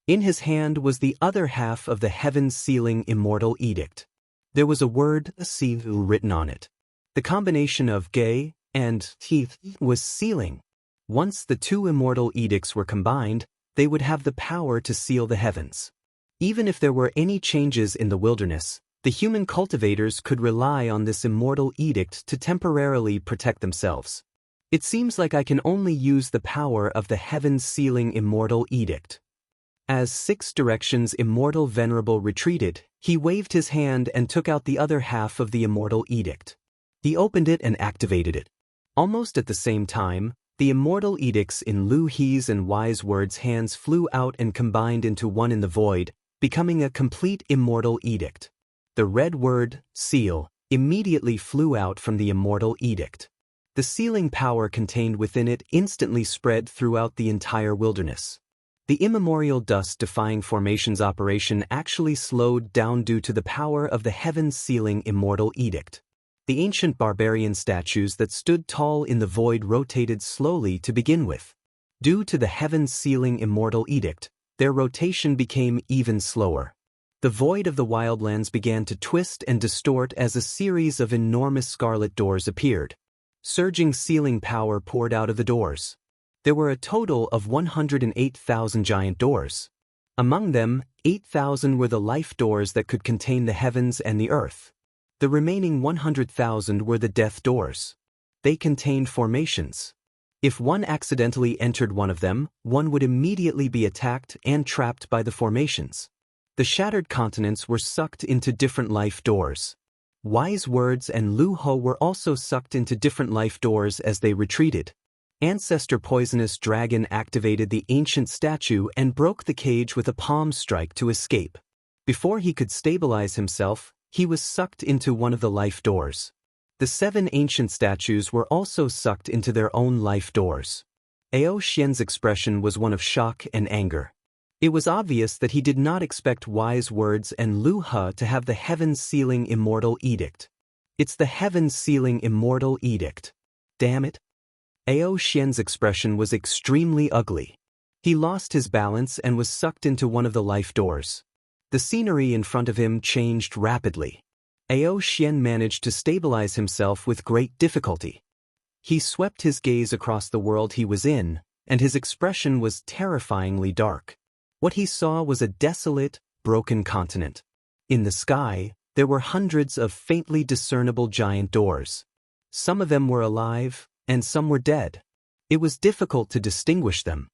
In his hand was the other half of the heaven-sealing immortal edict. There was a word, Sivu, written on it. The combination of Ge and Teeth was sealing. Once the 2 immortal edicts were combined, they would have the power to seal the heavens. Even if there were any changes in the wilderness, the human cultivators could rely on this immortal edict to temporarily protect themselves. It seems like I can only use the power of the heavens sealing immortal edict. As 6 directions immortal venerable retreated, he waved his hand and took out the other half of the immortal edict. He opened it and activated it. Almost at the same time, the immortal edicts in Lu He's and Wise Word's hands flew out and combined into one in the void, becoming a complete immortal edict. The red word, seal, immediately flew out from the immortal edict. The sealing power contained within it instantly spread throughout the entire wilderness. The immemorial dust-defying formations operation actually slowed down due to the power of the heavens sealing immortal edict. The ancient barbarian statues that stood tall in the void rotated slowly to begin with. Due to the heavens sealing immortal edict, their rotation became even slower. The void of the wildlands began to twist and distort as a series of enormous scarlet doors appeared. Surging sealing power poured out of the doors. There were a total of 108,000 giant doors. Among them, 8,000 were the life doors that could contain the heavens and the earth. The remaining 100,000 were the death doors. They contained formations. If one accidentally entered one of them, one would immediately be attacked and trapped by the formations. The shattered continents were sucked into different life doors. Wise Words and Lu Ho were also sucked into different life doors as they retreated. Ancestor Poisonous Dragon activated the ancient statue and broke the cage with a palm strike to escape. Before he could stabilize himself, he was sucked into one of the life doors. The 7 ancient statues were also sucked into their own life doors. Ao Xian's expression was one of shock and anger. It was obvious that he did not expect Wise Words and Lu He to have the heavens sealing immortal edict. It's the heavens sealing immortal edict. Damn it. Ao Xian's expression was extremely ugly. He lost his balance and was sucked into one of the life doors. The scenery in front of him changed rapidly. Ao Xian managed to stabilize himself with great difficulty. He swept his gaze across the world he was in, and his expression was terrifyingly dark. What he saw was a desolate, broken continent. In the sky, there were hundreds of faintly discernible giant doors. Some of them were alive, and some were dead. It was difficult to distinguish them.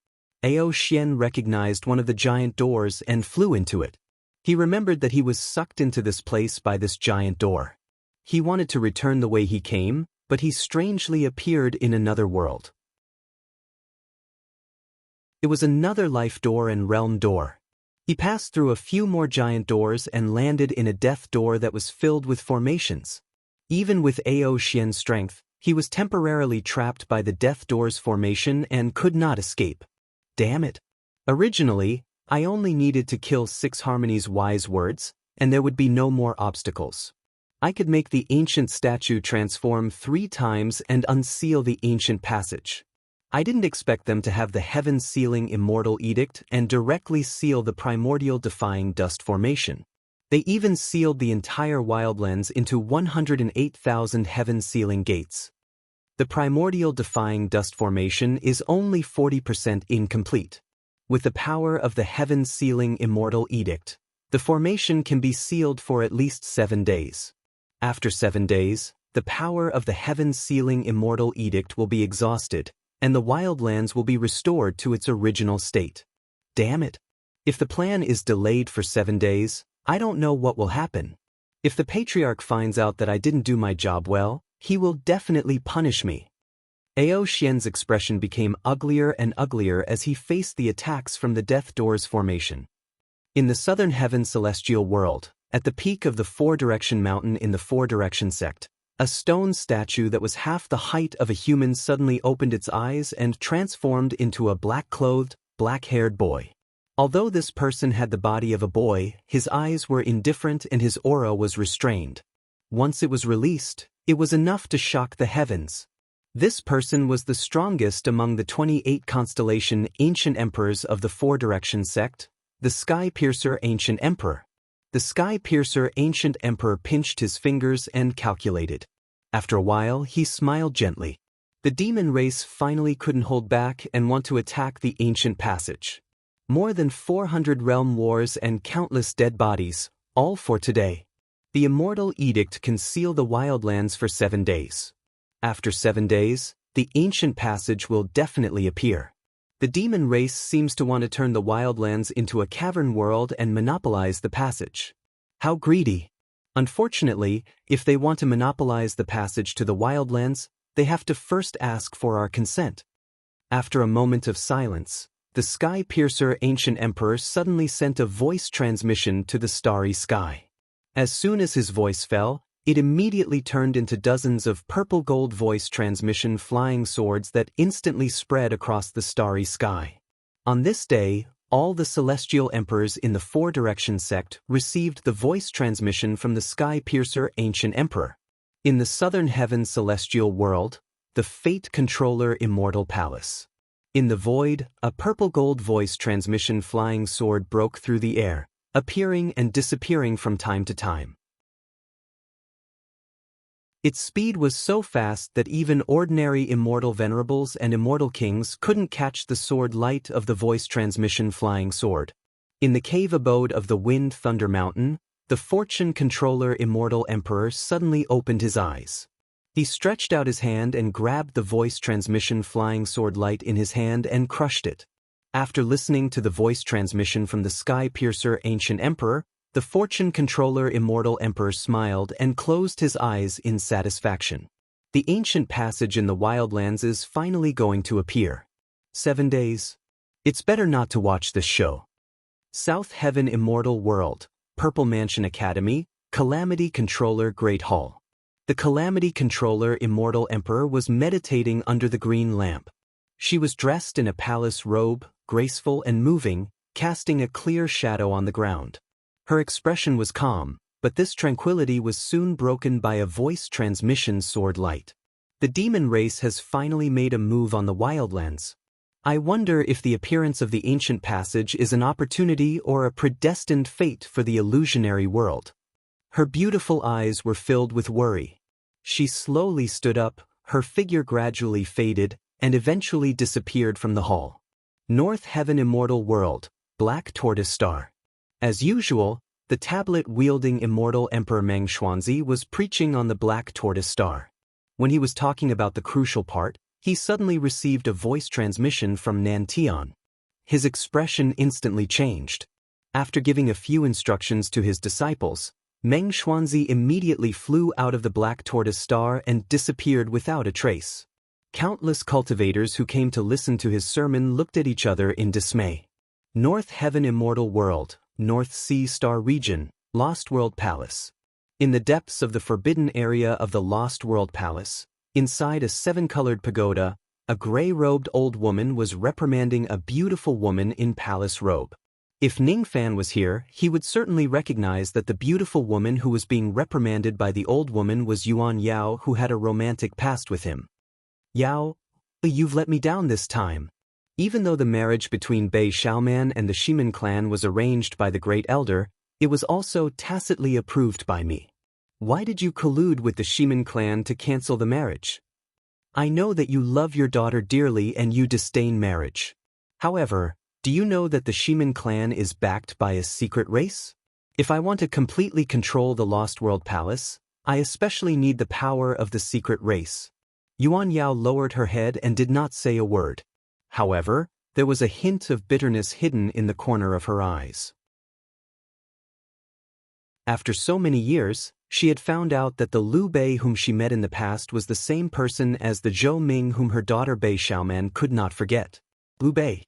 Ao Xian recognized one of the giant doors and flew into it. He remembered that he was sucked into this place by this giant door. He wanted to return the way he came, but he strangely appeared in another world. It was another life door and realm door. He passed through a few more giant doors and landed in a death door that was filled with formations. Even with Ao Xian's strength, he was temporarily trapped by the death door's formation and could not escape. Damn it. Originally, I only needed to kill 6 Harmony's Wise Words, and there would be no more obstacles. I could make the ancient statue transform 3 times and unseal the ancient passage. I didn't expect them to have the heavens sealing immortal edict and directly seal the primordial defying dust formation. They even sealed the entire wildlands into 108,000 heaven sealing gates. The primordial defying dust formation is only 40% incomplete. With the power of the heavens sealing immortal edict, the formation can be sealed for at least 7 days. After 7 days, the power of the heavens sealing immortal edict will be exhausted, and the wildlands will be restored to its original state. Damn it. If the plan is delayed for 7 days, I don't know what will happen. If the Patriarch finds out that I didn't do my job well, he will definitely punish me. Ao Xian's expression became uglier and uglier as he faced the attacks from the Death Door's formation. In the southern heaven celestial world, at the peak of the 4-direction mountain in the 4-direction sect, a stone statue that was half the height of a human suddenly opened its eyes and transformed into a black-clothed, black-haired boy. Although this person had the body of a boy, his eyes were indifferent and his aura was restrained. Once it was released, it was enough to shock the heavens. This person was the strongest among the 28 constellation ancient emperors of the 4-direction sect, the Sky-Piercer Ancient Emperor. The Sky-Piercer Ancient Emperor pinched his fingers and calculated. After a while, he smiled gently. The demon race finally couldn't hold back and want to attack the ancient passage. More than 400 realm wars and countless dead bodies, all for today. The immortal edict can seal the wildlands for 7 days. After 7 days, the ancient passage will definitely appear. The demon race seems to want to turn the wildlands into a cavern world and monopolize the passage. How greedy! Unfortunately, if they want to monopolize the passage to the wildlands, they have to first ask for our consent. After a moment of silence, the sky-piercer ancient emperor suddenly sent a voice transmission to the starry sky. As soon as his voice fell, it immediately turned into dozens of purple-gold voice transmission flying swords that instantly spread across the starry sky. On this day, all the celestial emperors in the four-direction sect received the voice transmission from the sky-piercer ancient emperor. In the southern heaven celestial world, the fate controller immortal palace. In the void, a purple-gold voice transmission flying sword broke through the air, appearing and disappearing from time to time. Its speed was so fast that even ordinary immortal venerables and immortal kings couldn't catch the sword light of the voice transmission flying sword. In the cave abode of the Wind Thunder Mountain, the fortune controller immortal emperor suddenly opened his eyes. He stretched out his hand and grabbed the voice transmission flying sword light in his hand and crushed it. After listening to the voice transmission from the sky-piercer ancient emperor, the fortune controller immortal emperor smiled and closed his eyes in satisfaction. The ancient passage in the wildlands is finally going to appear. 7 days. It's better not to watch this show. South Heaven Immortal World, Purple Mansion Academy, Calamity Controller Great Hall. The Calamity Controller Immortal Emperor was meditating under the green lamp. She was dressed in a palace robe, graceful and moving, casting a clear shadow on the ground. Her expression was calm, but this tranquility was soon broken by a voice transmission sword light. The demon race has finally made a move on the wildlands. I wonder if the appearance of the ancient passage is an opportunity or a predestined fate for the illusionary world. Her beautiful eyes were filled with worry. She slowly stood up, her figure gradually faded, and eventually disappeared from the hall. North Heaven Immortal World, Black Tortoise Star. As usual, the tablet-wielding immortal Emperor Meng Xuanzi was preaching on the Black Tortoise Star. When he was talking about the crucial part, he suddenly received a voice transmission from Nan Tian. His expression instantly changed. After giving a few instructions to his disciples, Meng Xuanzi immediately flew out of the Black Tortoise Star and disappeared without a trace. Countless cultivators who came to listen to his sermon looked at each other in dismay. North Heaven Immortal World, North Sea Star Region, Lost World Palace. In the depths of the forbidden area of the Lost World Palace, inside a 7-colored pagoda, a gray-robed old woman was reprimanding a beautiful woman in palace robe. If Ning Fan was here, he would certainly recognize that the beautiful woman who was being reprimanded by the old woman was Yuan Yao, who had a romantic past with him. Yao, you've let me down this time. Even though the marriage between Bei Xiaoman and the Shimin clan was arranged by the Great Elder, it was also tacitly approved by me. Why did you collude with the Shimin clan to cancel the marriage? I know that you love your daughter dearly and you disdain marriage. However, do you know that the Shimin clan is backed by a secret race? If I want to completely control the Lost World Palace, I especially need the power of the secret race. Yuan Yao lowered her head and did not say a word. However, there was a hint of bitterness hidden in the corner of her eyes. After so many years, she had found out that the Liu Bei whom she met in the past was the same person as the Zhou Ming whom her daughter Bei Xiaoman could not forget. Liu Bei.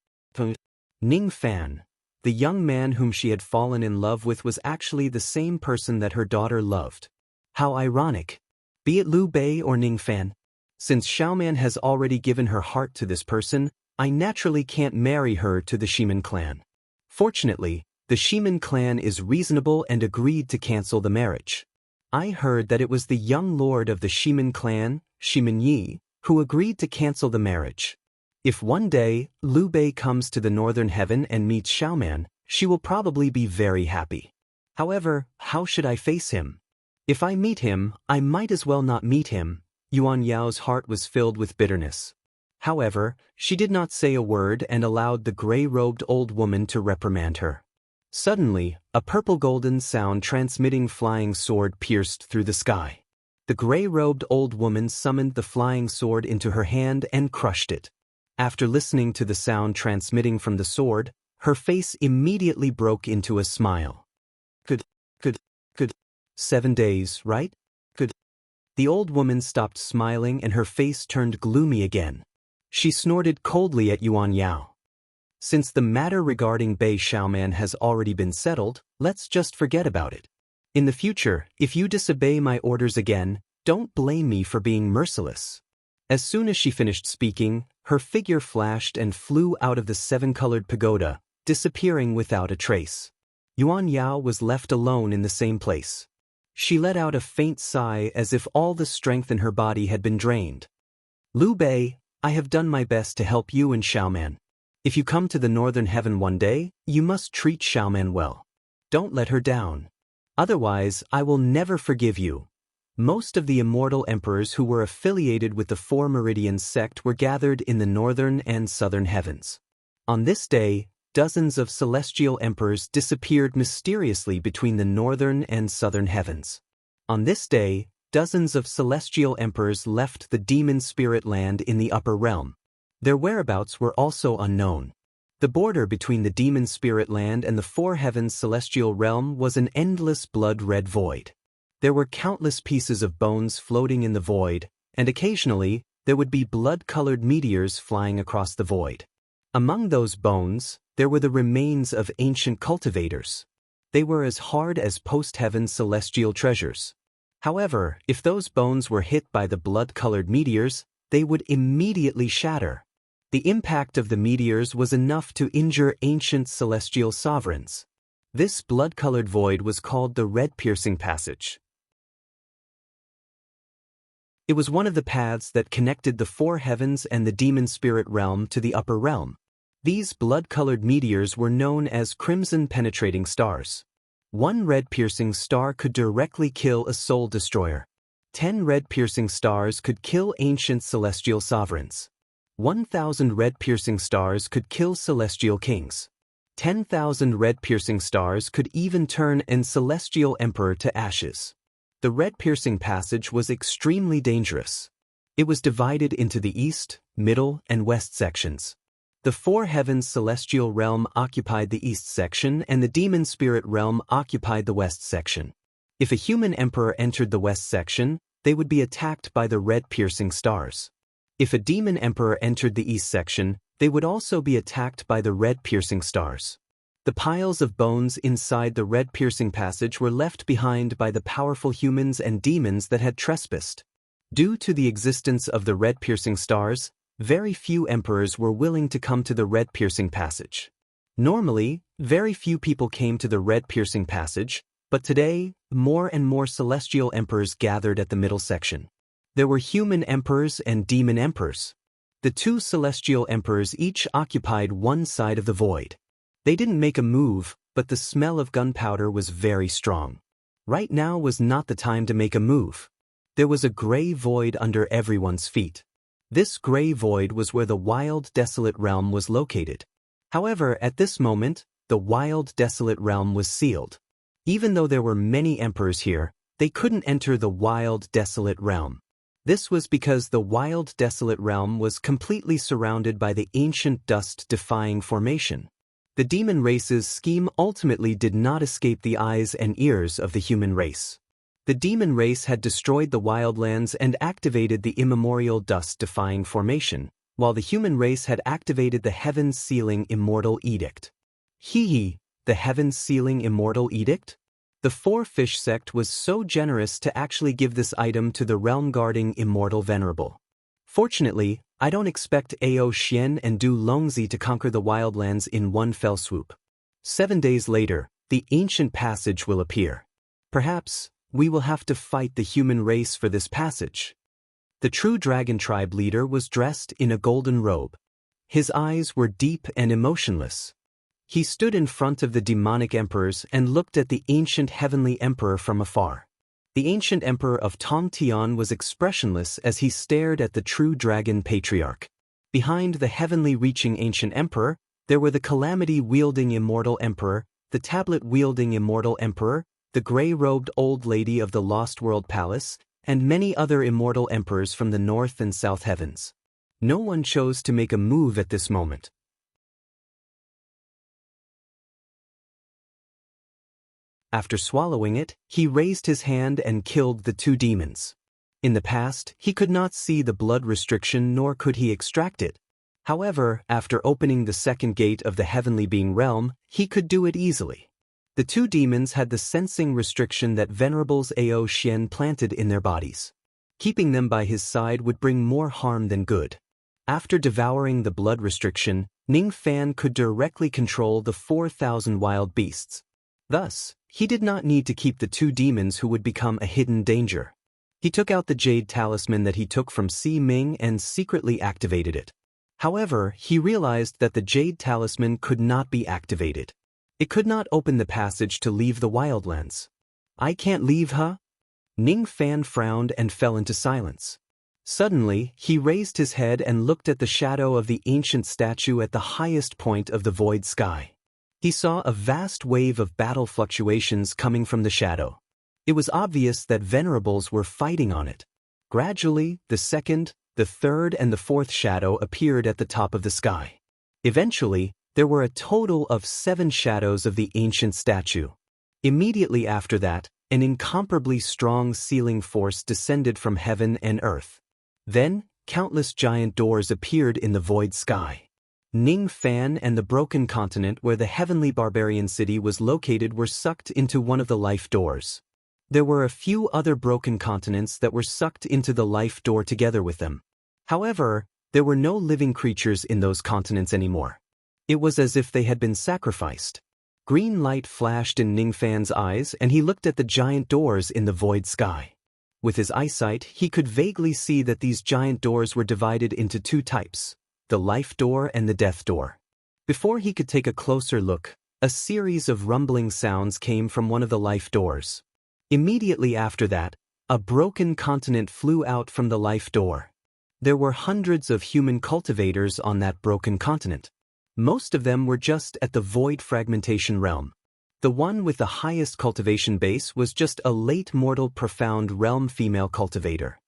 Ning Fan. The young man whom she had fallen in love with was actually the same person that her daughter loved. How ironic. Be it Liu Bei or Ning Fan. Since Xiaoman has already given her heart to this person, I naturally can't marry her to the Shimin clan. Fortunately, the Shimin clan is reasonable and agreed to cancel the marriage. I heard that it was the young lord of the Shimin clan, Shimin Yi, who agreed to cancel the marriage. If one day, Liu Bei comes to the northern heaven and meets Xiaoman, she will probably be very happy. However, how should I face him? If I meet him, I might as well not meet him. Yuan Yao's heart was filled with bitterness. However, she did not say a word and allowed the gray-robed old woman to reprimand her. Suddenly, a purple-golden sound transmitting flying sword pierced through the sky. The gray-robed old woman summoned the flying sword into her hand and crushed it. After listening to the sound transmitting from the sword, her face immediately broke into a smile. Good. 7 days, right? Good. The old woman stopped smiling and her face turned gloomy again. She snorted coldly at Yuan Yao. Since the matter regarding Bei Xiaoman has already been settled, let's just forget about it. In the future, if you disobey my orders again, don't blame me for being merciless. As soon as she finished speaking, her figure flashed and flew out of the seven-colored pagoda, disappearing without a trace. Yuan Yao was left alone in the same place. She let out a faint sigh as if all the strength in her body had been drained. Liu Bei, I have done my best to help you and Xiaoman. If you come to the northern heaven one day, you must treat Xiaoman well. Don't let her down. Otherwise, I will never forgive you. Most of the immortal emperors who were affiliated with the Four Meridians sect were gathered in the northern and southern heavens. On this day, dozens of celestial emperors disappeared mysteriously between the northern and southern heavens. On this day, dozens of celestial emperors left the demon spirit land in the upper realm. Their whereabouts were also unknown. The border between the demon spirit land and the four heavens celestial realm was an endless blood-red void. There were countless pieces of bones floating in the void, and occasionally, there would be blood-colored meteors flying across the void. Among those bones, there were the remains of ancient cultivators. They were as hard as post-heaven celestial treasures. However, if those bones were hit by the blood-colored meteors, they would immediately shatter. The impact of the meteors was enough to injure ancient celestial sovereigns. This blood-colored void was called the Red-Piercing Passage. It was one of the paths that connected the four heavens and the demon spirit realm to the upper realm. These blood-colored meteors were known as crimson-penetrating stars. One red-piercing star could directly kill a soul destroyer. 10 red-piercing stars could kill ancient celestial sovereigns. 1,000 red-piercing stars could kill celestial kings. 10,000 red-piercing stars could even turn an celestial emperor to ashes. The red-piercing passage was extremely dangerous. It was divided into the east, middle, and west sections. The four heavens celestial realm occupied the east section and the demon spirit realm occupied the west section. If a human emperor entered the west section, they would be attacked by the red-piercing stars. If a demon emperor entered the east section, they would also be attacked by the red-piercing stars. The piles of bones inside the red-piercing passage were left behind by the powerful humans and demons that had trespassed. Due to the existence of the red-piercing stars, very few emperors were willing to come to the red-piercing passage. Normally, very few people came to the red-piercing passage, but today, more and more celestial emperors gathered at the middle section. There were human emperors and demon emperors. The two celestial emperors each occupied one side of the void. They didn't make a move, but the smell of gunpowder was very strong. Right now was not the time to make a move. There was a gray void under everyone's feet. This gray void was where the wild, desolate realm was located. However, at this moment, the wild, desolate realm was sealed. Even though there were many emperors here, they couldn't enter the wild, desolate realm. This was because the wild, desolate realm was completely surrounded by the ancient dust-defying formation. The demon race's scheme ultimately did not escape the eyes and ears of the human race. The demon race had destroyed the wildlands and activated the immemorial dust-defying formation, while the human race had activated the heaven-sealing immortal edict. The heaven-sealing immortal edict? The Four-Fish sect was so generous to actually give this item to the realm-guarding immortal venerable. Fortunately, I don't expect Ao Xian and Du Longzi to conquer the wildlands in one fell swoop. 7 days later, the ancient passage will appear. Perhaps, we will have to fight the human race for this passage. The true dragon tribe leader was dressed in a golden robe. His eyes were deep and emotionless. He stood in front of the demonic emperors and looked at the ancient heavenly emperor from afar. The ancient emperor of Tongtian was expressionless as he stared at the true dragon patriarch. Behind the heavenly reaching ancient emperor, there were the calamity-wielding immortal emperor, the tablet-wielding immortal emperor, the gray-robed old lady of the Lost World Palace, and many other immortal emperors from the north and south heavens. No one chose to make a move at this moment. After swallowing it, he raised his hand and killed the 2 demons. In the past, he could not see the blood restriction nor could he extract it. However, after opening the second gate of the heavenly being realm, he could do it easily. The 2 demons had the sensing restriction that Venerables Ao Xian planted in their bodies. Keeping them by his side would bring more harm than good. After devouring the blood restriction, Ning Fan could directly control the 4,000 wild beasts. Thus, he did not need to keep the 2 demons who would become a hidden danger. He took out the jade talisman that he took from Si Ming and secretly activated it. However, he realized that the jade talisman could not be activated. It could not open the passage to leave the wildlands. I can't leave, huh? Ning Fan frowned and fell into silence. Suddenly, he raised his head and looked at the shadow of the ancient statue at the highest point of the void sky. He saw a vast wave of battle fluctuations coming from the shadow. It was obvious that Venerables were fighting on it. Gradually, the second, the third and the fourth shadow appeared at the top of the sky. Eventually, there were a total of 7 shadows of the ancient statue. Immediately after that, an incomparably strong sealing force descended from heaven and earth. Then, countless giant doors appeared in the void sky. Ning Fan and the broken continent where the heavenly barbarian city was located were sucked into one of the life doors. There were a few other broken continents that were sucked into the life door together with them. However, there were no living creatures in those continents anymore. It was as if they had been sacrificed. Green light flashed in Ning Fan's eyes and he looked at the giant doors in the void sky. With his eyesight, he could vaguely see that these giant doors were divided into 2 types, the life door and the death door. Before he could take a closer look, a series of rumbling sounds came from one of the life doors. Immediately after that, a broken continent flew out from the life door. There were hundreds of human cultivators on that broken continent. Most of them were just at the void fragmentation realm. The one with the highest cultivation base was just a late mortal profound realm female cultivator.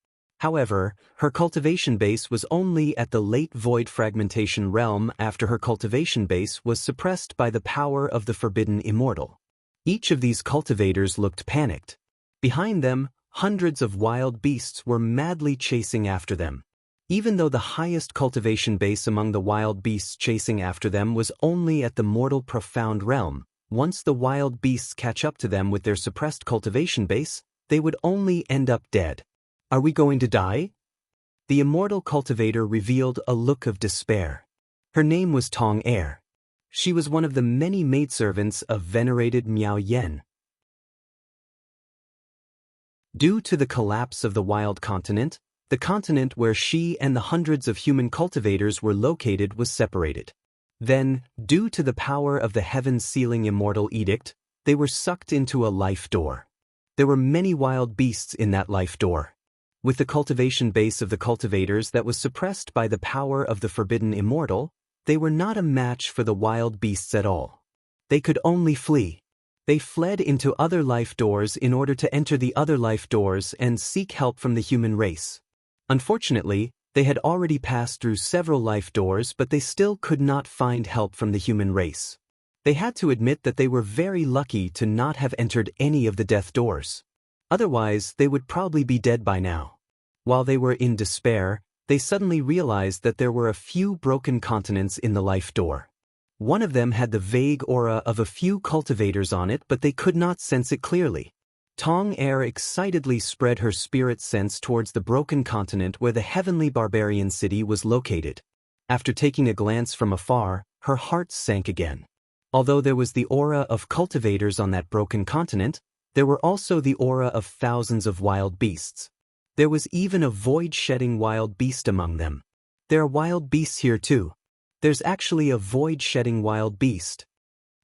However, her cultivation base was only at the late void fragmentation realm after her cultivation base was suppressed by the power of the forbidden immortal. Each of these cultivators looked panicked. Behind them, hundreds of wild beasts were madly chasing after them. Even though the highest cultivation base among the wild beasts chasing after them was only at the mortal profound realm, once the wild beasts catch up to them with their suppressed cultivation base, they would only end up dead. Are we going to die? The immortal cultivator revealed a look of despair. Her name was Tong Er. She was one of the many maidservants of venerated Miao Yen. Due to the collapse of the wild continent, the continent where she and the hundreds of human cultivators were located was separated. Then, due to the power of the heaven-sealing immortal edict, they were sucked into a life door. There were many wild beasts in that life door. With the cultivation base of the cultivators that was suppressed by the power of the forbidden immortal, they were not a match for the wild beasts at all. They could only flee. They fled into other life doors in order to enter the other life doors and seek help from the human race. Unfortunately, they had already passed through several life doors, but they still could not find help from the human race. They had to admit that they were very lucky to not have entered any of the death doors. Otherwise, they would probably be dead by now. While they were in despair, they suddenly realized that there were a few broken continents in the life door. One of them had the vague aura of a few cultivators on it, but they could not sense it clearly. Tong Er excitedly spread her spirit sense towards the broken continent where the heavenly barbarian city was located. After taking a glance from afar, her heart sank again. Although there was the aura of cultivators on that broken continent, there were also the aura of thousands of wild beasts. There was even a void-shedding wild beast among them. There are wild beasts here too. There's actually a void-shedding wild beast.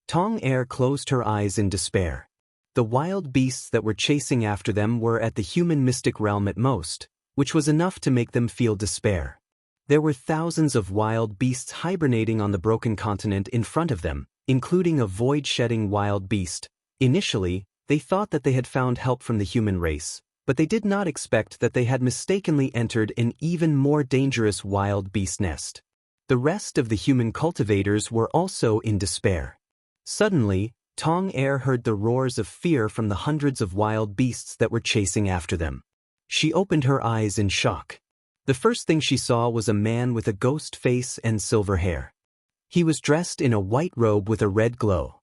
Tong Er closed her eyes in despair. The wild beasts that were chasing after them were at the human mystic realm at most, which was enough to make them feel despair. There were thousands of wild beasts hibernating on the broken continent in front of them, including a void-shedding wild beast. Initially, they thought that they had found help from the human race, but they did not expect that they had mistakenly entered an even more dangerous wild beast nest. The rest of the human cultivators were also in despair. Suddenly, Tong Er heard the roars of fear from the hundreds of wild beasts that were chasing after them. She opened her eyes in shock. The first thing she saw was a man with a ghost face and silver hair. He was dressed in a white robe with a red glow.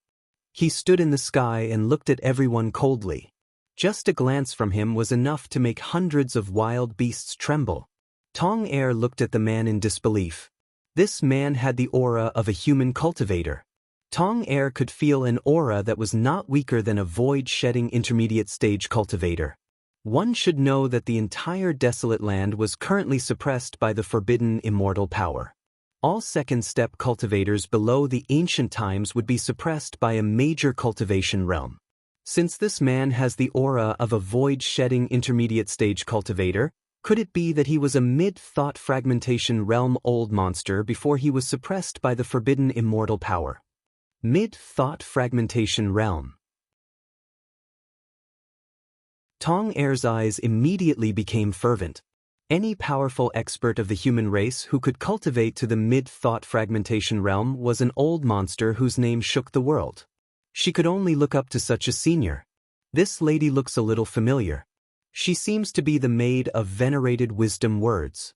He stood in the sky and looked at everyone coldly. Just a glance from him was enough to make hundreds of wild beasts tremble. Tong Er looked at the man in disbelief. This man had the aura of a human cultivator. Tong Er could feel an aura that was not weaker than a void-shedding intermediate-stage cultivator. One should know that the entire desolate land was currently suppressed by the forbidden immortal power. All second-step cultivators below the ancient times would be suppressed by a major cultivation realm. Since this man has the aura of a void-shedding intermediate-stage cultivator, could it be that he was a mid-thought fragmentation realm old monster before he was suppressed by the forbidden immortal power? Mid-thought fragmentation realm. Tong Er's eyes immediately became fervent. Any powerful expert of the human race who could cultivate to the mid-thought fragmentation realm was an old monster whose name shook the world. She could only look up to such a senior. This lady looks a little familiar. She seems to be the maid of venerated wisdom words.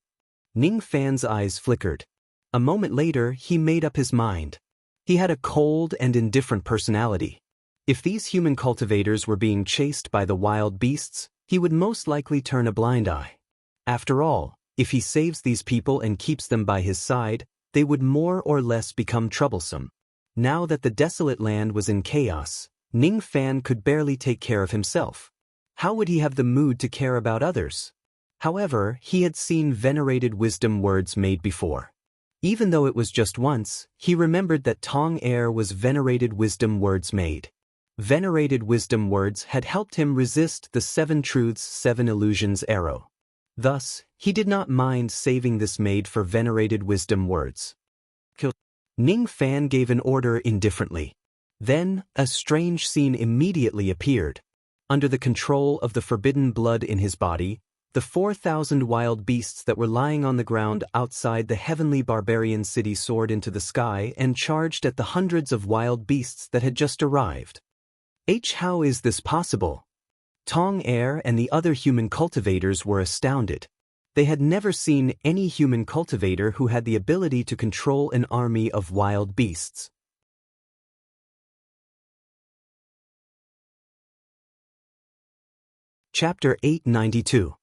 Ning Fan's eyes flickered. A moment later, he made up his mind. He had a cold and indifferent personality. If these human cultivators were being chased by the wild beasts, he would most likely turn a blind eye. After all, if he saves these people and keeps them by his side, they would more or less become troublesome. Now that the desolate land was in chaos, Ning Fan could barely take care of himself. How would he have the mood to care about others? However, he had seen venerated wisdom words made before. Even though it was just once, he remembered that Tong Er was venerated wisdom words made. Venerated wisdom words had helped him resist the 7 truths 7 illusions arrow. Thus, he did not mind saving this maid for venerated wisdom words. Ning Fan gave an order indifferently. Then, a strange scene immediately appeared. Under the control of the forbidden blood in his body, the 4,000 wild beasts that were lying on the ground outside the heavenly barbarian city soared into the sky and charged at the hundreds of wild beasts that had just arrived. How is this possible? Tong Er and the other human cultivators were astounded. They had never seen any human cultivator who had the ability to control an army of wild beasts. Chapter 892.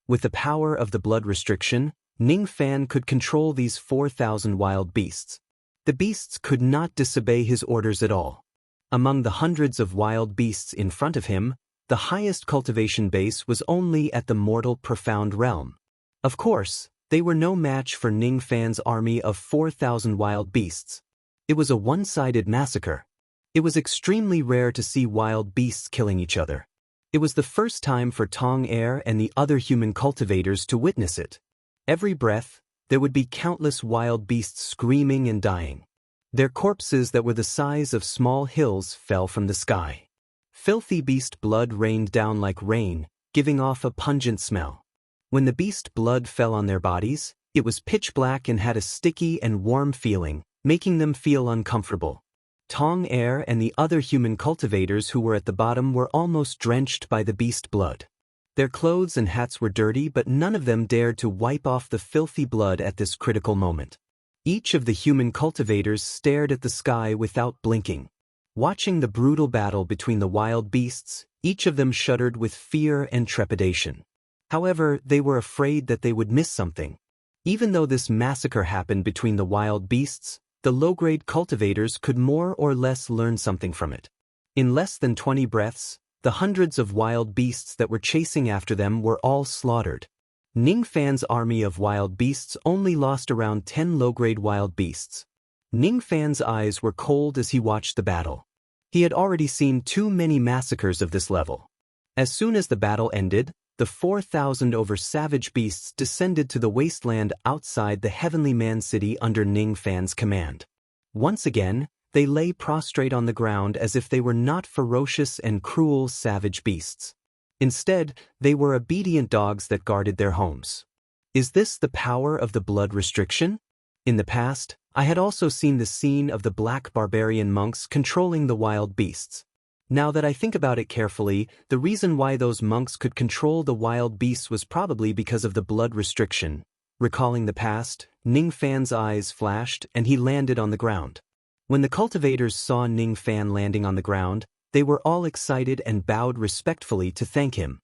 With the power of the blood restriction, Ning Fan could control these 4,000 wild beasts. The beasts could not disobey his orders at all. Among the hundreds of wild beasts in front of him, the highest cultivation base was only at the mortal profound realm. Of course, they were no match for Ning Fan's army of 4,000 wild beasts. It was a one-sided massacre. It was extremely rare to see wild beasts killing each other. It was the first time for Tong Er and the other human cultivators to witness it. Every breath, there would be countless wild beasts screaming and dying. Their corpses that were the size of small hills fell from the sky. Filthy beast blood rained down like rain, giving off a pungent smell. When the beast blood fell on their bodies, it was pitch black and had a sticky and warm feeling, making them feel uncomfortable. Tong Er and the other human cultivators who were at the bottom were almost drenched by the beast blood. Their clothes and hats were dirty, but none of them dared to wipe off the filthy blood at this critical moment. Each of the human cultivators stared at the sky without blinking. Watching the brutal battle between the wild beasts, each of them shuddered with fear and trepidation. However, they were afraid that they would miss something. Even though this massacre happened between the wild beasts, the low-grade cultivators could more or less learn something from it. In less than 20 breaths, the hundreds of wild beasts that were chasing after them were all slaughtered. Ning Fan's army of wild beasts only lost around 10 low-grade wild beasts. Ning Fan's eyes were cold as he watched the battle. He had already seen too many massacres of this level. As soon as the battle ended, the 4,000 over savage beasts descended to the wasteland outside the Heavenly Man City under Ning Fan's command. Once again, they lay prostrate on the ground as if they were not ferocious and cruel savage beasts. Instead, they were obedient dogs that guarded their homes. Is this the power of the blood restriction? In the past, I had also seen the scene of the black barbarian monks controlling the wild beasts. Now that I think about it carefully, the reason why those monks could control the wild beasts was probably because of the blood restriction. Recalling the past, Ning Fan's eyes flashed and he landed on the ground. When the cultivators saw Ning Fan landing on the ground, they were all excited and bowed respectfully to thank him.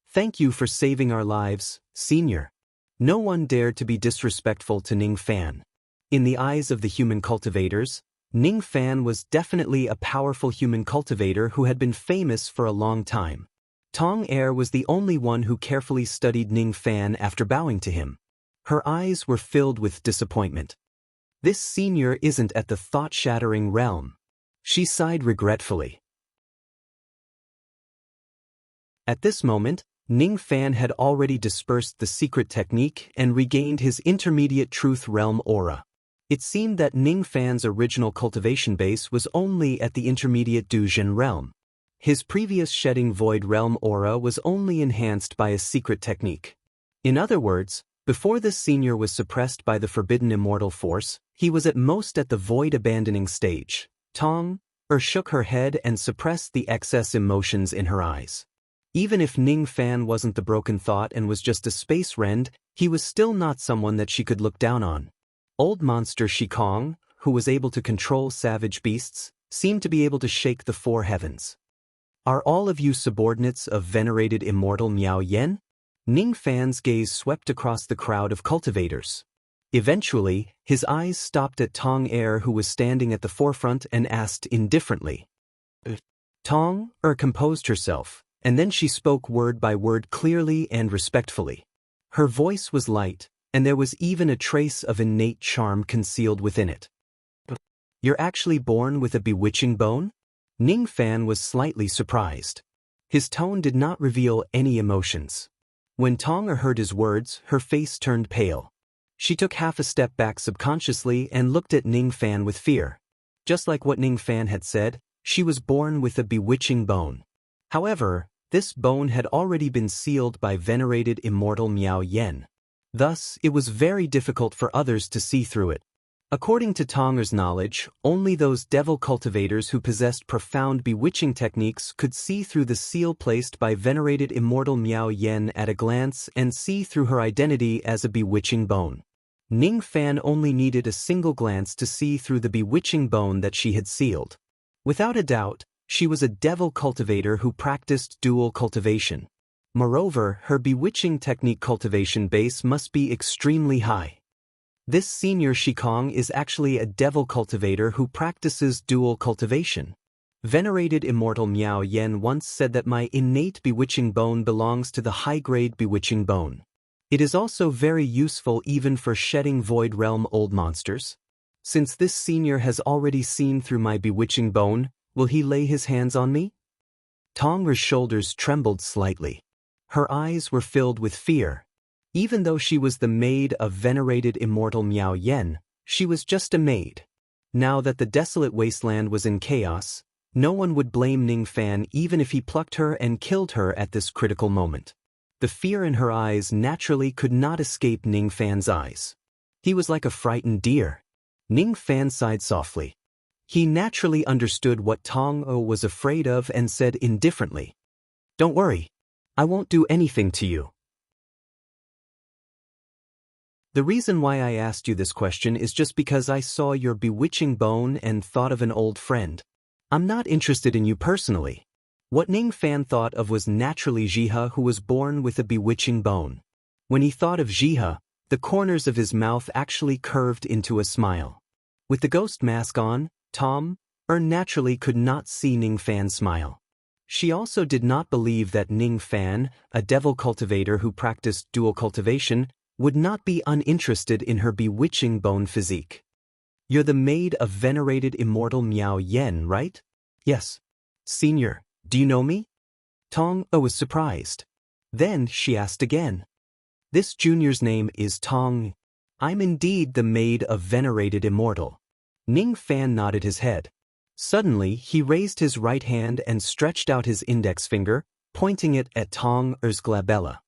"Thank you for saving our lives, Senior." No one dared to be disrespectful to Ning Fan. In the eyes of the human cultivators, Ning Fan was definitely a powerful human cultivator who had been famous for a long time. Tong Er was the only one who carefully studied Ning Fan after bowing to him. Her eyes were filled with disappointment. This senior isn't at the thought-shattering realm. She sighed regretfully. At this moment, Ning Fan had already dispersed the secret technique and regained his intermediate truth realm aura. It seemed that Ning Fan's original cultivation base was only at the intermediate Duzhen realm. His previous shedding void realm aura was only enhanced by a secret technique. In other words, before this senior was suppressed by the forbidden immortal force, he was at most at the void abandoning stage. Tong Er shook her head and suppressed the excess emotions in her eyes. Even if Ning Fan wasn't the broken thought and was just a space rend, he was still not someone that she could look down on. Old monster Shikong, who was able to control savage beasts, seemed to be able to shake the four heavens. "Are all of you subordinates of venerated immortal Miao Yen?" Ning Fan's gaze swept across the crowd of cultivators. Eventually, his eyes stopped at Tong Er, who was standing at the forefront, and asked indifferently. Tong Er composed herself, and then she spoke word by word clearly and respectfully. Her voice was light, and there was even a trace of innate charm concealed within it. "You're actually born with a bewitching bone?" Ning Fan was slightly surprised. His tone did not reveal any emotions. When Tong Er heard his words, her face turned pale. She took half a step back subconsciously and looked at Ning Fan with fear. Just like what Ning Fan had said, she was born with a bewitching bone. However, this bone had already been sealed by venerated immortal Miao Yen. Thus, it was very difficult for others to see through it. According to Tong Er's knowledge, only those devil cultivators who possessed profound bewitching techniques could see through the seal placed by venerated immortal Miao Yen at a glance and see through her identity as a bewitching bone. Ning Fan only needed a single glance to see through the bewitching bone that she had sealed. Without a doubt, she was a devil cultivator who practiced dual cultivation. Moreover, her bewitching technique cultivation base must be extremely high. This senior Shikong is actually a devil cultivator who practices dual cultivation. Venerated immortal Miao Yen once said that my innate bewitching bone belongs to the high-grade bewitching bone. It is also very useful even for shedding void realm old monsters. Since this senior has already seen through my bewitching bone, will he lay his hands on me? Tong Er's shoulders trembled slightly. Her eyes were filled with fear. Even though she was the maid of venerated immortal Miao Yen, she was just a maid. Now that the desolate wasteland was in chaos, no one would blame Ning Fan even if he plucked her and killed her at this critical moment. The fear in her eyes naturally could not escape Ning Fan's eyes. He was like a frightened deer. Ning Fan sighed softly. He naturally understood what Tong Er was afraid of and said indifferently, "Don't worry. I won't do anything to you." The reason why I asked you this question is just because I saw your bewitching bone and thought of an old friend. I'm not interested in you personally. What Ning Fan thought of was naturally Jihe, who was born with a bewitching bone. When he thought of Jihe, the corners of his mouth actually curved into a smile. With the ghost mask on, Tong Er naturally could not see Ning Fan smile. She also did not believe that Ning Fan, a devil cultivator who practiced dual cultivation, would not be uninterested in her bewitching bone physique. "You're the maid of venerated immortal Miao Yen, right?" "Yes." "Senior, do you know me?" Tong Er was surprised. Then she asked again. "This junior's name is Tong. I'm indeed the maid of venerated immortal." Ning Fan nodded his head. Suddenly, he raised his right hand and stretched out his index finger, pointing it at Tong Er's glabella.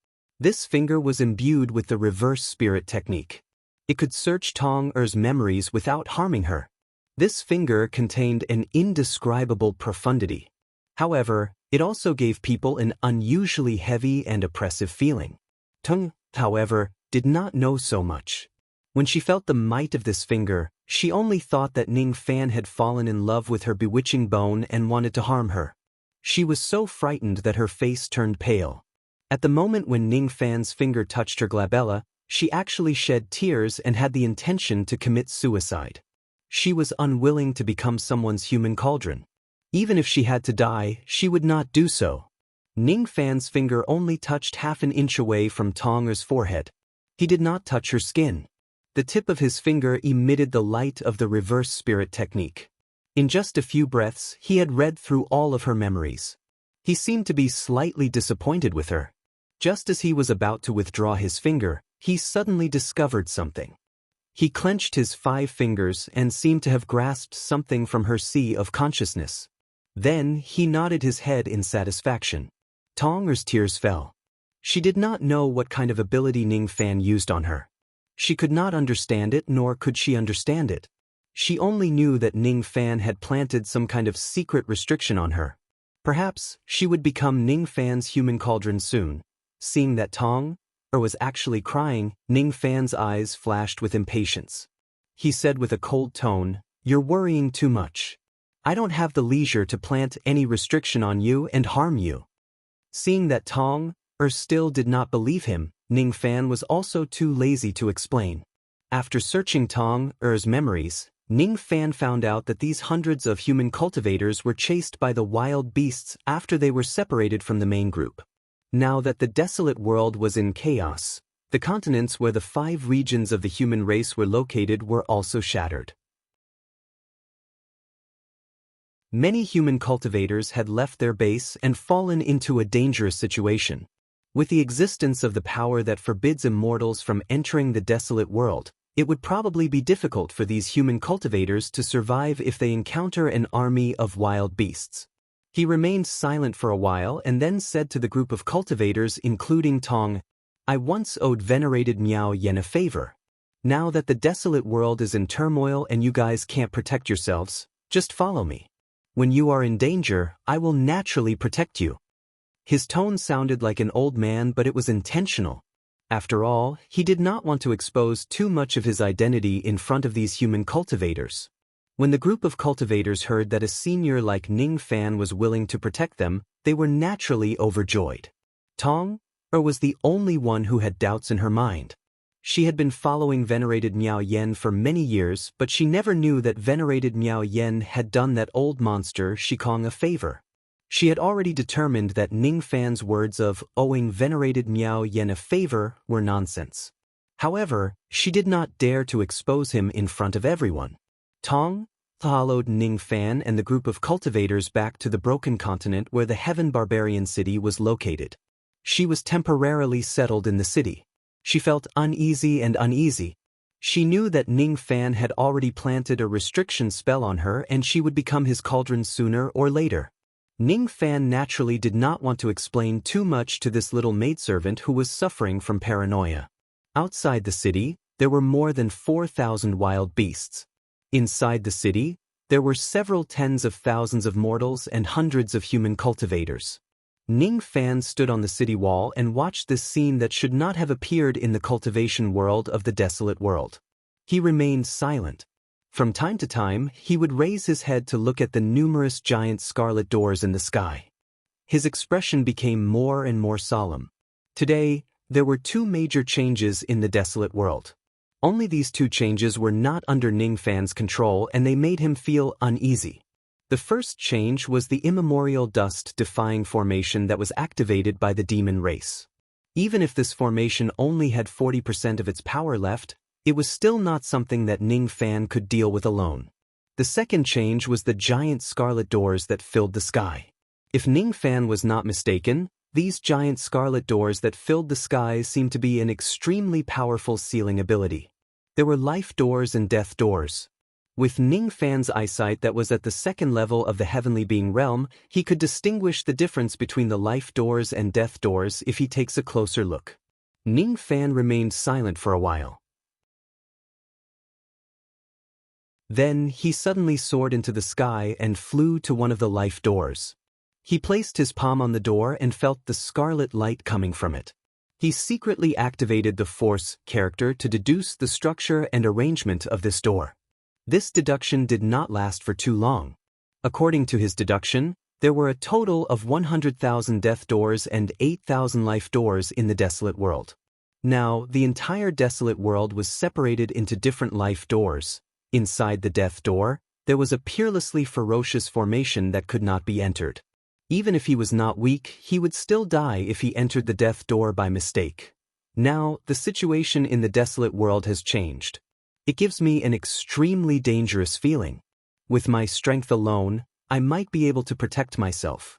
This finger was imbued with the reverse spirit technique. It could search Tong Er's memories without harming her. This finger contained an indescribable profundity. However, it also gave people an unusually heavy and oppressive feeling. Tong, however, did not know so much. When she felt the might of this finger, she only thought that Ning Fan had fallen in love with her bewitching bone and wanted to harm her. She was so frightened that her face turned pale. At the moment when Ning Fan's finger touched her glabella, she actually shed tears and had the intention to commit suicide. She was unwilling to become someone's human cauldron. Even if she had to die, she would not do so. Ning Fan's finger only touched half an inch away from Tong Er's forehead. He did not touch her skin. The tip of his finger emitted the light of the reverse spirit technique. In just a few breaths, he had read through all of her memories. He seemed to be slightly disappointed with her. Just as he was about to withdraw his finger, he suddenly discovered something. He clenched his 5 fingers and seemed to have grasped something from her sea of consciousness. Then he nodded his head in satisfaction. Tong Er's tears fell. She did not know what kind of ability Ning Fan used on her. She could not understand it, nor could she understand it. She only knew that Ning Fan had planted some kind of secret restriction on her. Perhaps she would become Ning Fan's human cauldron soon. Seeing that Tong Er was actually crying, Ning Fan's eyes flashed with impatience. He said with a cold tone, "You're worrying too much. I don't have the leisure to plant any restriction on you and harm you." Seeing that Tong Er still did not believe him, Ning Fan was also too lazy to explain. After searching Tong Er's memories, Ning Fan found out that these hundreds of human cultivators were chased by the wild beasts after they were separated from the main group. Now that the desolate world was in chaos, the continents where the 5 regions of the human race were located were also shattered. Many human cultivators had left their base and fallen into a dangerous situation. With the existence of the power that forbids immortals from entering the desolate world, it would probably be difficult for these human cultivators to survive if they encounter an army of wild beasts. He remained silent for a while and then said to the group of cultivators including Tong, "I once owed venerated Miao Yen a favor. Now that the desolate world is in turmoil and you guys can't protect yourselves, just follow me. When you are in danger, I will naturally protect you." His tone sounded like an old man, but it was intentional. After all, he did not want to expose too much of his identity in front of these human cultivators. When the group of cultivators heard that a senior like Ning Fan was willing to protect them, they were naturally overjoyed. Tong Er was the only one who had doubts in her mind. She had been following venerated Miao Yen for many years, but she never knew that venerated Miao Yen had done that old monster Shikong a favor. She had already determined that Ning Fan's words of owing venerated Miao Yen a favor were nonsense. However, she did not dare to expose him in front of everyone. Tong followed Ning Fan and the group of cultivators back to the broken continent where the Heaven Barbarian City was located. She was temporarily settled in the city. She felt uneasy. She knew that Ning Fan had already planted a restriction spell on her and she would become his cauldron sooner or later. Ning Fan naturally did not want to explain too much to this little maidservant who was suffering from paranoia. Outside the city, there were more than 4,000 wild beasts. Inside the city, there were several tens of thousands of mortals and hundreds of human cultivators. Ning Fan stood on the city wall and watched this scene that should not have appeared in the cultivation world of the desolate world. He remained silent. From time to time, he would raise his head to look at the numerous giant scarlet doors in the sky. His expression became more and more solemn. Today, there were 2 major changes in the desolate world. Only these 2 changes were not under Ning Fan's control and they made him feel uneasy. The first change was the immemorial dust-defying formation that was activated by the demon race. Even if this formation only had 40% of its power left, it was still not something that Ning Fan could deal with alone. The second change was the giant scarlet doors that filled the sky. If Ning Fan was not mistaken, these giant scarlet doors that filled the skies seemed to be an extremely powerful sealing ability. There were life doors and death doors. With Ning Fan's eyesight that was at the second level of the heavenly being realm, he could distinguish the difference between the life doors and death doors if he takes a closer look. Ning Fan remained silent for a while. Then he suddenly soared into the sky and flew to one of the life doors. He placed his palm on the door and felt the scarlet light coming from it. He secretly activated the Force character to deduce the structure and arrangement of this door. This deduction did not last for too long. According to his deduction, there were a total of 100,000 death doors and 8,000 life doors in the desolate world. Now, the entire desolate world was separated into different life doors. Inside the death door, there was a peerlessly ferocious formation that could not be entered. Even if he was not weak, he would still die if he entered the death door by mistake. Now, the situation in the desolate world has changed. It gives me an extremely dangerous feeling. With my strength alone, I might be able to protect myself.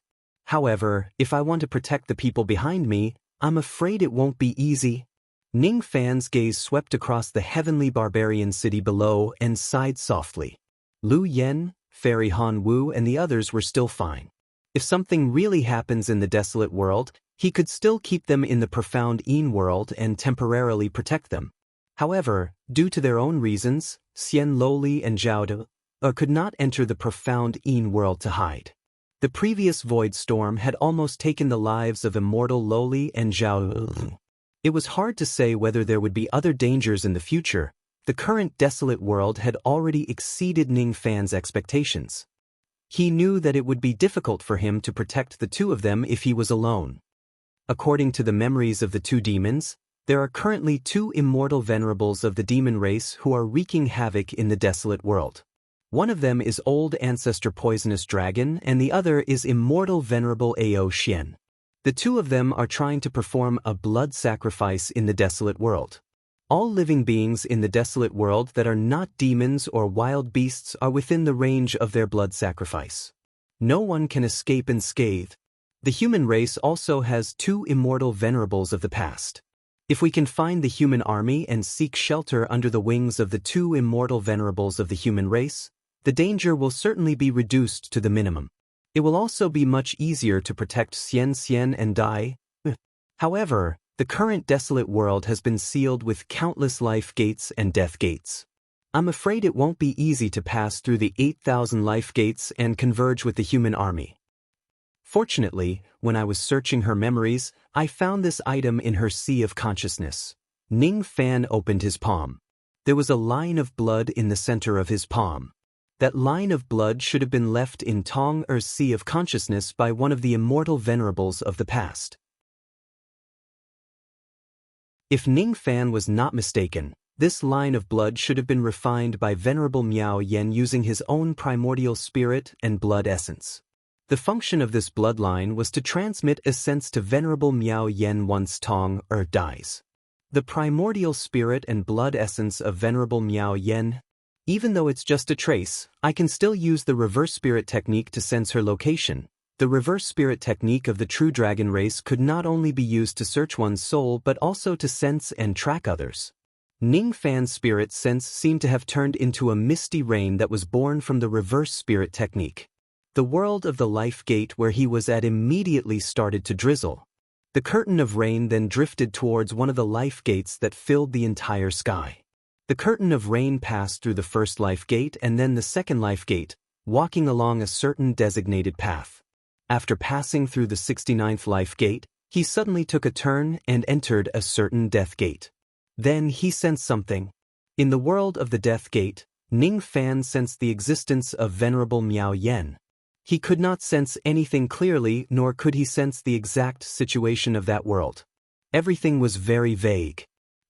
However, if I want to protect the people behind me, I'm afraid it won't be easy. Ning Fan's gaze swept across the heavenly barbarian city below and sighed softly. Lu Yen, Fairy Han Wu and the others were still fine. If something really happens in the desolate world, he could still keep them in the profound Yin world and temporarily protect them. However, due to their own reasons, Xian Loli and Zhao De could not enter the profound Yin world to hide. The previous void storm had almost taken the lives of immortal Loli and Zhao De. It was hard to say whether there would be other dangers in the future. The current desolate world had already exceeded Ning Fan's expectations. He knew that it would be difficult for him to protect the two of them if he was alone. According to the memories of the two demons, there are currently two immortal venerables of the demon race who are wreaking havoc in the desolate world. One of them is Old Ancestor Poisonous Dragon and the other is Immortal Venerable Ao Xian. The two of them are trying to perform a blood sacrifice in the desolate world. All living beings in the desolate world that are not demons or wild beasts are within the range of their blood sacrifice. No one can escape unscathed. The human race also has two immortal venerables of the past. If we can find the human army and seek shelter under the wings of the two immortal venerables of the human race, the danger will certainly be reduced to the minimum. It will also be much easier to protect Xian and Dai. However, the current desolate world has been sealed with countless life gates and death gates. I'm afraid it won't be easy to pass through the 8,000 life gates and converge with the human army. Fortunately, when I was searching her memories, I found this item in her sea of consciousness. Ning Fan opened his palm. There was a line of blood in the center of his palm. That line of blood should have been left in Tong Er's sea of consciousness by one of the immortal venerables of the past. If Ning Fan was not mistaken, this line of blood should have been refined by Venerable Miao Yen using his own primordial spirit and blood essence. The function of this bloodline was to transmit essence to Venerable Miao Yen once Tong Er dies. The primordial spirit and blood essence of Venerable Miao Yen, even though it's just a trace, I can still use the reverse spirit technique to sense her location. The reverse spirit technique of the true dragon race could not only be used to search one's soul but also to sense and track others. Ning Fan's spirit sense seemed to have turned into a misty rain that was born from the reverse spirit technique. The world of the life gate where he was at immediately started to drizzle. The curtain of rain then drifted towards one of the life gates that filled the entire sky. The curtain of rain passed through the first life gate and then the second life gate, walking along a certain designated path. After passing through the 69th life gate, he suddenly took a turn and entered a certain death gate. Then he sensed something. In the world of the death gate, Ning Fan sensed the existence of Venerable Miao Yen. He could not sense anything clearly, nor could he sense the exact situation of that world. Everything was very vague.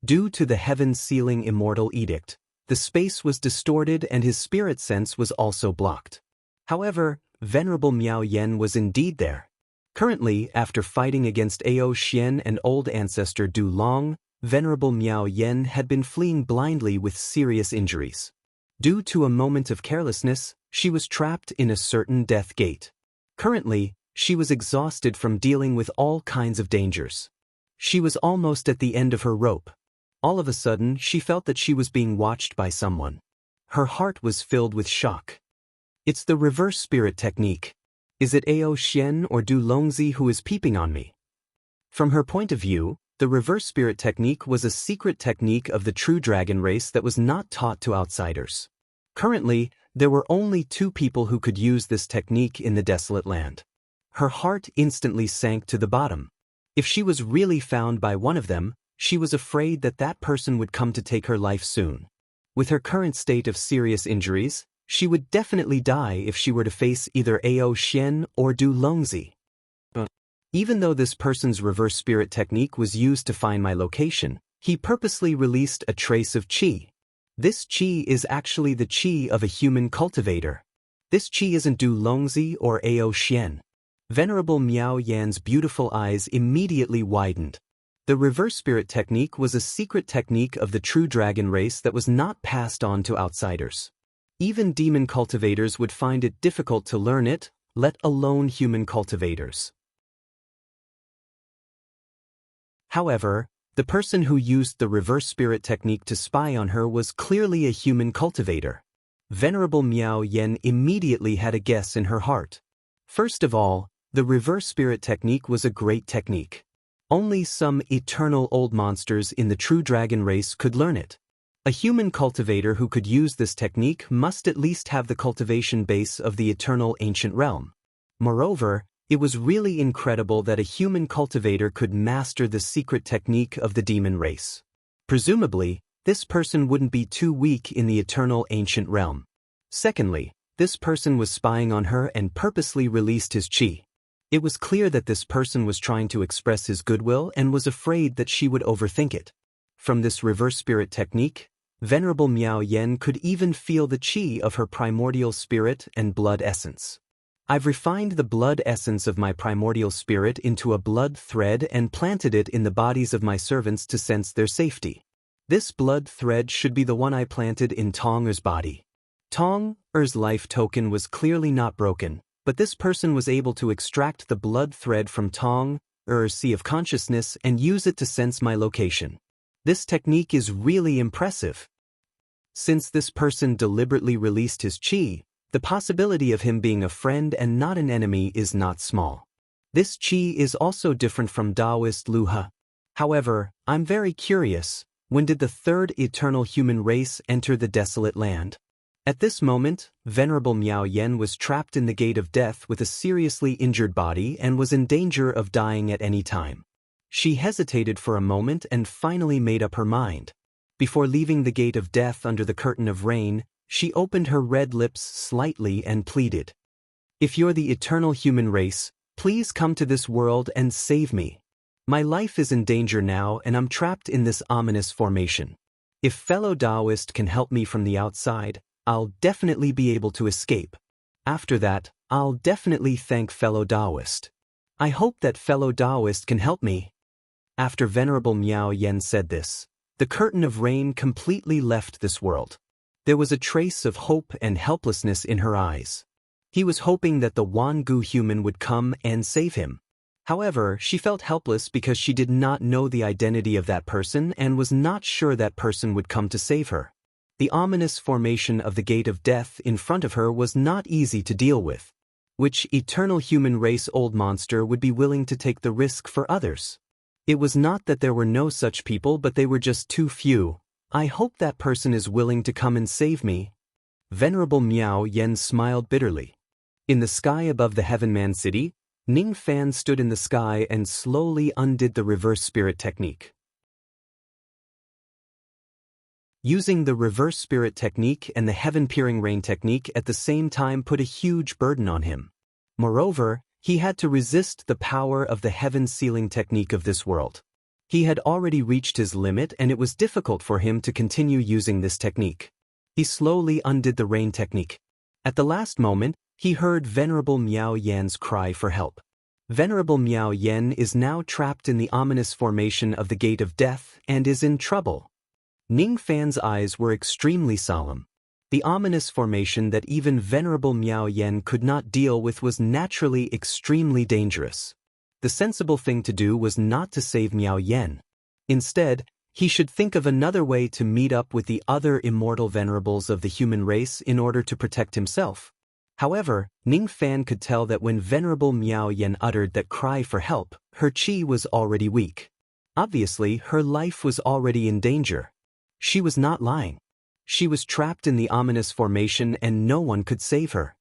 Due to the heaven-sealing immortal edict, the space was distorted and his spirit sense was also blocked. However, Venerable Miao Yen was indeed there. Currently, after fighting against Ao Xian and Old Ancestor Du Long, Venerable Miao Yen had been fleeing blindly with serious injuries. Due to a moment of carelessness, she was trapped in a certain death gate. Currently, she was exhausted from dealing with all kinds of dangers. She was almost at the end of her rope. All of a sudden, she felt that she was being watched by someone. Her heart was filled with shock. It's the reverse spirit technique. Is it Ao Xian or Du Longzi who is peeping on me? From her point of view, the reverse spirit technique was a secret technique of the true dragon race that was not taught to outsiders. Currently, there were only 2 people who could use this technique in the desolate land. Her heart instantly sank to the bottom. If she was really found by one of them, she was afraid that that person would come to take her life soon. With her current state of serious injuries, she would definitely die if she were to face either Ao Xian or Du Longzi. Even though this person's reverse spirit technique was used to find my location, he purposely released a trace of qi. This qi is actually the qi of a human cultivator. This qi isn't Du Longzi or Ao Xian. Venerable Miao Yan's beautiful eyes immediately widened. The reverse spirit technique was a secret technique of the true dragon race that was not passed on to outsiders. Even demon cultivators would find it difficult to learn it, let alone human cultivators. However, the person who used the reverse spirit technique to spy on her was clearly a human cultivator. Venerable Miao Yan immediately had a guess in her heart. First of all, the reverse spirit technique was a great technique. Only some eternal old monsters in the true dragon race could learn it. A human cultivator who could use this technique must at least have the cultivation base of the eternal ancient realm. Moreover, it was really incredible that a human cultivator could master the secret technique of the demon race. Presumably, this person wouldn't be too weak in the eternal ancient realm. Secondly, this person was spying on her and purposely released his qi. It was clear that this person was trying to express his goodwill and was afraid that she would overthink it. From this reverse spirit technique, Venerable Miao Yan could even feel the qi of her primordial spirit and blood essence. I've refined the blood essence of my primordial spirit into a blood thread and planted it in the bodies of my servants to sense their safety. This blood thread should be the one I planted in Tong Er's body. Tong Er's life token was clearly not broken, but this person was able to extract the blood thread from Tong Er's sea of consciousness and use it to sense my location. This technique is really impressive. Since this person deliberately released his qi, the possibility of him being a friend and not an enemy is not small. This qi is also different from Taoist Luha. However, I'm very curious, when did the third eternal human race enter the desolate land? At this moment, Venerable Miao Yan was trapped in the gate of death with a seriously injured body and was in danger of dying at any time. She hesitated for a moment and finally made up her mind. Before leaving the gate of death under the curtain of rain, she opened her red lips slightly and pleaded. If you're the eternal human race, please come to this world and save me. My life is in danger now and I'm trapped in this ominous formation. If fellow Taoist can help me from the outside, I'll definitely be able to escape. After that, I'll definitely thank fellow Taoist. I hope that fellow Taoist can help me. After Venerable Miao Yan said this, the curtain of rain completely left this world. There was a trace of hope and helplessness in her eyes. He was hoping that the Wangu human would come and save him. However, she felt helpless because she did not know the identity of that person and was not sure that person would come to save her. The ominous formation of the gate of death in front of her was not easy to deal with. Which eternal human race old monster would be willing to take the risk for others? It was not that there were no such people, but they were just too few. I hope that person is willing to come and save me. Venerable Miao Yan smiled bitterly. In the sky above the Heaven Man City, Ning Fan stood in the sky and slowly undid the reverse spirit technique. Using the reverse spirit technique and the heaven-peering rain technique at the same time put a huge burden on him. Moreover, he had to resist the power of the heaven-sealing technique of this world. He had already reached his limit and it was difficult for him to continue using this technique. He slowly undid the rain technique. At the last moment, he heard Venerable Miao Yan's cry for help. Venerable Miao Yan is now trapped in the ominous formation of the gate of death and is in trouble. Ning Fan's eyes were extremely solemn. The ominous formation that even Venerable Miao Yan could not deal with was naturally extremely dangerous. The sensible thing to do was not to save Miao Yan. Instead, He should think of another way to meet up with the other immortal venerables of the human race in order to protect himself. However, Ning Fan could tell that when Venerable Miao Yen uttered that cry for help, her qi was already weak. Obviously, her life was already in danger. She was not lying. She was trapped in the ominous formation and no one could save her.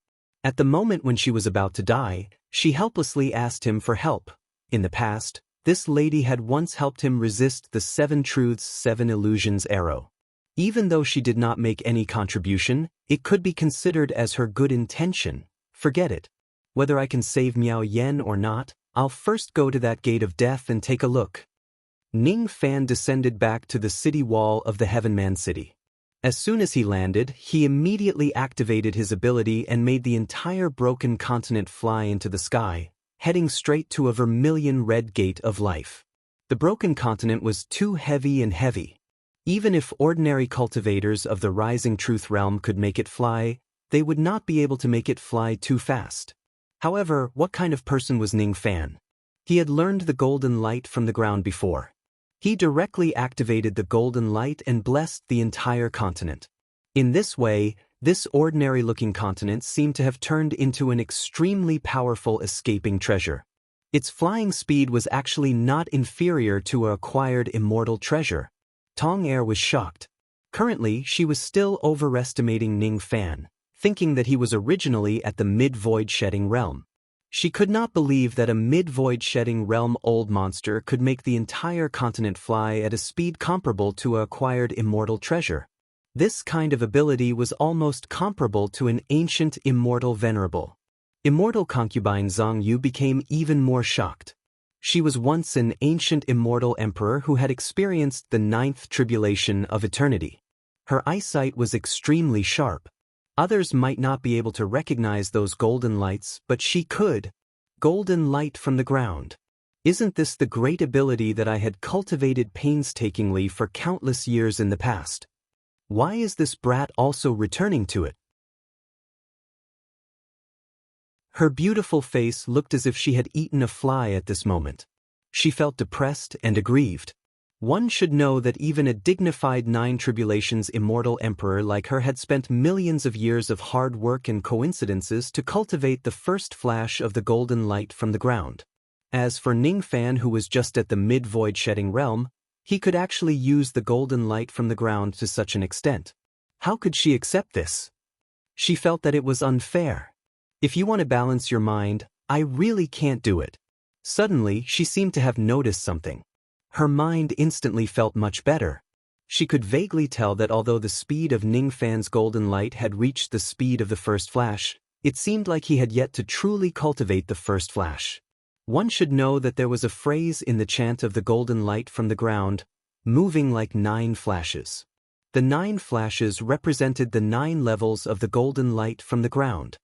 At the moment when she was about to die, she helplessly asked him for help. In the past, this lady had once helped him resist the 7 truths 7 illusions arrow. Even though she did not make any contribution, it could be considered as her good intention. Forget it. Whether I can save Miao Yen or not, I'll first go to that gate of death and take a look. Ning Fan descended back to the city wall of the Heaven-Man City. As soon as he landed, he immediately activated his ability and made the entire broken continent fly into the sky, heading straight to a vermilion red gate of life. The broken continent was too heavy and heavy. Even if ordinary cultivators of the Rising Truth realm could make it fly, they would not be able to make it fly too fast. However, what kind of person was Ning Fan? He had learned the golden light from the ground before. He directly activated the golden light and blessed the entire continent. In this way, this ordinary-looking continent seemed to have turned into an extremely powerful escaping treasure. Its flying speed was actually not inferior to an acquired immortal treasure. Tong Er was shocked. Currently, she was still overestimating Ning Fan, thinking that he was originally at the mid-void shedding realm. She could not believe that a mid-void shedding realm old monster could make the entire continent fly at a speed comparable to an acquired immortal treasure. This kind of ability was almost comparable to an ancient immortal venerable. Immortal concubine Zhang Yu became even more shocked. She was once an ancient immortal emperor who had experienced the 9th tribulation of eternity. Her eyesight was extremely sharp. Others might not be able to recognize those golden lights, but she could. Golden light from the ground. Isn't this the great ability that I had cultivated painstakingly for countless years in the past? Why is this brat also returning to it? Her beautiful face looked as if she had eaten a fly at this moment. She felt depressed and aggrieved. One should know that even a dignified 9 tribulations immortal emperor like her had spent millions of years of hard work and coincidences to cultivate the first flash of the golden light from the ground. As for Ning Fan, who was just at the mid-void shedding realm, he could actually use the golden light from the ground to such an extent. How could she accept this? She felt that it was unfair. If you want to balance your mind, I really can't do it. Suddenly, she seemed to have noticed something. Her mind instantly felt much better. She could vaguely tell that although the speed of Ning Fan's golden light had reached the speed of the first flash, it seemed like he had yet to truly cultivate the first flash. One should know that there was a phrase in the chant of the golden light from the ground, moving like 9 flashes. The 9 flashes represented the 9 levels of the golden light from the ground.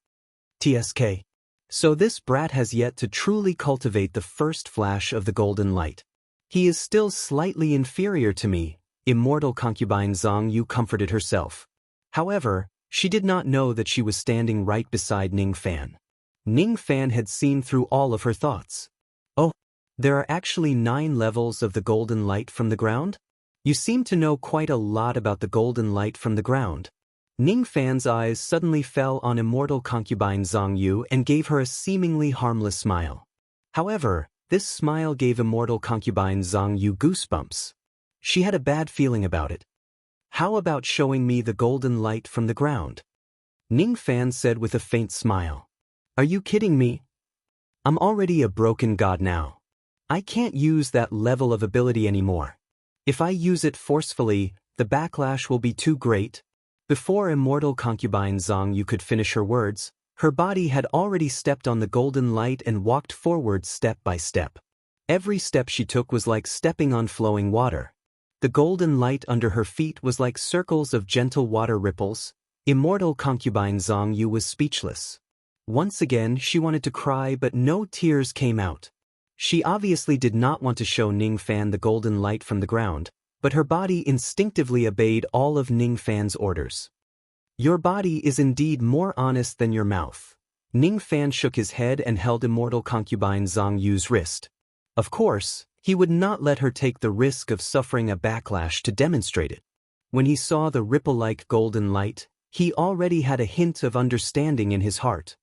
TSK. So this brat has yet to truly cultivate the first flash of the golden light. He is still slightly inferior to me, immortal concubine Zhang Yu comforted herself. However, she did not know that she was standing right beside Ning Fan. Ning Fan had seen through all of her thoughts. Oh, there are actually 9 levels of the golden light from the ground? You seem to know quite a lot about the golden light from the ground. Ning Fan's eyes suddenly fell on immortal concubine Zhang Yu and gave her a seemingly harmless smile. However, this smile gave immortal concubine Zhang Yu goosebumps. She had a bad feeling about it. How about showing me the golden light from the ground? Ning Fan said with a faint smile. Are you kidding me? I'm already a broken god now. I can't use that level of ability anymore. If I use it forcefully, the backlash will be too great. Before immortal concubine Zhang Yu could finish her words, her body had already stepped on the golden light and walked forward step by step. Every step she took was like stepping on flowing water. The golden light under her feet was like circles of gentle water ripples. Immortal concubine Zhang Yu was speechless. Once again, she wanted to cry, but no tears came out. She obviously did not want to show Ning Fan the golden light from the ground, but her body instinctively obeyed all of Ning Fan's orders. Your body is indeed more honest than your mouth. Ning Fan shook his head and held immortal concubine Zhang Yu's wrist. Of course, He would not let her take the risk of suffering a backlash to demonstrate it. When he saw the ripple-like golden light, he already had a hint of understanding in his heart.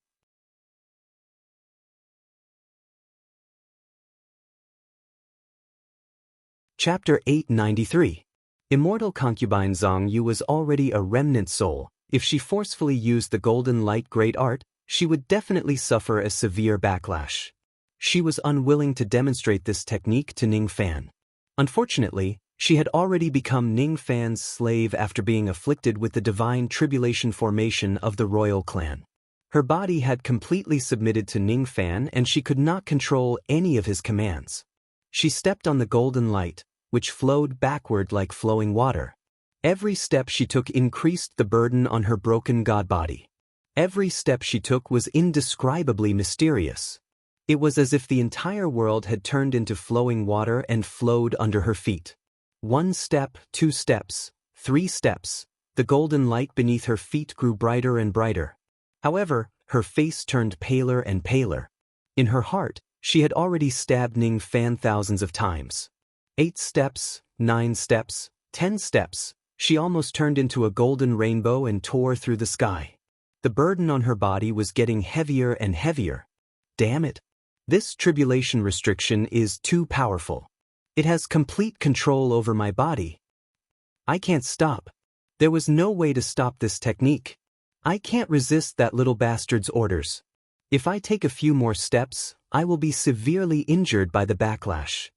Chapter 893. Immortal concubine Zhang Yu was already a remnant soul. If she forcefully used the golden light great art, she would definitely suffer a severe backlash. She was unwilling to demonstrate this technique to Ning Fan. Unfortunately, she had already become Ning Fan's slave after being afflicted with the divine tribulation formation of the royal clan. Her body had completely submitted to Ning Fan and she could not control any of his commands. She stepped on the golden light, which flowed backward like flowing water. Every step she took increased the burden on her broken god body. Every step she took was indescribably mysterious. It was as if the entire world had turned into flowing water and flowed under her feet. 1 step, 2 steps, 3 steps. The golden light beneath her feet grew brighter and brighter. However, her face turned paler and paler. In her heart, she had already stabbed Ning Fan thousands of times. 8 steps, 9 steps, 10 steps. She almost turned into a golden rainbow and tore through the sky. The burden on her body was getting heavier and heavier. Damn it! This tribulation restriction is too powerful. It has complete control over my body. I can't stop. There was no way to stop this technique. I can't resist that little bastard's orders. If I take a few more steps, I will be severely injured by the backlash.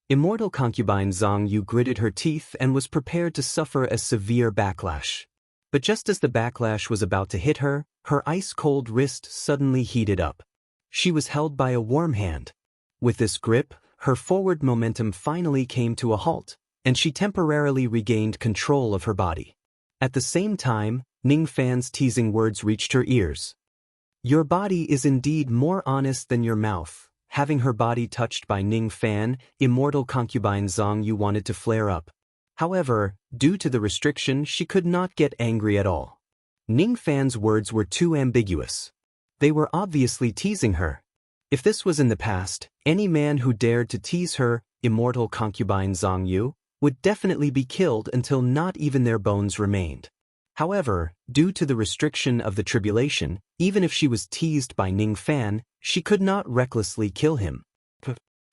Immortal concubine Zhang Yu gritted her teeth and was prepared to suffer a severe backlash. But just as the backlash was about to hit her, her ice-cold wrist suddenly heated up. She was held by a warm hand. With this grip, her forward momentum finally came to a halt, and she temporarily regained control of her body. At the same time, Ning Fan's teasing words reached her ears. Your body is indeed more honest than your mouth. Having her body touched by Ning Fan, immortal concubine Zhang Yu wanted to flare up. However, due to the restriction, she could not get angry at all. Ning Fan's words were too ambiguous. They were obviously teasing her. If this was in the past, any man who dared to tease her, immortal concubine Zhang Yu, would definitely be killed until not even their bones remained. However, due to the restriction of the tribulation, even if she was teased by Ning Fan, she could not recklessly kill him.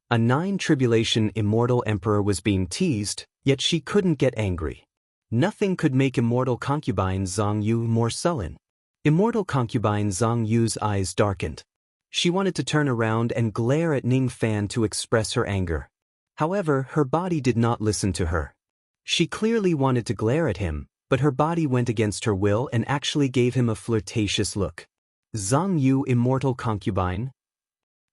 A 9-tribulation immortal emperor was being teased, yet she couldn't get angry. Nothing could make immortal concubine Zhang Yu more sullen. Immortal concubine Zhang Yu's eyes darkened. She wanted to turn around and glare at Ning Fan to express her anger. However, her body did not listen to her. She clearly wanted to glare at him, but her body went against her will and actually gave him a flirtatious look. Zhang Yu, immortal concubine.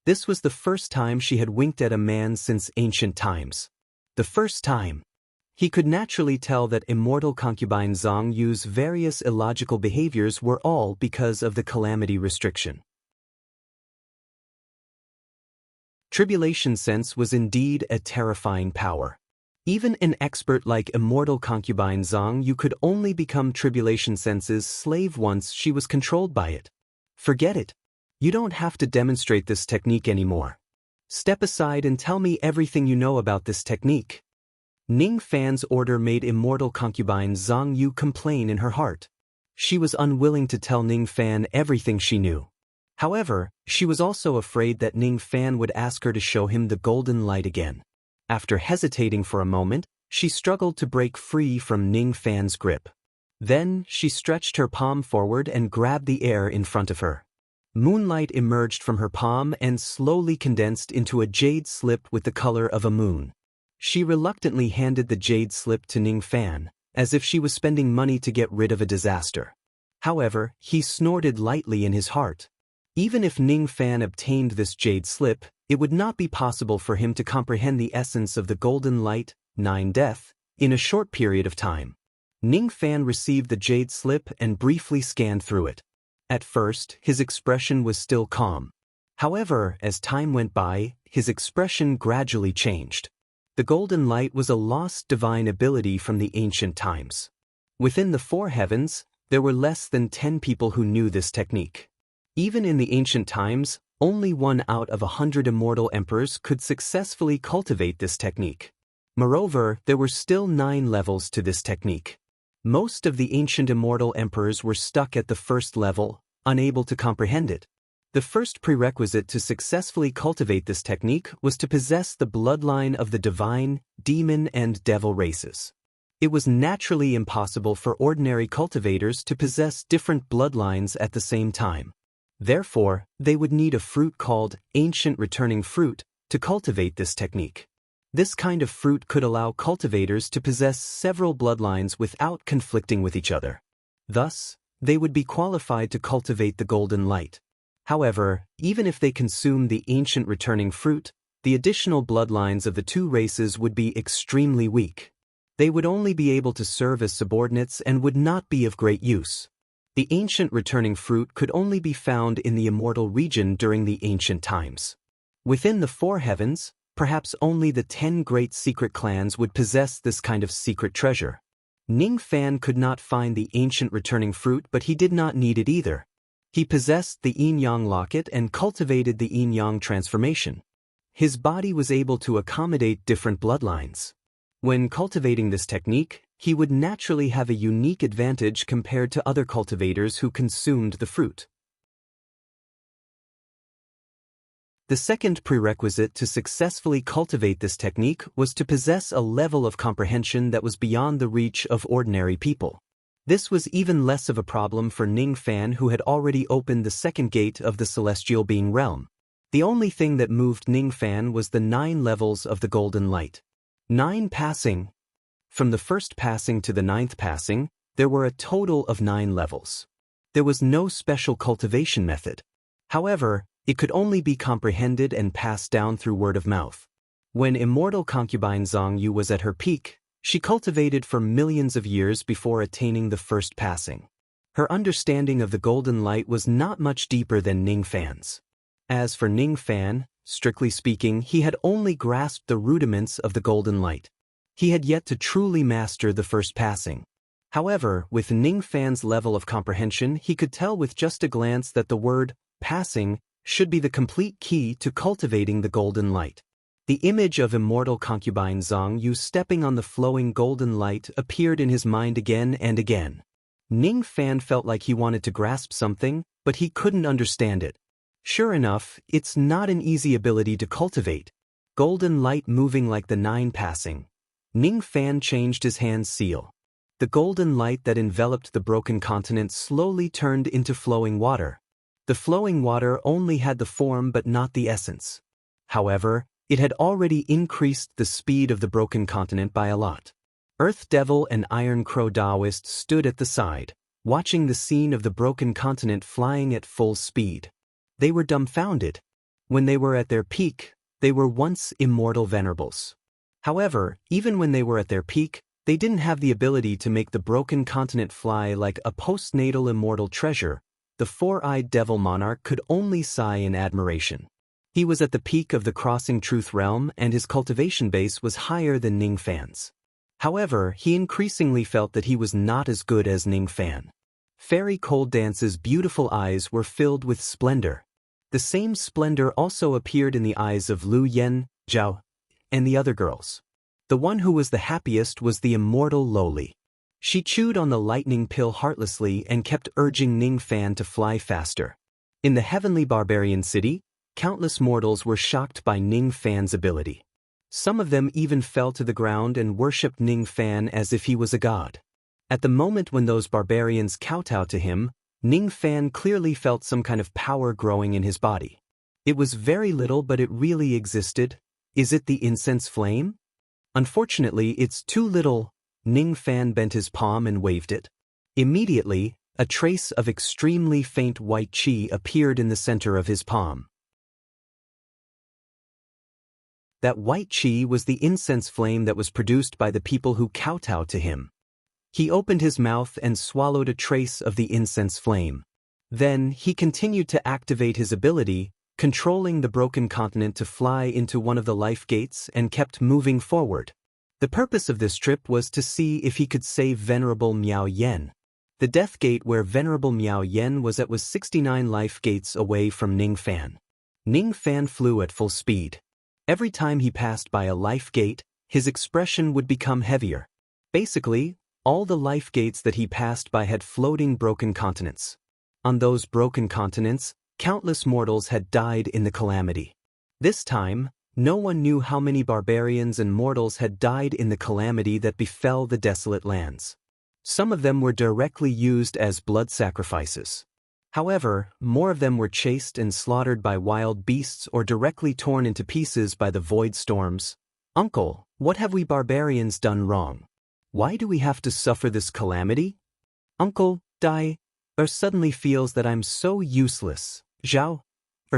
This was the first time she had winked at a man since ancient times. The first time. He could naturally tell that immortal concubine Zhang Yu's various illogical behaviors were all because of the calamity restriction. Tribulation sense was indeed a terrifying power. Even an expert like immortal concubine Zhang Yu could only become tribulation sense's slave once she was controlled by it. Forget it. You don't have to demonstrate this technique anymore. Step aside and tell me everything you know about this technique. Ning Fan's order made immortal concubine Zhang Yu complain in her heart. She was unwilling to tell Ning Fan everything she knew. However, she was also afraid that Ning Fan would ask her to show him the golden light again. After hesitating for a moment, she struggled to break free from Ning Fan's grip. Then, she stretched her palm forward and grabbed the air in front of her. Moonlight emerged from her palm and slowly condensed into a jade slip with the color of a moon. She reluctantly handed the jade slip to Ning Fan, as if she was spending money to get rid of a disaster. However, he snorted lightly in his heart. Even if Ning Fan obtained this jade slip, it would not be possible for him to comprehend the essence of the golden light, 9 death, in a short period of time. Ning Fan received the jade slip and briefly scanned through it. At first, his expression was still calm. However, as time went by, his expression gradually changed. The golden light was a lost divine ability from the ancient times. Within the 4 heavens, there were less than 10 people who knew this technique. Even in the ancient times, only 1 out of 100 immortal emperors could successfully cultivate this technique. Moreover, there were still 9 levels to this technique. Most of the ancient immortal emperors were stuck at the first level, unable to comprehend it. The first prerequisite to successfully cultivate this technique was to possess the bloodline of the divine, demon, and devil races. It was naturally impossible for ordinary cultivators to possess different bloodlines at the same time. Therefore, they would need a fruit called ancient returning fruit to cultivate this technique. This kind of fruit could allow cultivators to possess several bloodlines without conflicting with each other. Thus, they would be qualified to cultivate the golden light. However, even if they consume the ancient returning fruit, the additional bloodlines of the 2 races would be extremely weak. They would only be able to serve as subordinates and would not be of great use. The ancient returning fruit could only be found in the immortal region during the ancient times. Within the 4 heavens, perhaps only the 10 great secret clans would possess this kind of secret treasure. Ning Fan could not find the ancient returning fruit, but he did not need it either. He possessed the yin-yang locket and cultivated the yin-yang transformation. His body was able to accommodate different bloodlines. When cultivating this technique, he would naturally have a unique advantage compared to other cultivators who consumed the fruit. The second prerequisite to successfully cultivate this technique was to possess a level of comprehension that was beyond the reach of ordinary people. This was even less of a problem for Ning Fan, who had already opened the second gate of the celestial being realm. The only thing that moved Ning Fan was the 9 levels of the golden light. 9 passing. From the first passing to the 9th passing, there were a total of 9 levels. There was no special cultivation method. However, it could only be comprehended and passed down through word of mouth. When immortal concubine Zhang Yu was at her peak, she cultivated for millions of years before attaining the first passing. Her understanding of the golden light was not much deeper than Ning Fan's. As for Ning Fan, strictly speaking, he had only grasped the rudiments of the golden light. He had yet to truly master the first passing. However, with Ning Fan's level of comprehension, he could tell with just a glance that the word passing should be the complete key to cultivating the golden light. The image of immortal concubine Zhang Yu stepping on the flowing golden light appeared in his mind again and again. Ning Fan felt like he wanted to grasp something, but he couldn't understand it. Sure enough, it's not an easy ability to cultivate. Golden light moving like the 9 passing. Ning Fan changed his hand's seal. The golden light that enveloped the broken continent slowly turned into flowing water. The flowing water only had the form but not the essence. However, it had already increased the speed of the broken continent by a lot. Earth Devil and Iron Crow Taoist stood at the side, watching the scene of the broken continent flying at full speed. They were dumbfounded. When they were at their peak, they were once immortal venerables. However, even when they were at their peak, they didn't have the ability to make the broken continent fly like a postnatal immortal treasure. The 4-eyed devil monarch could only sigh in admiration. He was at the peak of the crossing truth realm, and his cultivation base was higher than Ning Fan's. However, he increasingly felt that he was not as good as Ning Fan. Fairy Cold Dance's beautiful eyes were filled with splendor. The same splendor also appeared in the eyes of Lu Yen, Zhao, and the other girls. The one who was the happiest was the immortal Loli. She chewed on the lightning pill heartlessly and kept urging Ning Fan to fly faster. In the heavenly barbarian city, countless mortals were shocked by Ning Fan's ability. Some of them even fell to the ground and worshipped Ning Fan as if he was a god. At the moment when those barbarians kowtowed to him, Ning Fan clearly felt some kind of power growing in his body. It was very little, but it really existed. Is it the incense flame? Unfortunately, it's too little. Ning Fan bent his palm and waved it. Immediately, a trace of extremely faint white qi appeared in the center of his palm. That white qi was the incense flame that was produced by the people who kowtowed to him. He opened his mouth and swallowed a trace of the incense flame. Then, he continued to activate his ability, controlling the broken continent to fly into one of the life gates, and kept moving forward. The purpose of this trip was to see if he could save Venerable Miao Yen. The death gate where Venerable Miao Yen was at was 69 life gates away from Ning Fan. Ning Fan flew at full speed. Every time he passed by a life gate, his expression would become heavier. Basically, all the life gates that he passed by had floating broken continents. On those broken continents, countless mortals had died in the calamity. This time, no one knew how many barbarians and mortals had died in the calamity that befell the desolate lands. Some of them were directly used as blood sacrifices. However, more of them were chased and slaughtered by wild beasts or directly torn into pieces by the void storms. Uncle, what have we barbarians done wrong? Why do we have to suffer this calamity? Uncle, suddenly feels that I'm so useless. Zhao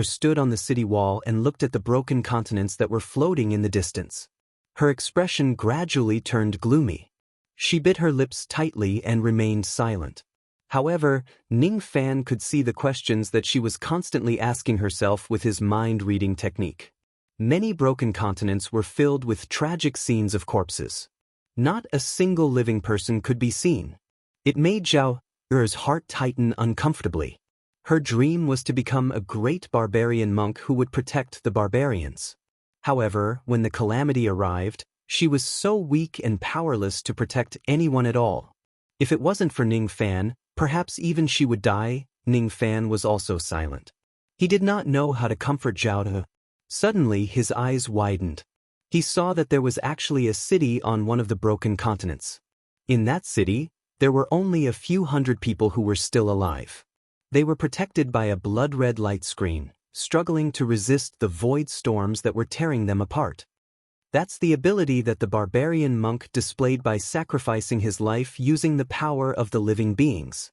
stood on the city wall and looked at the broken continents that were floating in the distance. Her expression gradually turned gloomy. She bit her lips tightly and remained silent. However, Ning Fan could see the questions that she was constantly asking herself with his mind-reading technique. Many broken continents were filled with tragic scenes of corpses. Not a single living person could be seen. It made Zhao Er's heart tighten uncomfortably. Her dream was to become a great barbarian monk who would protect the barbarians. However, when the calamity arrived, she was so weak and powerless to protect anyone at all. If it wasn't for Ning Fan, perhaps even she would die. Ning Fan was also silent. He did not know how to comfort Zhao. Suddenly, his eyes widened. He saw that there was actually a city on one of the broken continents. In that city, there were only a few hundred people who were still alive. They were protected by a blood-red light screen, struggling to resist the void storms that were tearing them apart. That's the ability that the barbarian monk displayed by sacrificing his life using the power of the living beings.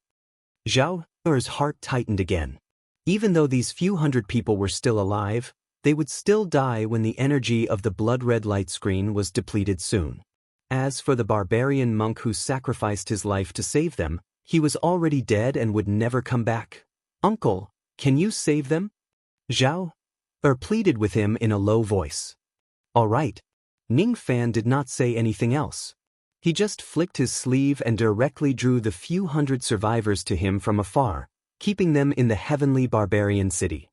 Zhao Er's heart tightened again. Even though these few hundred people were still alive, they would still die when the energy of the blood-red light screen was depleted soon. As for the barbarian monk who sacrificed his life to save them, he was already dead and would never come back. Uncle, can you save them? Zhao pleaded with him in a low voice. All right. Ning Fan did not say anything else. He just flicked his sleeve and directly drew the few hundred survivors to him from afar, keeping them in the heavenly barbarian city.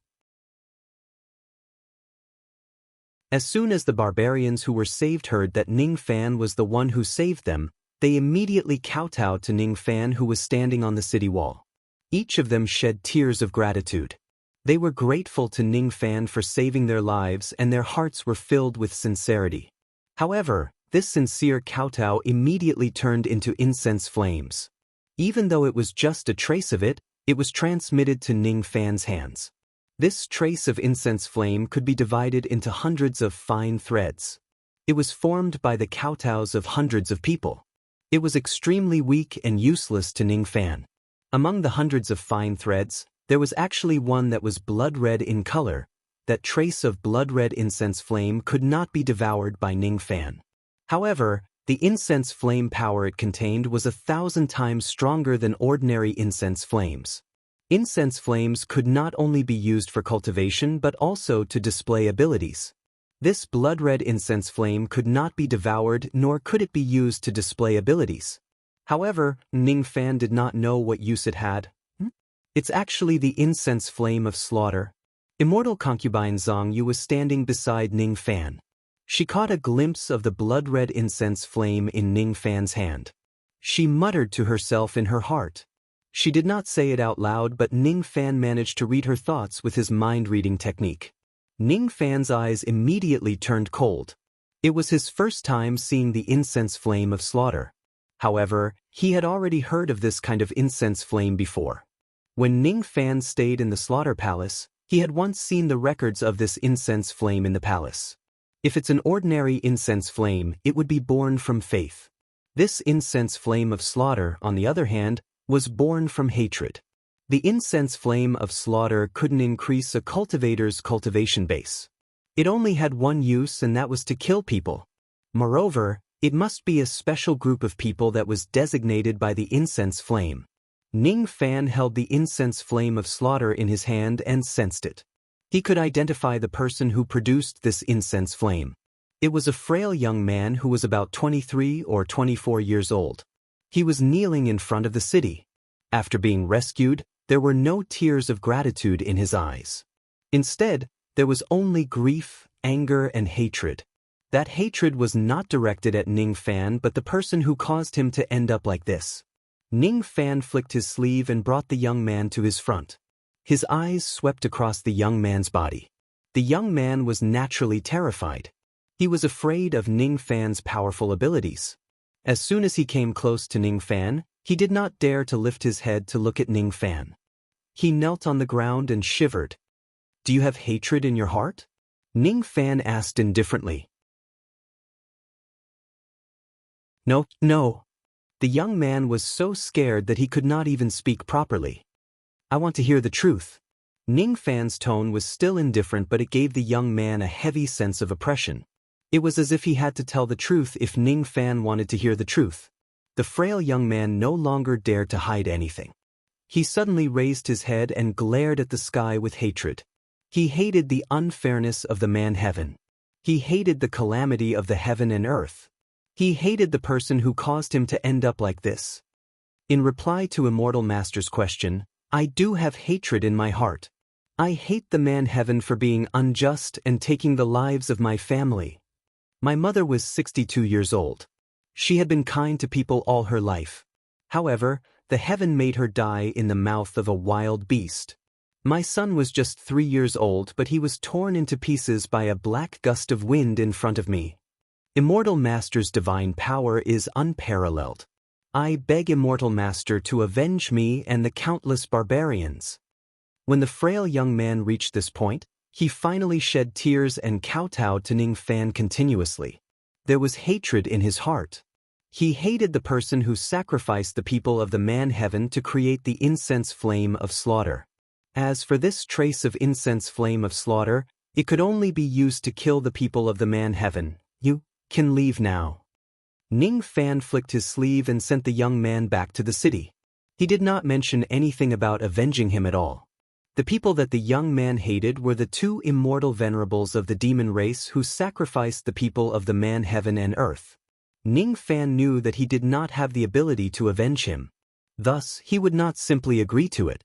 As soon as the barbarians who were saved heard that Ning Fan was the one who saved them, they immediately kowtowed to Ning Fan who was standing on the city wall. Each of them shed tears of gratitude. They were grateful to Ning Fan for saving their lives and their hearts were filled with sincerity. However, this sincere kowtow immediately turned into incense flames. Even though it was just a trace of it, it was transmitted to Ning Fan's hands. This trace of incense flame could be divided into hundreds of fine threads. It was formed by the kowtows of hundreds of people. It was extremely weak and useless to Ning Fan. Among the hundreds of fine threads, there was actually one that was blood-red in color. That trace of blood-red incense flame could not be devoured by Ning Fan. However, the incense flame power it contained was 1,000 times stronger than ordinary incense flames. Incense flames could not only be used for cultivation but also to display abilities. This blood-red incense flame could not be devoured nor could it be used to display abilities. However, Ning Fan did not know what use it had. It's actually the incense flame of slaughter. Immortal concubine Zhang Yu was standing beside Ning Fan. She caught a glimpse of the blood-red incense flame in Ning Fan's hand. She muttered to herself in her heart. She did not say it out loud, but Ning Fan managed to read her thoughts with his mind-reading technique. Ning Fan's eyes immediately turned cold. It was his first time seeing the incense flame of slaughter. However, he had already heard of this kind of incense flame before. When Ning Fan stayed in the slaughter palace, he had once seen the records of this incense flame in the palace. If it's an ordinary incense flame, it would be born from faith. This incense flame of slaughter, on the other hand, was born from hatred. The incense flame of slaughter couldn't increase a cultivator's cultivation base. It only had one use, and that was to kill people. Moreover, it must be a special group of people that was designated by the incense flame. Ning Fan held the incense flame of slaughter in his hand and sensed it. He could identify the person who produced this incense flame. It was a frail young man who was about 23 or 24 years old. He was kneeling in front of the city. After being rescued, there were no tears of gratitude in his eyes. Instead, There was only grief, anger, and hatred. That hatred was not directed at Ning Fan but the person who caused him to end up like this. Ning Fan flicked his sleeve and brought the young man to his front. His eyes swept across the young man's body. The young man was naturally terrified. He was afraid of Ning Fan's powerful abilities. As soon as he came close to Ning Fan, he did not dare to lift his head to look at Ning Fan. He knelt on the ground and shivered. "Do you have hatred in your heart?" Ning Fan asked indifferently. No. The young man was so scared that he could not even speak properly. "I want to hear the truth." Ning Fan's tone was still indifferent, but it gave the young man a heavy sense of oppression. It was as if he had to tell the truth if Ning Fan wanted to hear the truth. The frail young man no longer dared to hide anything. He suddenly raised his head and glared at the sky with hatred. He hated the unfairness of the man-heaven. He hated the calamity of the heaven and earth. He hated the person who caused him to end up like this. In reply to Immortal Master's question, "I do have hatred in my heart. I hate the man-heaven for being unjust and taking the lives of my family. My mother was 62 years old. She had been kind to people all her life. However, the heaven made her die in the mouth of a wild beast. My son was just 3 years old, but he was torn into pieces by a black gust of wind in front of me. Immortal Master's divine power is unparalleled. I beg Immortal Master to avenge me and the countless barbarians." When the frail young man reached this point, he finally shed tears and kowtowed to Ning Fan continuously. There was hatred in his heart. He hated the person who sacrificed the people of the man-heaven to create the incense flame of slaughter. As for this trace of incense flame of slaughter, it could only be used to kill the people of the man-heaven. "You can leave now." Ning Fan flicked his sleeve and sent the young man back to the city. He did not mention anything about avenging him at all. The people that the young man hated were the two immortal venerables of the demon race who sacrificed the people of the man-heaven and earth. Ning Fan knew that he did not have the ability to avenge him. Thus, he would not simply agree to it.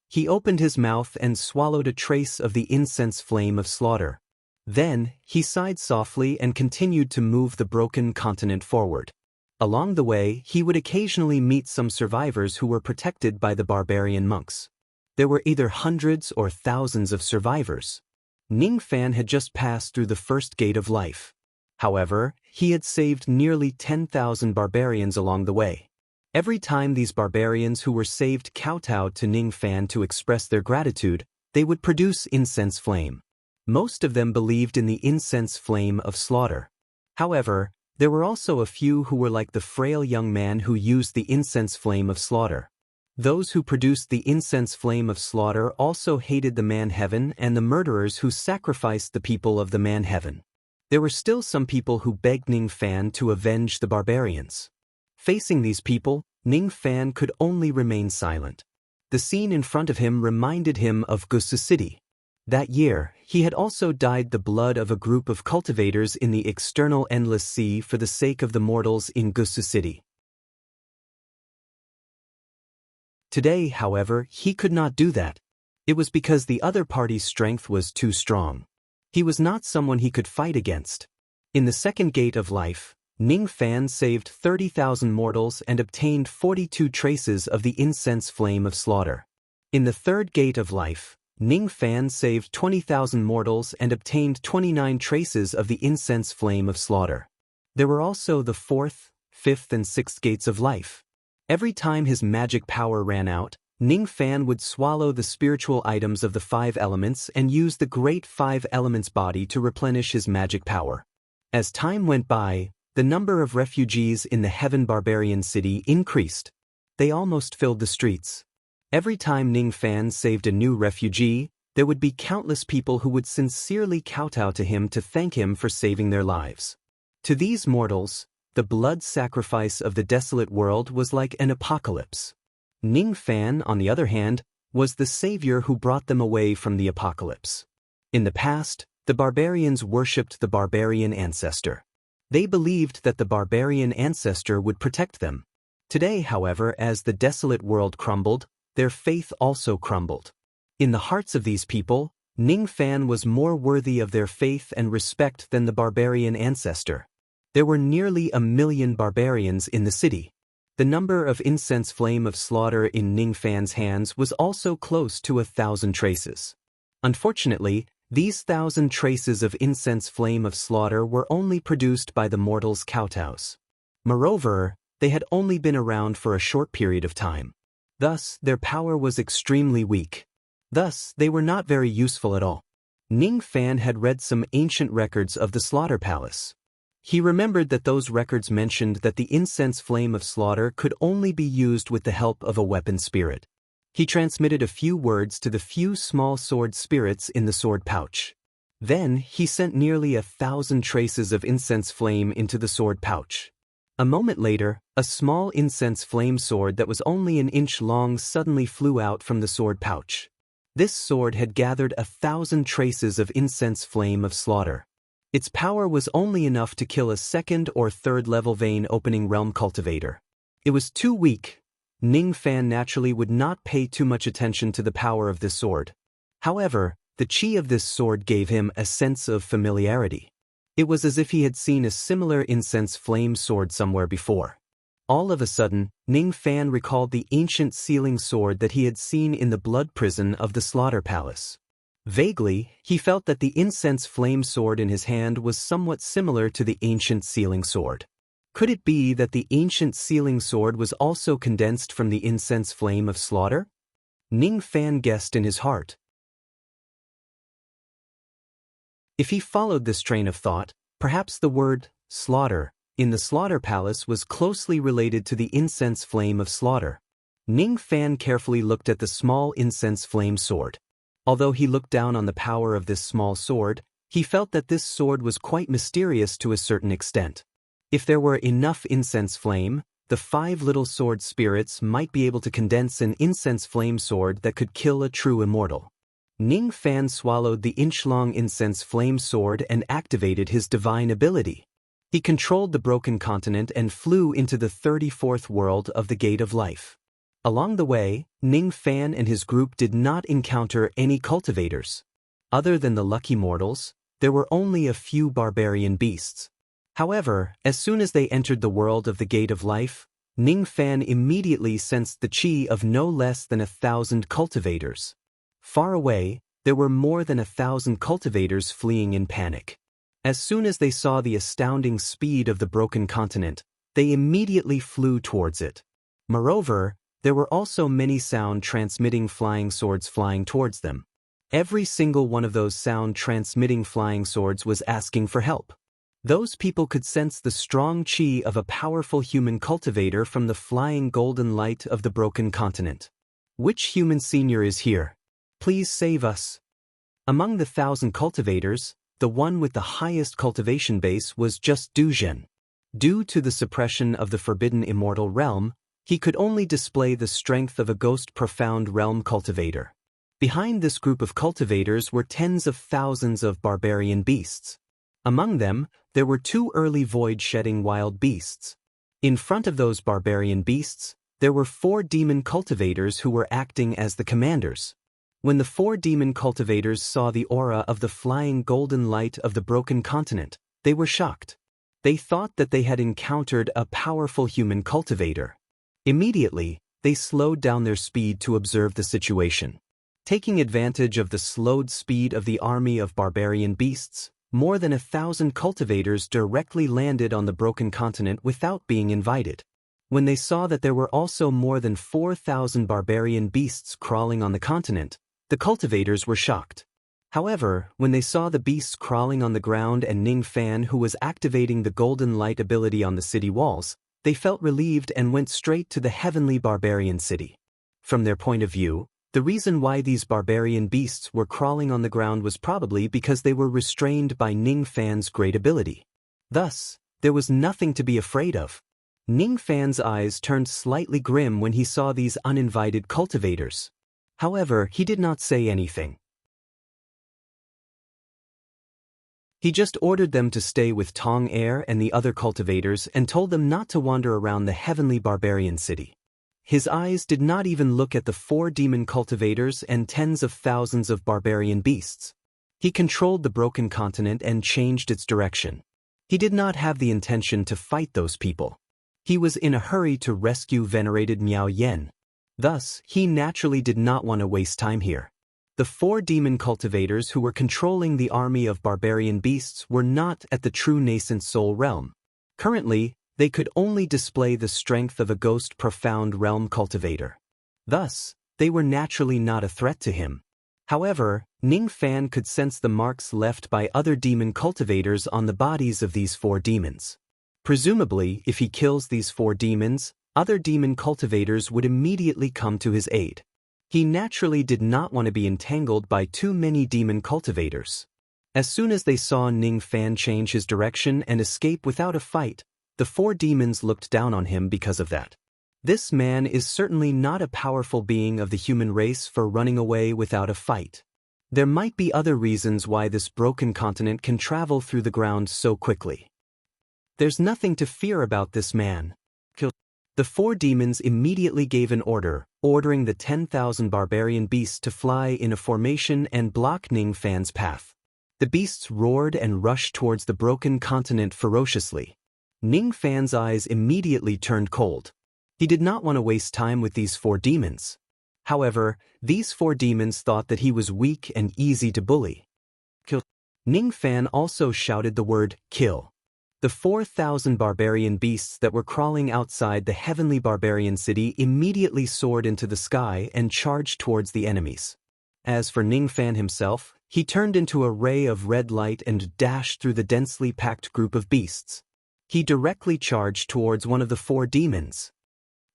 He opened his mouth and swallowed a trace of the incense flame of slaughter. Then, he sighed softly and continued to move the broken continent forward. Along the way, he would occasionally meet some survivors who were protected by the barbarian monks. There were either hundreds or thousands of survivors. Ning Fan had just passed through the first gate of life. However, he had saved nearly 10,000 barbarians along the way. Every time these barbarians who were saved kowtowed to Ning Fan to express their gratitude, they would produce incense flame. Most of them believed in the incense flame of slaughter. However, there were also a few who were like the frail young man who used the incense flame of slaughter. Those who produced the incense flame of slaughter also hated the man-heaven and the murderers who sacrificed the people of the man-heaven. There were still some people who begged Ning Fan to avenge the barbarians. Facing these people, Ning Fan could only remain silent. The scene in front of him reminded him of Gusu City. That year, he had also dyed the blood of a group of cultivators in the external endless sea for the sake of the mortals in Gusu City. Today, however, he could not do that. It was because the other party's strength was too strong. He was not someone he could fight against. In the second gate of life, Ning Fan saved 30,000 mortals and obtained 42 traces of the incense flame of slaughter. In the third gate of life, Ning Fan saved 20,000 mortals and obtained 29 traces of the incense flame of slaughter. There were also the fourth, fifth, and sixth gates of life. Every time his magic power ran out, Ning Fan would swallow the spiritual items of the 5 elements and use the great 5 elements body to replenish his magic power. As time went by, the number of refugees in the Heaven Barbarian City increased. They almost filled the streets. Every time Ning Fan saved a new refugee, there would be countless people who would sincerely kowtow to him to thank him for saving their lives. To these mortals, the blood sacrifice of the desolate world was like an apocalypse. Ning Fan, on the other hand, was the savior who brought them away from the apocalypse. In the past, the barbarians worshipped the barbarian ancestor. They believed that the barbarian ancestor would protect them. Today, however, as the desolate world crumbled, their faith also crumbled. In the hearts of these people, Ning Fan was more worthy of their faith and respect than the barbarian ancestor. There were nearly 1,000,000 barbarians in the city. The number of incense flame of slaughter in Ning Fan's hands was also close to 1,000 traces. Unfortunately, these 1,000 traces of incense flame of slaughter were only produced by the mortals' kowtows. Moreover, they had only been around for a short period of time. Thus, their power was extremely weak. Thus, they were not very useful at all. Ning Fan had read some ancient records of the slaughter palace. He remembered that those records mentioned that the incense flame of slaughter could only be used with the help of a weapon spirit. He transmitted a few words to the few small sword spirits in the sword pouch. Then, he sent nearly 1,000 traces of incense flame into the sword pouch. A moment later, a small incense flame sword that was only an inch long suddenly flew out from the sword pouch. This sword had gathered 1,000 traces of incense flame of slaughter. Its power was only enough to kill a second or third level vein opening realm cultivator. It was too weak. Ning Fan naturally would not pay too much attention to the power of this sword. However, the chi of this sword gave him a sense of familiarity. It was as if he had seen a similar incense flame sword somewhere before. All of a sudden, Ning Fan recalled the ancient sealing sword that he had seen in the blood prison of the slaughter palace. Vaguely, he felt that the incense flame sword in his hand was somewhat similar to the ancient sealing sword. Could it be that the ancient sealing sword was also condensed from the incense flame of slaughter? Ning Fan guessed in his heart. If he followed this train of thought, perhaps the word slaughter in the slaughter palace was closely related to the incense flame of slaughter. Ning Fan carefully looked at the small incense flame sword. Although he looked down on the power of this small sword, he felt that this sword was quite mysterious to a certain extent. If there were enough incense flame, the 5 little sword spirits might be able to condense an incense flame sword that could kill a true immortal. Ning Fan swallowed the inch-long incense flame sword and activated his divine ability. He controlled the broken continent and flew into the 34th world of the Gate of Life. Along the way, Ning Fan and his group did not encounter any cultivators. Other than the lucky mortals, there were only a few barbarian beasts. However, as soon as they entered the world of the Gate of Life, Ning Fan immediately sensed the chi of no less than 1,000 cultivators. Far away, there were more than 1,000 cultivators fleeing in panic. As soon as they saw the astounding speed of the broken continent, they immediately flew towards it. Moreover, there were also many sound-transmitting flying swords flying towards them. Every single one of those sound-transmitting flying swords was asking for help. Those people could sense the strong chi of a powerful human cultivator from the flying golden light of the broken continent. Which human senior is here? Please save us. Among the 1,000 cultivators, the one with the highest cultivation base was just Du Zhen. Due to the suppression of the forbidden immortal realm, he could only display the strength of a ghost profound realm cultivator. Behind this group of cultivators were tens of thousands of barbarian beasts. Among them, there were 2 early void-shedding wild beasts. In front of those barbarian beasts, there were 4 demon cultivators who were acting as the commanders. When the 4 demon cultivators saw the aura of the flying golden light of the broken continent, they were shocked. They thought that they had encountered a powerful human cultivator. Immediately, they slowed down their speed to observe the situation. Taking advantage of the slowed speed of the army of barbarian beasts, more than 1,000 cultivators directly landed on the broken continent without being invited. When they saw that there were also more than 4,000 barbarian beasts crawling on the continent, the cultivators were shocked. However, when they saw the beasts crawling on the ground and Ning Fan who was activating the golden light ability on the city walls, they felt relieved and went straight to the heavenly barbarian city. From their point of view, the reason why these barbarian beasts were crawling on the ground was probably because they were restrained by Ning Fan's great ability. Thus, there was nothing to be afraid of. Ning Fan's eyes turned slightly grim when he saw these uninvited cultivators. However, he did not say anything. He just ordered them to stay with Tong Air and the other cultivators and told them not to wander around the heavenly barbarian city. his eyes did not even look at the 4 demon cultivators and tens of thousands of barbarian beasts. He controlled the broken continent and changed its direction. He did not have the intention to fight those people. He was in a hurry to rescue venerated Miao Yen. Thus, he naturally did not want to waste time here. The 4 demon cultivators who were controlling the army of barbarian beasts were not at the true nascent soul realm. Currently, they could only display the strength of a ghost profound realm cultivator. Thus, they were naturally not a threat to him. However, Ning Fan could sense the marks left by other demon cultivators on the bodies of these 4 demons. Presumably, if he kills these 4 demons, other demon cultivators would immediately come to his aid. He naturally did not want to be entangled by too many demon cultivators. As soon as they saw Ning Fan change his direction and escape without a fight, the 4 demons looked down on him because of that. This man is certainly not a powerful being of the human race for running away without a fight. There might be other reasons why this broken continent can travel through the ground so quickly. There's nothing to fear about this man. The 4 demons immediately gave an order, ordering the 10,000 barbarian beasts to fly in a formation and block Ning Fan's path. The beasts roared and rushed towards the broken continent ferociously. Ning Fan's eyes immediately turned cold. He did not want to waste time with these 4 demons. However, these 4 demons thought that he was weak and easy to bully. Kill. Ning Fan also shouted the word, kill. The 4,000 barbarian beasts that were crawling outside the heavenly barbarian city immediately soared into the sky and charged towards the enemies. As for Ning Fan himself, he turned into a ray of red light and dashed through the densely packed group of beasts. He directly charged towards one of the 4 demons.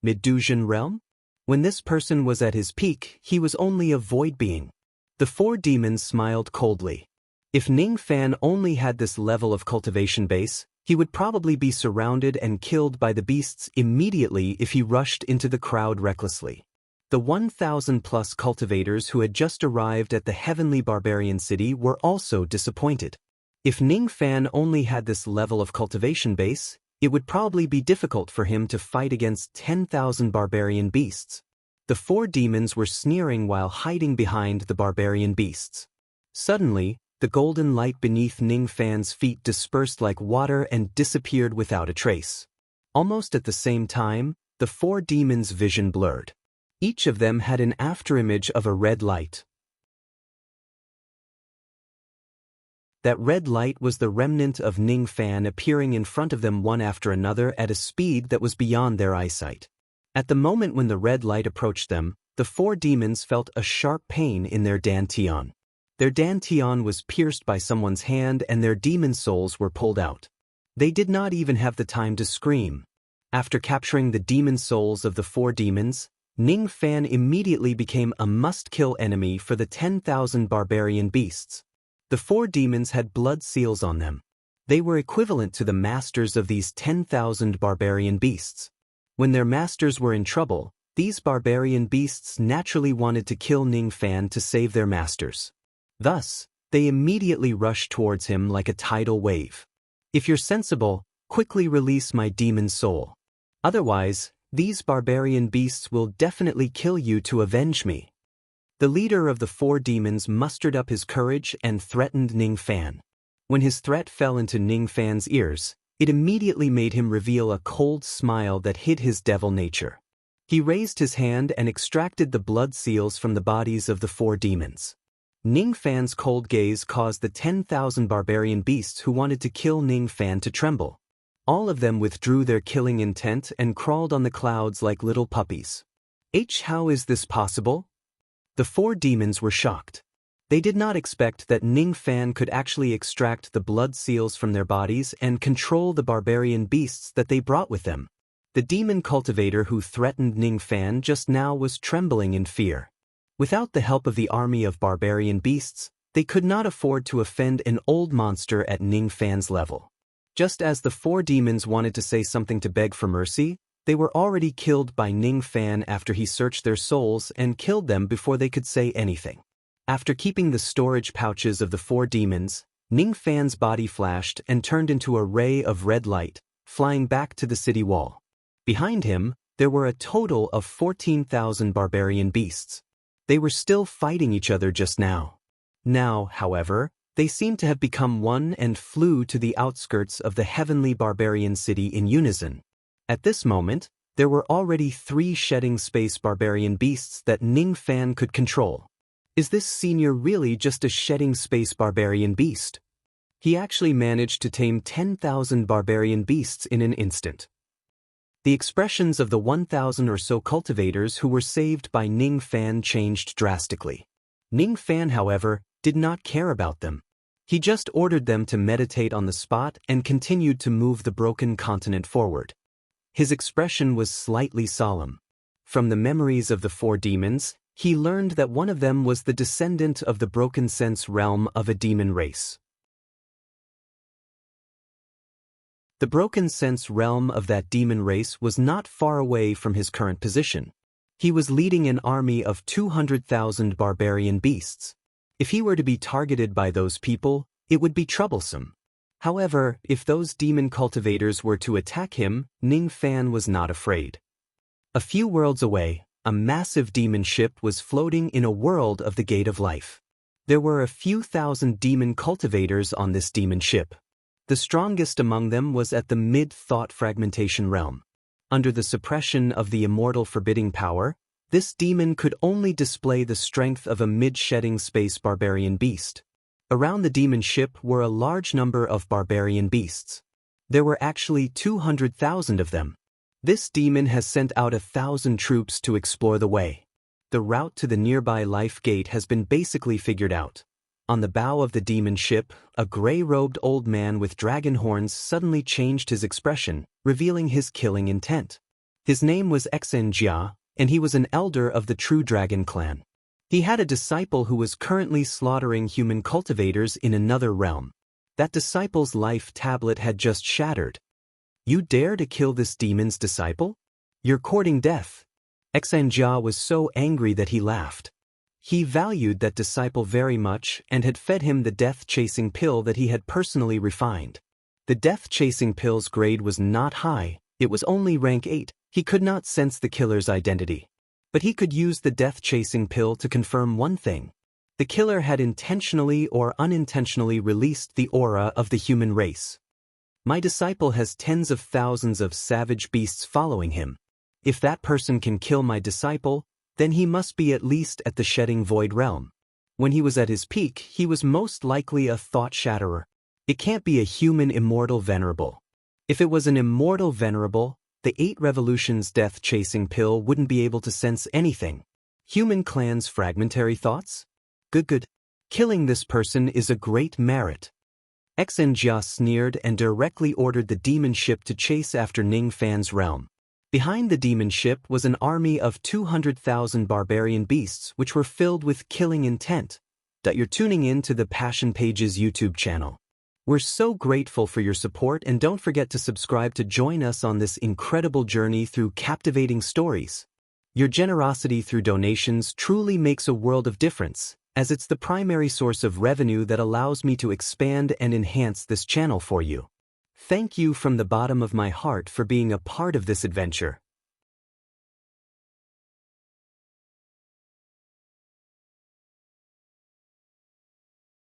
Mid-Dujin realm? When this person was at his peak, he was only a void being. The 4 demons smiled coldly. If Ning Fan only had this level of cultivation base, he would probably be surrounded and killed by the beasts immediately if he rushed into the crowd recklessly. The 1,000+ cultivators who had just arrived at the heavenly barbarian city were also disappointed. If Ning Fan only had this level of cultivation base, it would probably be difficult for him to fight against 10,000 barbarian beasts. The 4 demons were sneering while hiding behind the barbarian beasts. Suddenly, the golden light beneath Ning Fan's feet dispersed like water and disappeared without a trace. Almost at the same time, the 4 demons' vision blurred. Each of them had an afterimage of a red light. That red light was the remnant of Ning Fan appearing in front of them one after another at a speed that was beyond their eyesight. At the moment when the red light approached them, the 4 demons felt a sharp pain in their dantian. Their dantian was pierced by someone's hand and their demon souls were pulled out. They did not even have the time to scream. After capturing the demon souls of the 4 demons, Ning Fan immediately became a must-kill enemy for the 10,000 barbarian beasts. The 4 demons had blood seals on them. They were equivalent to the masters of these 10,000 barbarian beasts. When their masters were in trouble, these barbarian beasts naturally wanted to kill Ning Fan to save their masters. Thus, they immediately rushed towards him like a tidal wave. If you're sensible, quickly release my demon soul. Otherwise, these barbarian beasts will definitely kill you to avenge me. The leader of the 4 demons mustered up his courage and threatened Ning Fan. When his threat fell into Ning Fan's ears, it immediately made him reveal a cold smile that hid his devil nature. He raised his hand and extracted the blood seals from the bodies of the 4 demons. Ning Fan's cold gaze caused the 10,000 barbarian beasts who wanted to kill Ning Fan to tremble. All of them withdrew their killing intent and crawled on the clouds like little puppies. How is this possible? The 4 demons were shocked. They did not expect that Ning Fan could actually extract the blood seals from their bodies and control the barbarian beasts that they brought with them. The demon cultivator who threatened Ning Fan just now was trembling in fear. Without the help of the army of barbarian beasts, they could not afford to offend an old monster at Ning Fan's level. Just as the 4 demons wanted to say something to beg for mercy, they were already killed by Ning Fan after he searched their souls and killed them before they could say anything. After keeping the storage pouches of the 4 demons, Ning Fan's body flashed and turned into a ray of red light, flying back to the city wall. Behind him, There were a total of 14,000 barbarian beasts. They were still fighting each other just now. Now, however, they seemed to have become one and flew to the outskirts of the heavenly barbarian city in unison. At this moment, there were already 3 shedding space barbarian beasts that Ning Fan could control. Is this senior really just a shedding space barbarian beast? He actually managed to tame 10,000 barbarian beasts in an instant. The expressions of the 1,000 or so cultivators who were saved by Ning Fan changed drastically. Ning Fan, however, did not care about them. He just ordered them to meditate on the spot and continued to move the broken continent forward. His expression was slightly solemn. From the memories of the 4 demons, he learned that one of them was the descendant of the broken sense realm of a demon race. The broken sense realm of that demon race was not far away from his current position. He was leading an army of 200,000 barbarian beasts. If he were to be targeted by those people, it would be troublesome. However, if those demon cultivators were to attack him, Ning Fan was not afraid. A few worlds away, a massive demon ship was floating in a world of the Gate of Life. There were a few thousand demon cultivators on this demon ship. The strongest among them was at the mid-thought fragmentation realm. Under the suppression of the immortal forbidding power, this demon could only display the strength of a mid-shedding space barbarian beast. Around the demon ship were a large number of barbarian beasts. There were actually 200,000 of them. This demon has sent out 1,000 troops to explore the way. The route to the nearby life gate has been basically figured out. On the bow of the demon ship, a gray-robed old man with dragon horns suddenly changed his expression, revealing his killing intent. His name was Xen Jia, and he was an elder of the True Dragon clan. He had a disciple who was currently slaughtering human cultivators in another realm. That disciple's life tablet had just shattered. You dare to kill this demon's disciple? You're courting death. Xen Jia was so angry that he laughed. He valued that disciple very much and had fed him the death-chasing pill that he had personally refined. The death-chasing pill's grade was not high, it was only rank 8. He could not sense the killer's identity. But he could use the death-chasing pill to confirm one thing. The killer had intentionally or unintentionally released the aura of the human race. My disciple has tens of thousands of savage beasts following him. If that person can kill my disciple, then he must be at least at the shedding void realm. When he was at his peak, he was most likely a thought-shatterer. It can't be a human immortal venerable. If it was an immortal venerable, the 8 revolutions death-chasing pill wouldn't be able to sense anything. Human clan's fragmentary thoughts? Good. Killing this person is a great merit. Xen Jia sneered and directly ordered the demon ship to chase after Ning Fan's realm. Behind the demon ship was an army of 200,000 barbarian beasts which were filled with killing intent. You're tuning in to the Passion Pages YouTube channel. We're so grateful for your support, and don't forget to subscribe to join us on this incredible journey through captivating stories. Your generosity through donations truly makes a world of difference, as it's the primary source of revenue that allows me to expand and enhance this channel for you. Thank you from the bottom of my heart for being a part of this adventure.